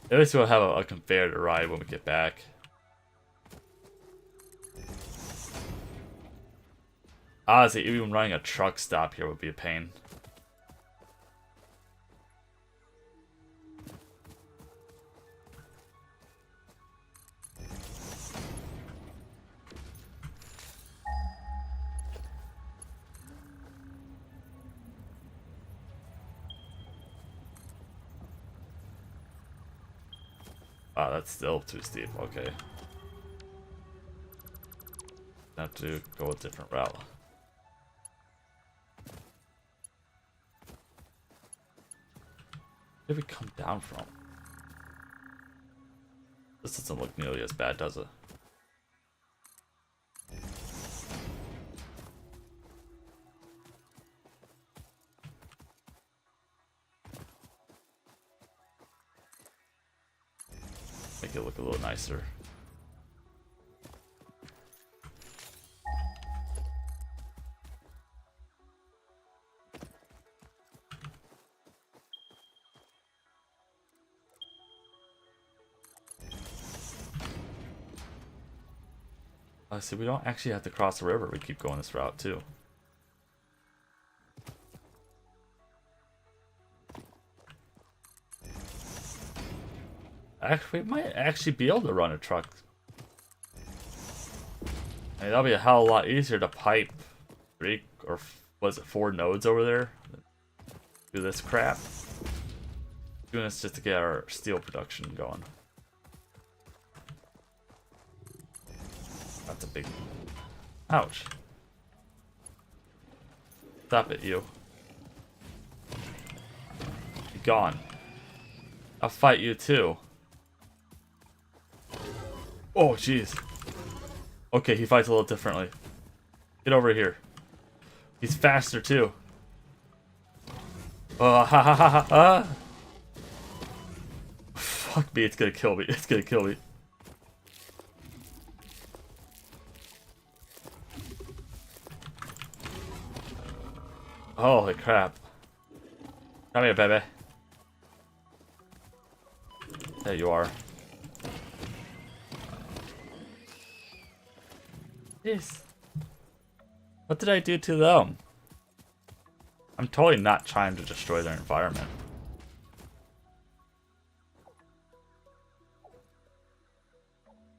At least we'll have a conveyor to ride when we get back. Honestly, even running a truck stop here would be a pain. Wow, that's still too steep. Okay. Have to go a different route. Where did we come down from? This doesn't look nearly as bad, does it? Make it look a little nicer. See, we don't actually have to cross the river. We keep going this route too. Actually, we might actually be able to run a truck. I mean, that'll be a hell of a lot easier to pipe 3 or was it 4 nodes over there? Do this crap. Doing this just to get our steel production going. That's a big... Ouch. Stop it, you. Be gone. I'll fight you too. Oh, jeez. Okay, he fights a little differently. Get over here. He's faster too. Ha ha ha ha ha! Fuck me, it's gonna kill me. It's gonna kill me. Holy crap. Come here, baby. There you are. Jeez. What did I do to them? I'm totally not trying to destroy their environment.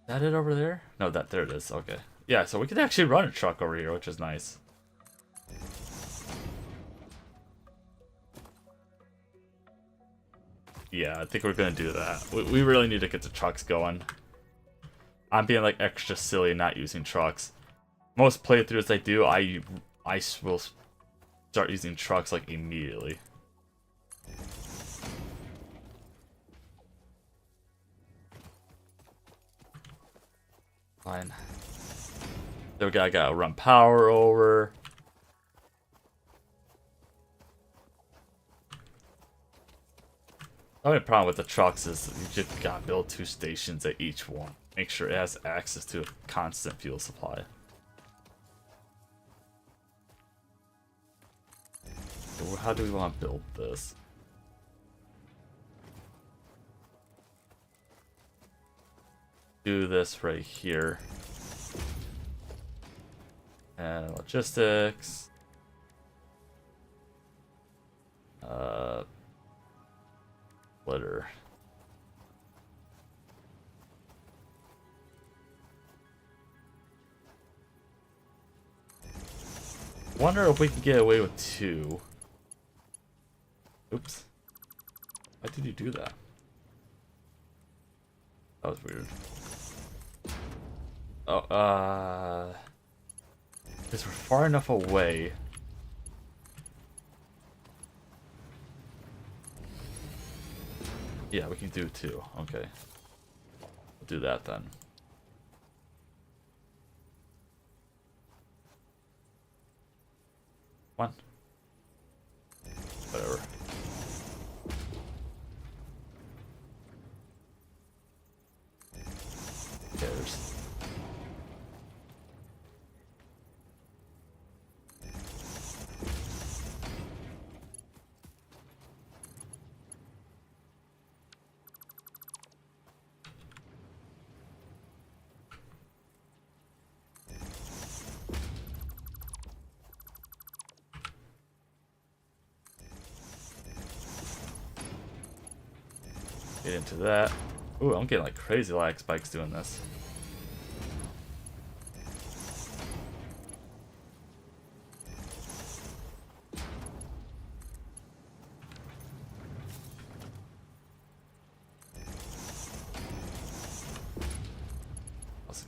Is that it over there? No, there it is. Okay. Yeah, so we can actually run a truck over here, which is nice. Yeah, I think we're gonna do that. We really need to get the trucks going. I'm being like extra silly not using trucks. Most playthroughs I do, I will start using trucks like immediately. Fine. There we go. I gotta run power over. The only problem with the trucks is you just gotta build 2 stations at each one. Make sure it has access to a constant fuel supply. So how do we want to build this? Do this right here. And logistics. Splitter. Wonder if we can get away with 2. Oops. Why did you do that? That was weird. Oh, because we're far enough away. Yeah, we can do 2. Okay. We'll do that then. One. Whatever. Who cares? Get into that. Ooh, I'm getting like crazy lag spikes doing this.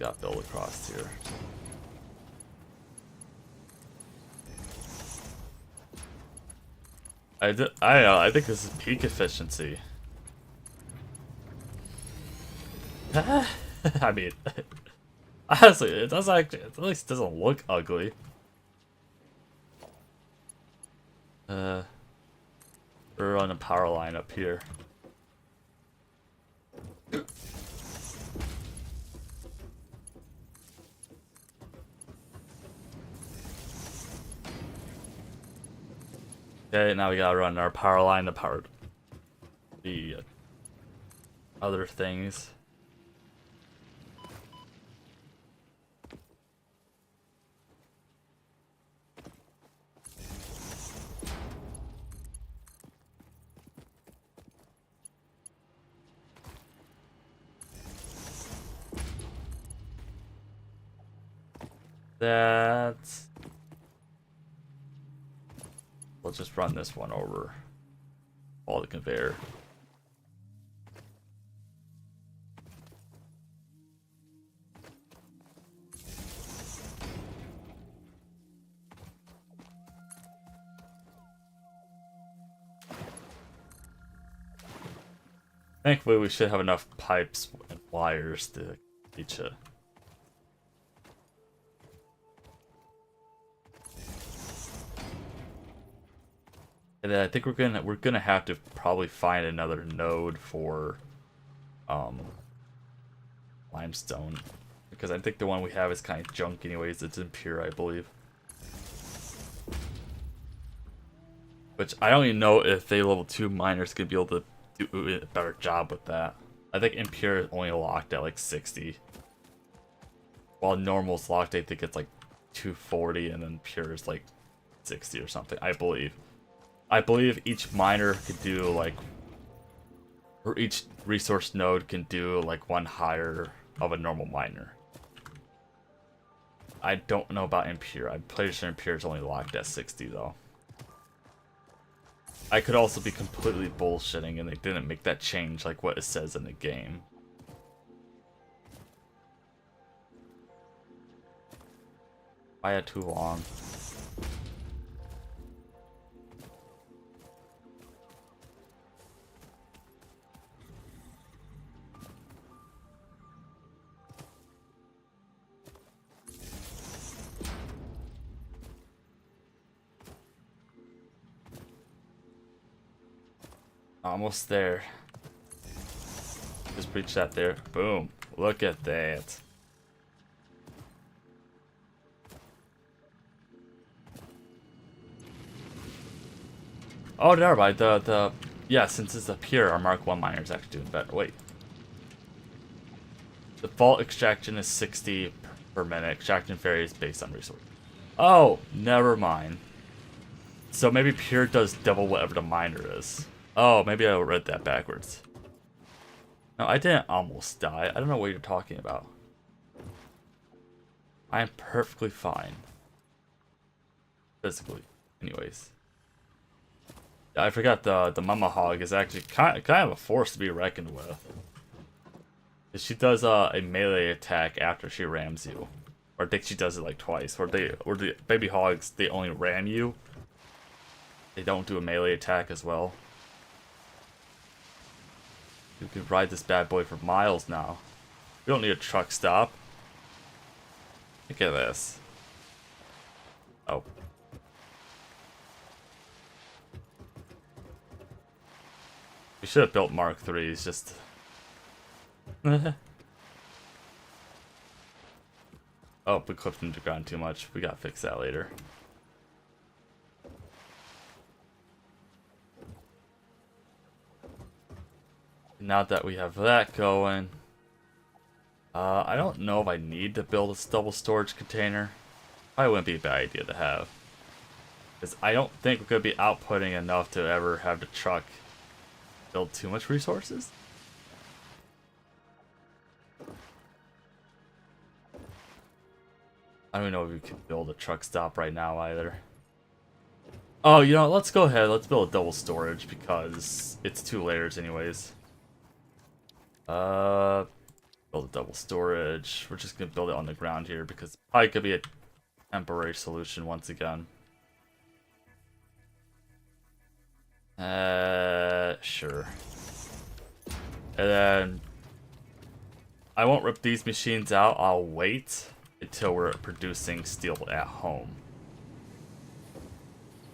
got built across here? I don't know, I think this is peak efficiency. I mean, honestly, it does actually, at least doesn't look ugly. We're on a power line up here. Okay, now we gotta run our power line to power the other things. That's... We'll just run this one over all the conveyor. Thankfully, we should have enough pipes and wires to reach it. And then I think we're gonna have to probably find another node for limestone, because I think the one we have is kind of junk anyways. It's impure, I believe. Which I don't even know if they level 2 miners could be able to do a better job with that. I think impure is only locked at like 60. While normal's locked, I think it's like 240, and then pure is like 60 or something, I believe. I believe each miner could do like, or each resource node can do like one higher of a normal miner. I don't know about impure. I'm pretty sure impure is only locked at 60 though. I could also be completely bullshitting and they didn't make that change like what it says in the game. I had too long. Almost there. Just reach that there. Boom. Look at that. Oh, never mind. Yeah, since it's a pure, our Mark 1 miner is actually doing better. Wait. Default extraction is 60 per minute. Extraction varies based on resource. Oh, never mind. So maybe pure does double whatever the miner is. Oh, maybe I read that backwards. No, I didn't almost die. I don't know what you're talking about. I am perfectly fine. Physically. Anyways. Yeah, I forgot the Mama Hog is actually kind of a force to be reckoned with. She does a melee attack after she rams you. Or I think she does it like twice. Or the baby hogs, they only ram you. They don't do a melee attack as well. You can ride this bad boy for miles now. We don't need a truck stop. Look at this. Oh. We should have built Mark 3s just... Oh, we clipped underground too much. We gotta fix that later. Now that we have that going, I don't know if I need to build a double storage container. Probably wouldn't be a bad idea to have, because I don't think we're gonna be outputting enough to ever have the truck build too much resources. I don't even know if we can build a truck stop right now either. Oh, you know, let's go ahead. Let's build a double storage because it's 2 layers anyways. Build a double storage. We're just gonna build it on the ground here because it probably could be a temporary solution once again. Sure. And then I won't rip these machines out. I'll wait until we're producing steel at home.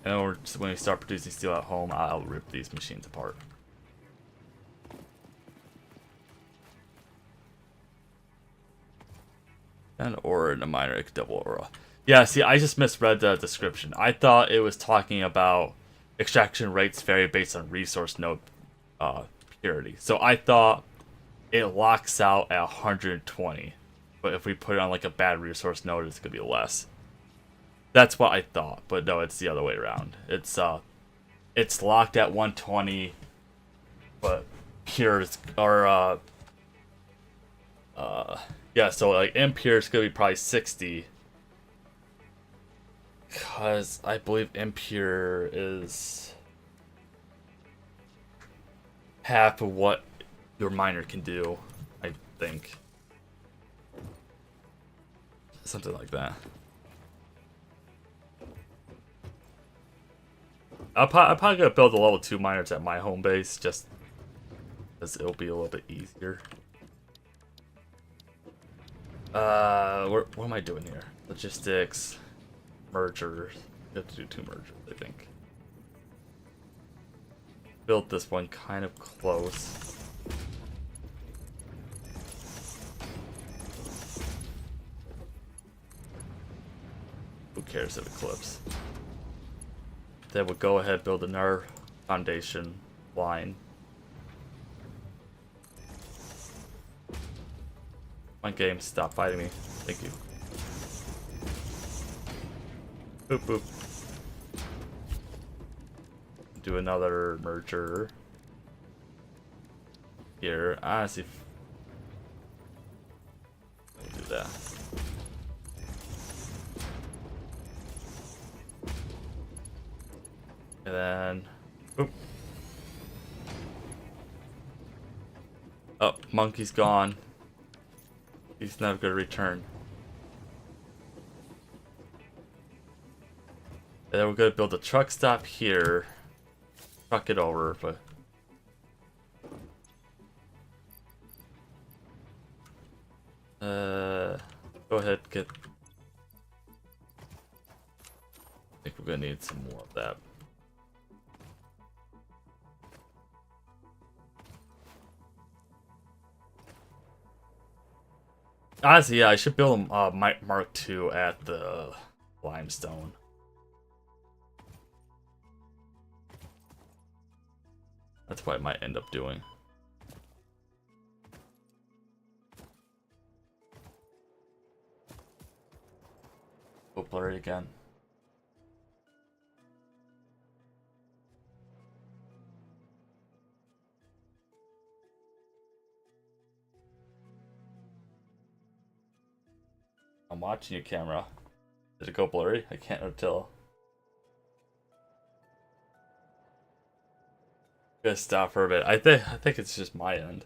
And then when we start producing steel at home, I'll rip these machines apart. And ore in a miner, double ore. Yeah, see, I just misread the description. I thought it was talking about extraction rates vary based on resource node purity. So I thought it locks out at 120. But if we put it on like a bad resource node, it's gonna be less. That's what I thought, but no, it's the other way around. It's locked at 120, but pure or yeah, so like impure is gonna be probably 60. Because I believe impure is half of what your miner can do, I think. Something like that. I'm probably gonna build a level 2 miners at my home base, just because it'll be a little bit easier. What am I doing here? Logistics, mergers. You have to do 2 mergers, I think. Built this one kind of close. Who cares if it clips? Then we'll go ahead, build another foundation line. My game, stop fighting me. Thank you. Boop boop. Do another merger. Here, honestly. Do that. And then, oop. Oh, monkey's gone. He's never gonna return. And then we're gonna build a truck stop here. Truck it over, but go ahead, get. I think we're gonna need some more of that. Honestly, yeah, I should build a Mark II at the limestone. That's what I might end up doing. Go blurry again. I'm watching your camera. Did it go blurry? I can't tell. Gonna stop for a bit. I think it's just my end.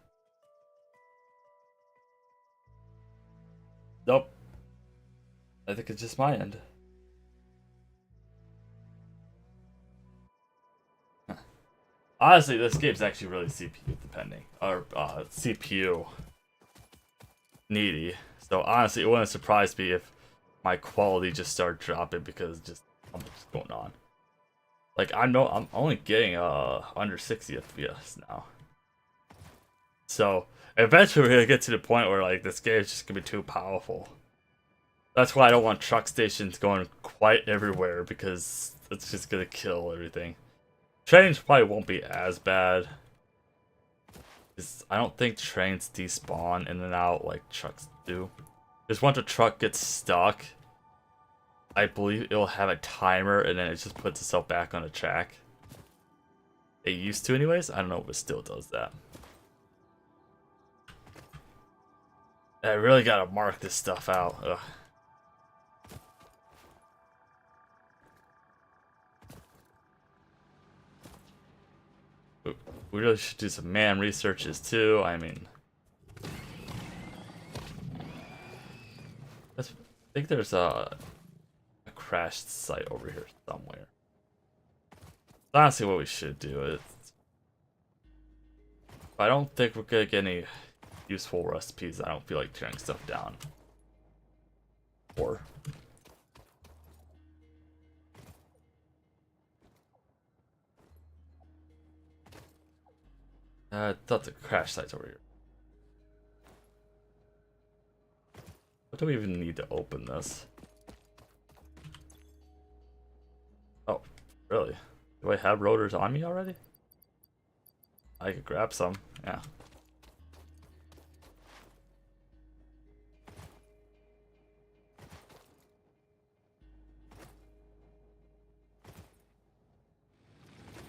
Nope. I think it's just my end. Honestly, this game's actually really CPU depending. Or CPU needy. So honestly, it wouldn't surprise me if my quality just started dropping because just how much is going on. Like I'm only getting under 60 FPS now. So eventually we're gonna get to the point where like this game is just gonna be too powerful. That's why I don't want truck stations going quite everywhere because it's just gonna kill everything. Trains probably won't be as bad. I don't think trains despawn in and out like trucks do. Just once a truck gets stuck, I believe it'll have a timer and then it just puts itself back on the track. It used to anyways. I don't know if it still does that. I really gotta mark this stuff out. Ugh. We really should do some man researches too. I mean, think there's a crashed site over here somewhere. Honestly, what we should do is, I don't think we're gonna get any useful recipes. I don't feel like tearing stuff down. Or I thought the crash site's over here. What do we even need to open this? Oh, really? Do I have rotors on me already? I could grab some, yeah.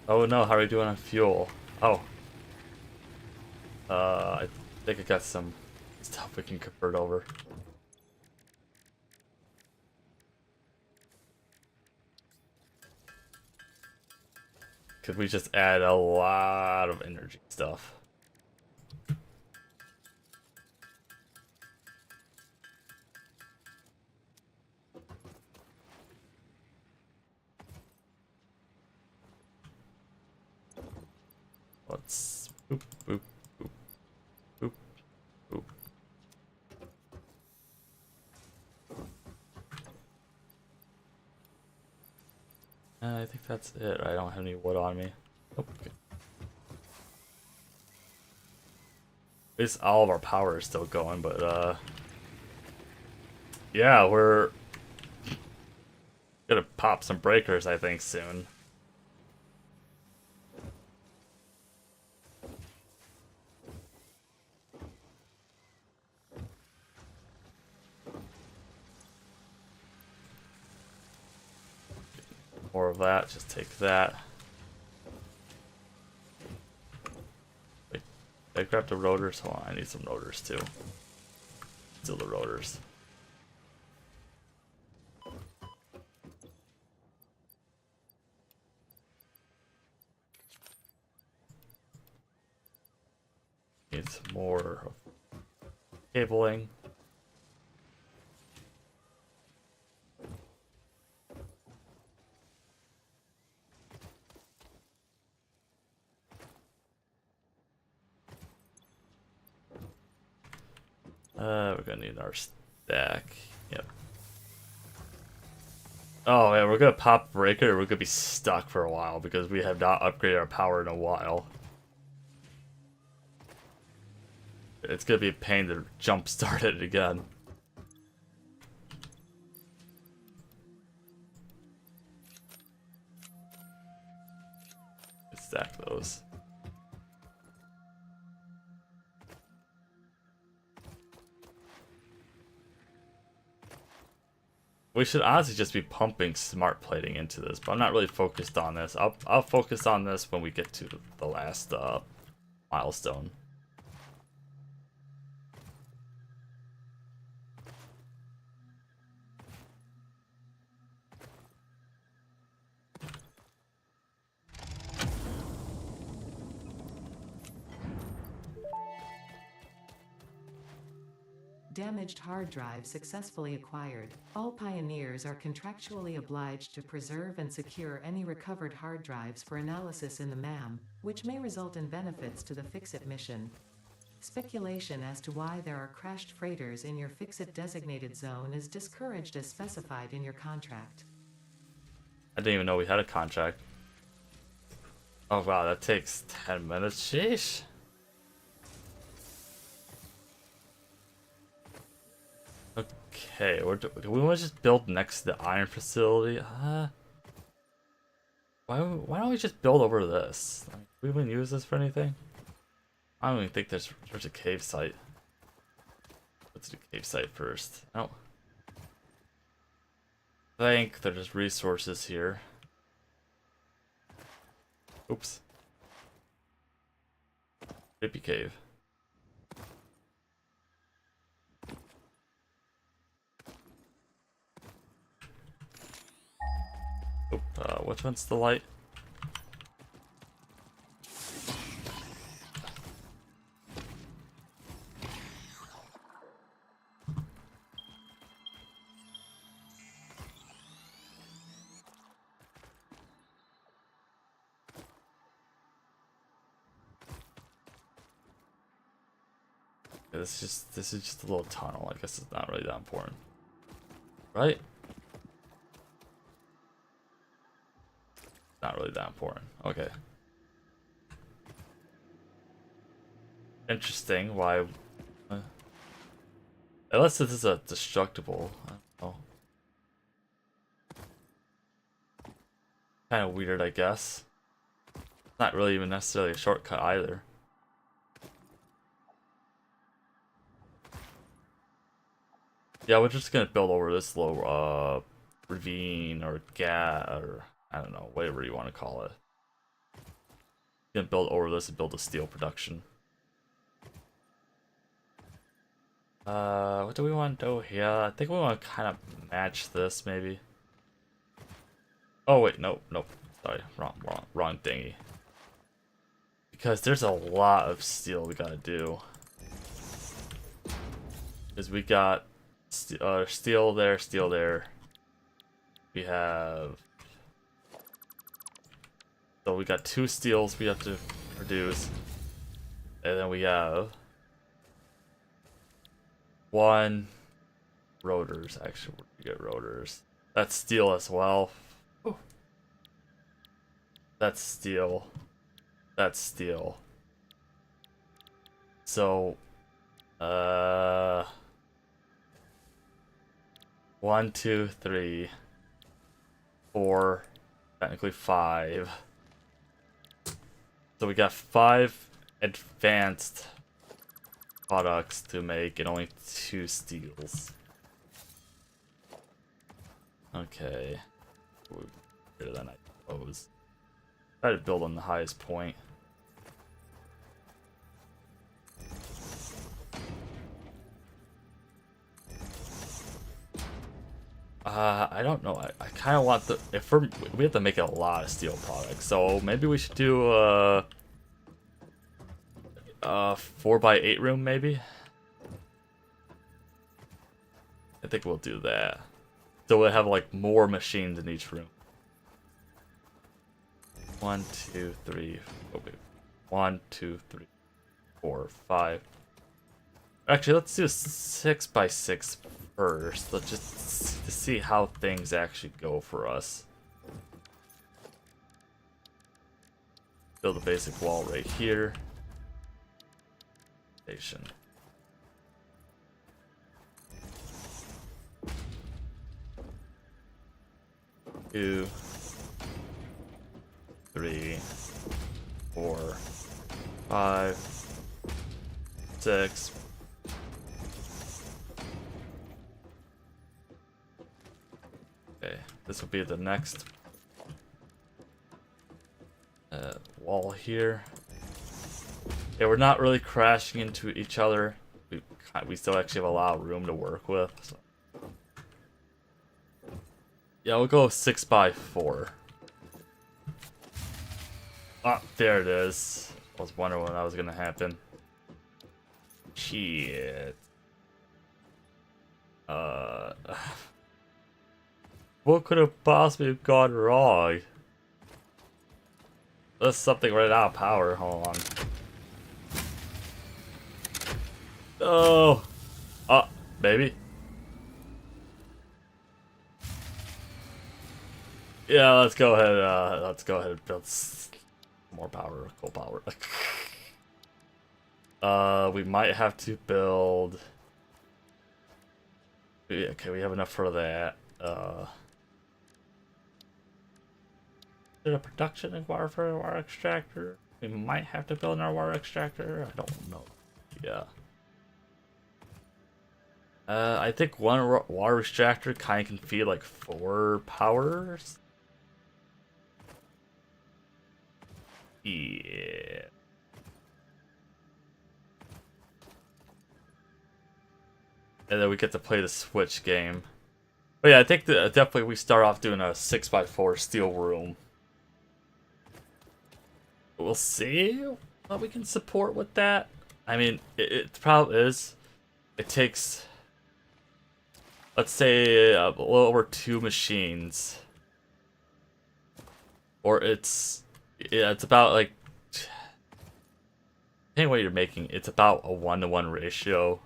Oh no, how are we doing on fuel? Oh. I think I got some stuff we can convert over. Could we just add a lot of energy stuff? Let's boop, boop, boop, boop, boop. I think that's it. I don't have any wood on me. Oh, okay. At least all of our power is still going, but yeah, we're gonna pop some breakers, I think, soon. More of that, just take that. Wait, I grabbed the rotors. Hold on, I need some rotors too. Still the rotors. Need some more cabling. We're gonna need our stack. Yep. Oh yeah, we're gonna pop breaker. We're gonna be stuck for a while because we have not upgraded our power in a while. It's gonna be a pain to jump start it again. Stack those. We should honestly just be pumping smart plating into this, but I'm not really focused on this. I'll focus on this when we get to the last milestone. Damaged hard drive successfully acquired. All pioneers are contractually obliged to preserve and secure any recovered hard drives for analysis in the MAM, which may result in benefits to the Fix-It mission. Speculation as to why there are crashed freighters in your Fix-It designated zone is discouraged as specified in your contract. I didn't even know we had a contract. Oh wow, that takes 10 minutes. Sheesh. Okay, do we want to just build next to the iron facility? Why don't we just build over this? Like, do we even use this for anything? I don't even think there's a cave site. Let's do cave site first. I don't think there's resources here. Oops. Creepy cave. Which one's the light? This is just a little tunnel. I guess it's not really that important, right? Not really that important. Okay. Interesting. Why? Unless this is a destructible. I don't know. Kind of weird, I guess. Not really even necessarily a shortcut either. Yeah, we're just gonna build over this little ravine or gap or I don't know, whatever you want to call it. Gonna build over this and build a steel production. What do we want to do here? I think we want to kind of match this maybe. Oh wait, nope. Sorry, wrong thingy. Because there's a lot of steel we gotta do. Because we got steel there. We have. So we got 2 steels we have to produce. And then we have 1 rotors. Actually, we get rotors. That's steel as well. Ooh. That's steel. That's steel. So, 1, 2, 3, 4, technically 5. So we got 5 advanced products to make and only 2 steels. Okay. Better than I suppose. Try to build on the highest point. I don't know. I kind of want we have to make a lot of steel products, so maybe we should do 4x8 room maybe. I think we'll do that. So we'll have like more machines in each room. 1, 2, 3. Oh, wait. 1, 2, 3, 4, 5. Actually, let's do 6x6 first. Let's just to see how things actually go for us. Build a basic wall right here. Station. Two, 3, 4, 5, 6. Okay, this will be the next wall here. Yeah, we're not really crashing into each other. We still actually have a lot of room to work with. So. Yeah, we'll go 6x4. Ah, there it is. I was wondering when that was gonna happen. Shit. What could have possibly gone wrong? There's something right out of power. Hold on. Oh. Maybe. Yeah, let's go ahead. Let's go ahead and build more power, coal power. We might have to build. Okay, we have enough for that. Is there a production required for a water extractor? We might have to build our water extractor. I don't know. Yeah. I think one water extractor kind of can feed like 4 powers. Yeah. And then we get to play the Switch game. But yeah, I think that definitely we start off doing a 6x4 steel room. We'll see what we can support with that. I mean, it probably is. It takes, let's say, a little over 2 machines. Or it's about like anyway you're making, it's about a 1-to-1 ratio,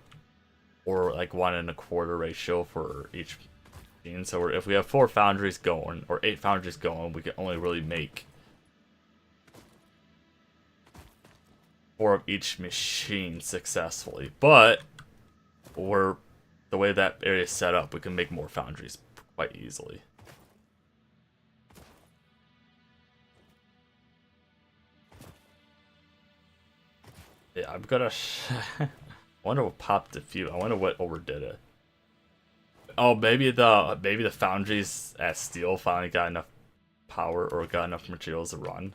or like 1.25 ratio for each machine. So if we have 4 foundries going, or 8 foundries going, we can only really make 4 of each machine successfully. But the way that area is set up, we can make more foundries quite easily. Yeah, I'm gonna. I wonder what popped the fuse. I wonder what overdid it. Oh, maybe the foundries at Steel finally got enough power or got enough materials to run.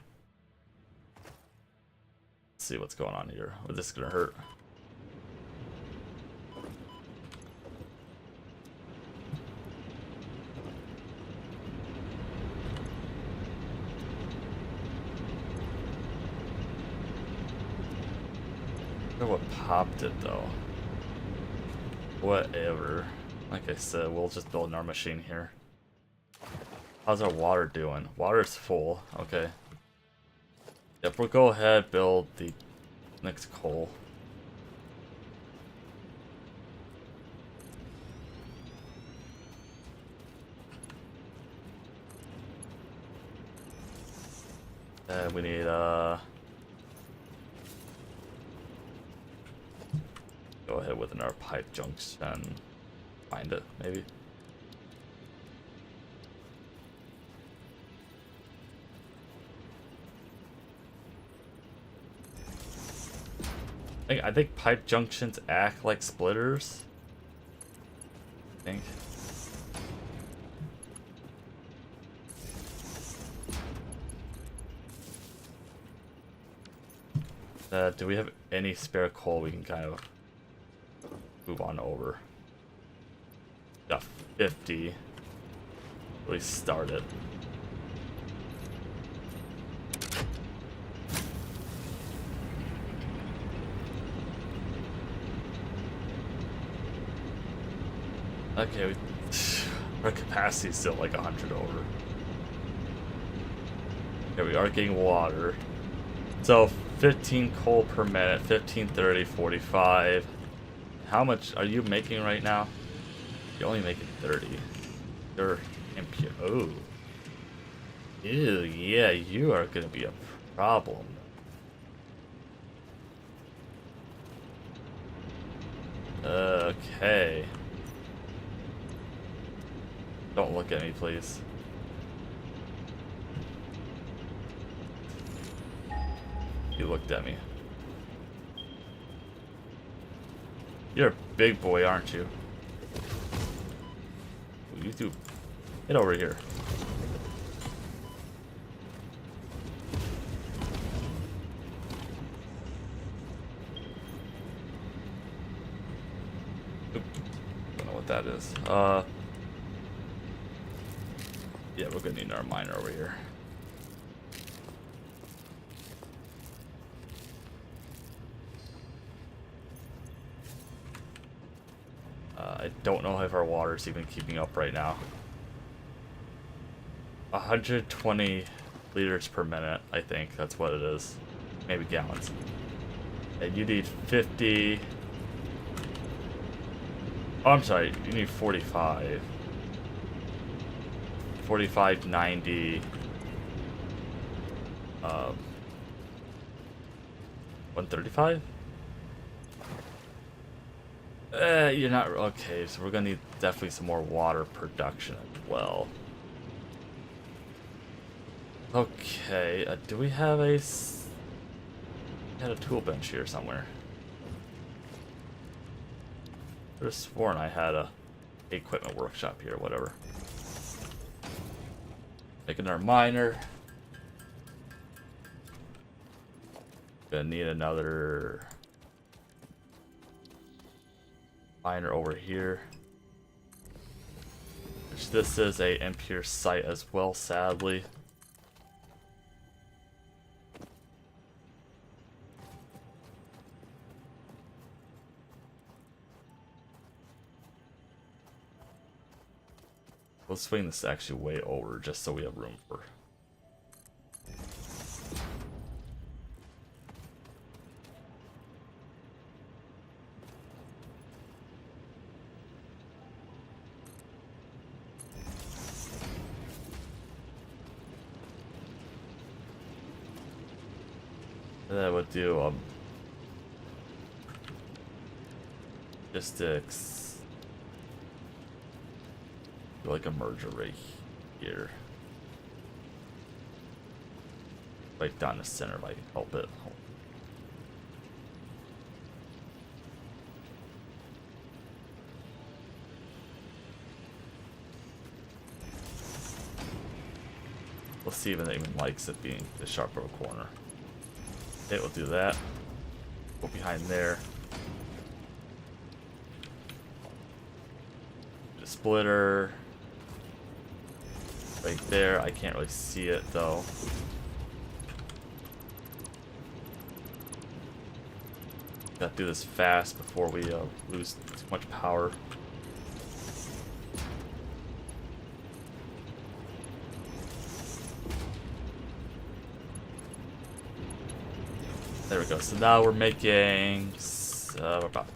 Let's see what's going on here. Is this gonna hurt? I wonder what popped it though. Whatever. Like I said, we'll just build our machine here. How's our water doing? Water's full. Okay. Yep, we'll go ahead build the next coal. And we need go ahead with our pipe junction. Find it, maybe. I think pipe junctions act like splitters. I think. Do we have any spare coal we can kind of move on over? Got 50. At least start it. Okay, our capacity is still like 100 over. Okay, we are getting water. So 15 coal per minute, 15, 30, 45. How much are you making right now? You're only making 30. You're impure. Oh. Ew, yeah, you are gonna be a problem. Okay. Don't look at me, please. You looked at me. You're a big boy, aren't you? Ooh, you two, get over here. Oop. Don't know what that is. Yeah, we're gonna need our miner over here. I don't know if our water's even keeping up right now. 120 liters per minute, I think that's what it is. Maybe gallons. And you need 50. Oh, I'm sorry, you need 45. 45, 90. 135? You're not okay, so we're gonna need definitely some more water production as well. Okay, do we have a had a tool bench here somewhere? I could have sworn I had a equipment workshop here, whatever. Making our miner. Gonna need another miner over here. Which this is a impure site as well, sadly. Let's swing this actually way over just so we have room for. And then we'll do logistics. Do like a merger right here. Right down the center might help it. We'll see if it even likes it being the sharp little corner. Okay, we'll do that. Go behind there. The splitter. Right there. I can't really see it though. Gotta do this fast before we lose too much power. There we go. So now we're making about.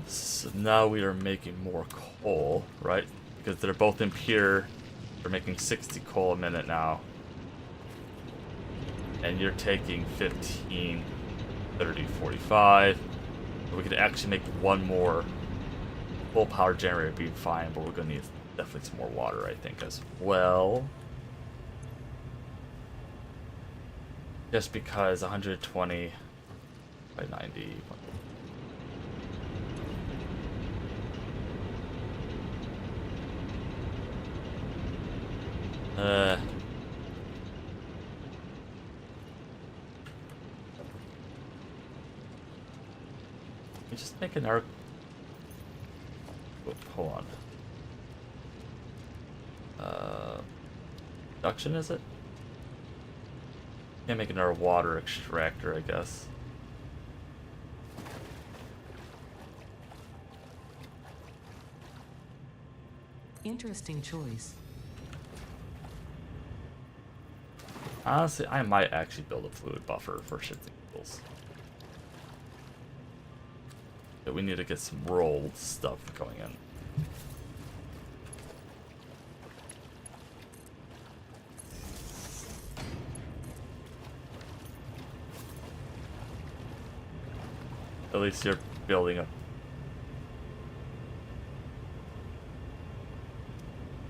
So now we are making more coal, right? Because they're both impure. We're making 60 coal a minute now. And you're taking 15, 30, 45. We could actually make one more full power generator be fine, but we're gonna need definitely some more water, I think, as well. Just because 120 by 90. We just make an arc. Oh, hold on. Production, is it? Can't make another water extractor, I guess. Interesting choice. Honestly, I might actually build a fluid buffer for shits and giggles. But we need to get some rolled stuff going in. At least you're building up.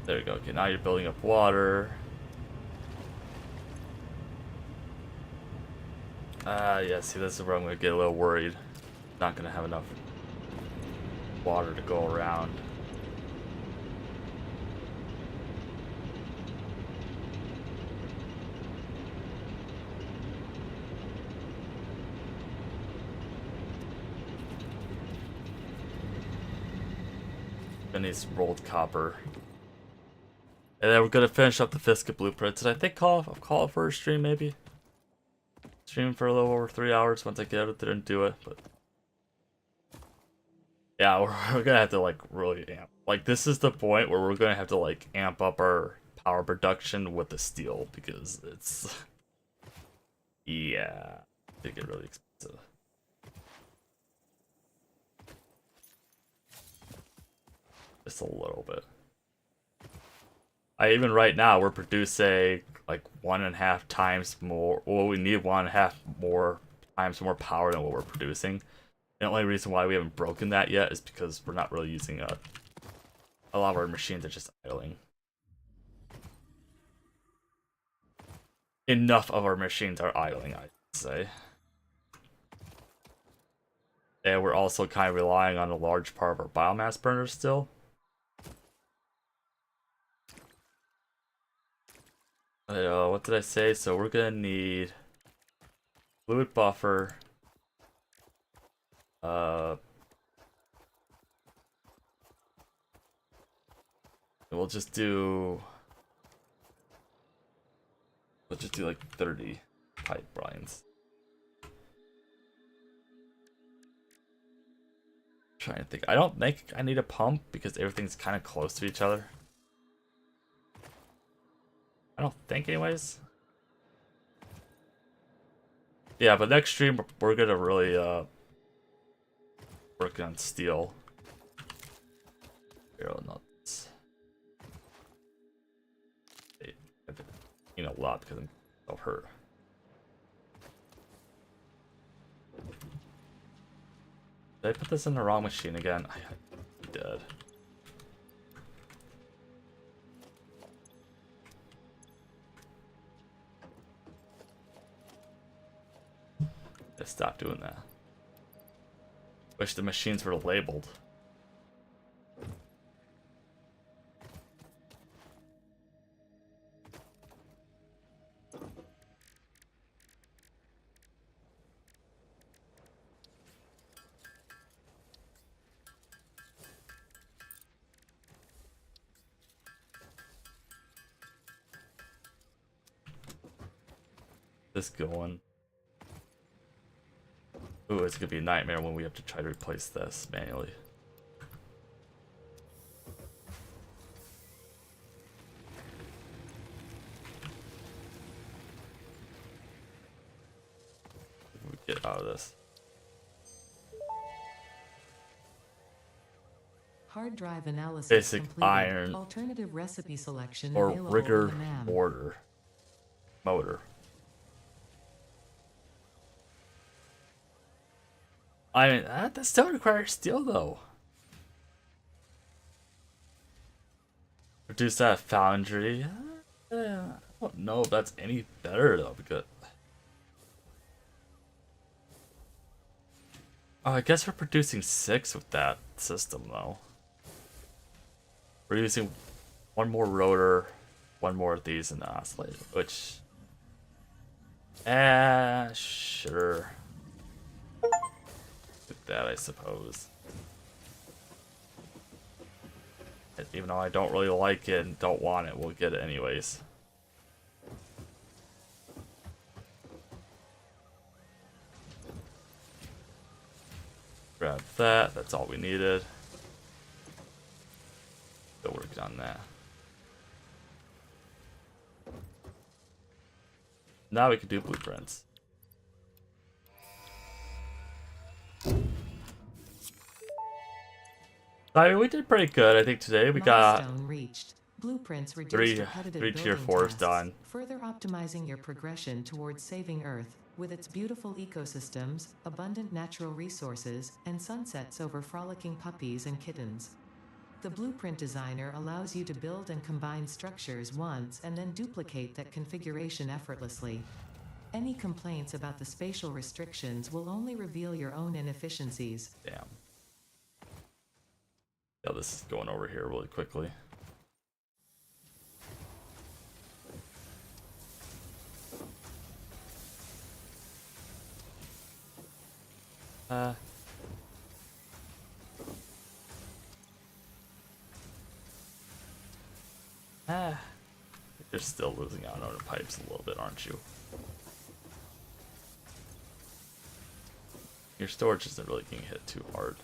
There you go. Okay, now you're building up water. Yeah, see, this is where I'm going to get a little worried. Not going to have enough water to go around. I need some rolled copper. And then we're gonna finish up the Fiska blueprints. And I think I'll call it for a stream, maybe. Stream for a little over 3 hours once I get out there and do it. But yeah, we're gonna have to like really amp. Like this is the point where we're gonna have to like amp up our power production with the steel because it's yeah, they get really expensive. Just a little bit. Even right now we're producing like 1.5 times more. Well, we need 1.5 more times more power than what we're producing. The only reason why we haven't broken that yet is because we're not really using a lot of our machines are just idling. Enough of our machines are idling, I'd say. And we're also kind of relying on a large part of our biomass burners still. What did I say? So we're gonna need fluid buffer. We'll just do like 30 pipelines. Trying to think. I don't think I need a pump because everything's kind of close to each other. I don't think, anyways. Yeah, but next stream we're gonna really work on steel. Barrel nuts. a lot because I'm so hurt. Did I put this in the wrong machine again? I did. Just stop doing that. Wish the machines were labeled. This going. Ooh, it's gonna be a nightmare when we have to try to replace this manually. We get out of this. Hard drive analysis Basic completed. iron Alternative recipe selection or available rigor in the NAM. motor. I mean, that still requires steel, though. Reduce that foundry. I don't know if that's any better, though, because... Oh, I guess we're producing 6 with that system, though. We're using 1 more rotor, 1 more of these in the oscillator, which... sure. That, I suppose. And even though I don't really like it and don't want it, we'll get it anyways. Grab that, that's all we needed. Still working on that. Now we can do blueprints. I mean, we did pretty good, I think, today. We got reached. Blueprints reduce three repetitive tier building 4s tasks, done. further optimizing your progression towards saving Earth, with its beautiful ecosystems, abundant natural resources, and sunsets over frolicking puppies and kittens. The Blueprint Designer allows you to build and combine structures once and then duplicate that configuration effortlessly. Any complaints about the spatial restrictions will only reveal your own inefficiencies. Damn. Yeah, this is going over here really quickly. You're still losing out on the pipes a little bit, aren't you? Your storage isn't really getting hit too hard.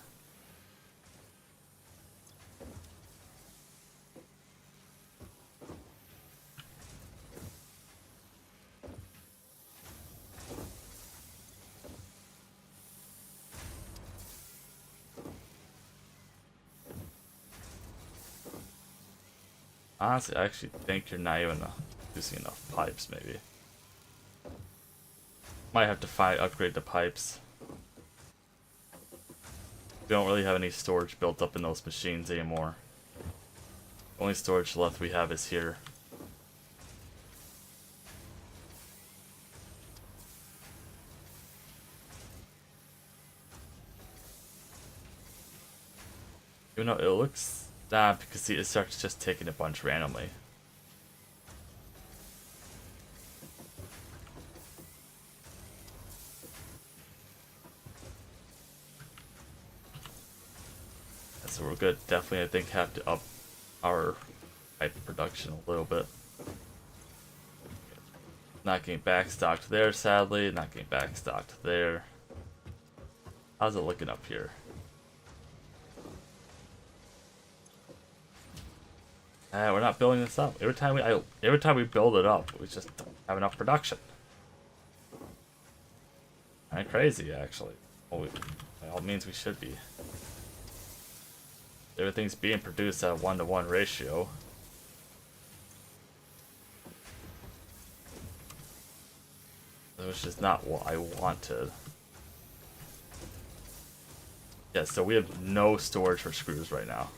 Honestly, I actually think you're not even using enough pipes, maybe. Might have to upgrade the pipes. We don't really have any storage built up in those machines anymore. The only storage left we have is here. Even though it looks... because see, it starts just taking a bunch randomly. So we're good. Definitely, I think, have to up our pipe production a little bit. Not getting backstocked there, sadly. Not getting backstocked there. How's it looking up here? We're not building this up. Every time we build it up, we just don't have enough production. Kinda crazy, actually. Well, by all means, we should be. Everything's being produced at a 1-to-1 ratio. Which is not what I wanted. Yeah, so we have no storage for screws right now.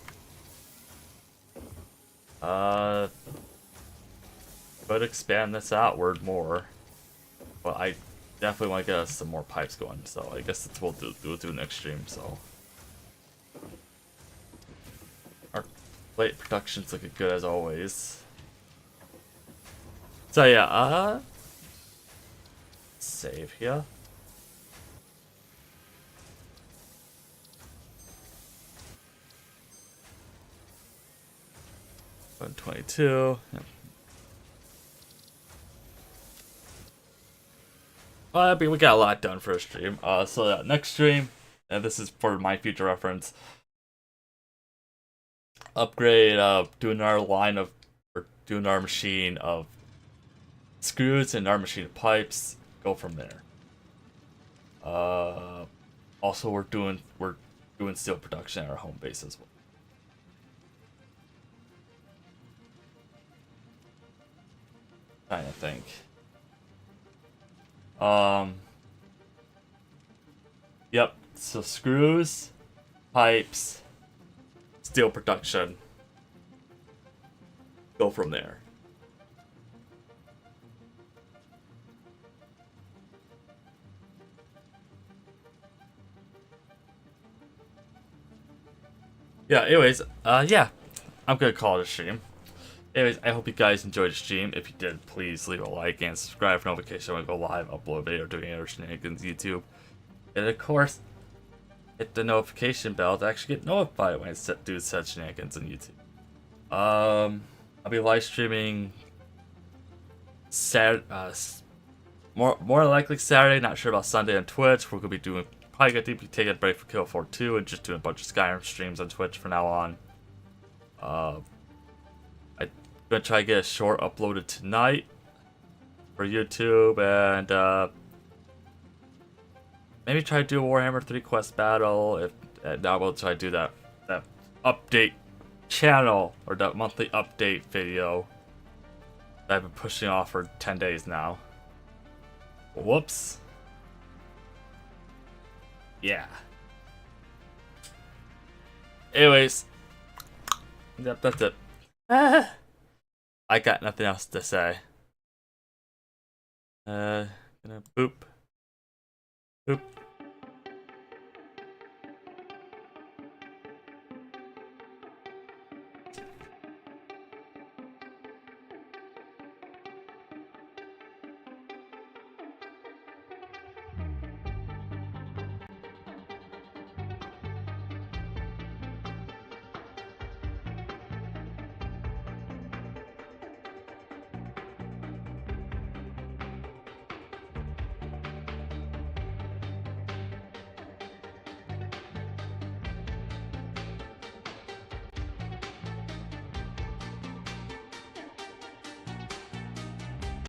Could expand this outward more, but I definitely want to get us some more pipes going. So I guess that's what we'll do next stream. So our plate production's looking good as always. So yeah, save here. $122. Yep. Well, I mean, we got a lot done for a stream. So yeah, next stream, and this is for my future reference. Upgrade, doing our line of, or doing our machine of screws and our machine of pipes. Go from there. Also we're doing steel production at our home base as well. Trying to think. Yep. So screws, pipes, steel production. Go from there. Yeah, anyways, yeah. I'm gonna call it a stream. Anyways, I hope you guys enjoyed the stream. If you did, please leave a like and subscribe for notification when I go live, upload a video, doing other shenanigans on YouTube. And of course, hit the notification bell to actually get notified when I do such shenanigans on YouTube. I'll be live streaming Saturday, more likely Saturday, not sure about Sunday on Twitch. We're gonna be doing, probably gonna be taking a break for Kill 4 2 and just doing a bunch of Skyrim streams on Twitch from now on. I'm gonna try to get a short uploaded tonight for YouTube, and maybe try to do a Warhammer 3 quest battle. If now we'll try to do that update channel, or that monthly update video that I've been pushing off for 10 days now. Whoops. Yeah. Anyways, yep, that's it. I got nothing else to say. Gonna boop. Boop.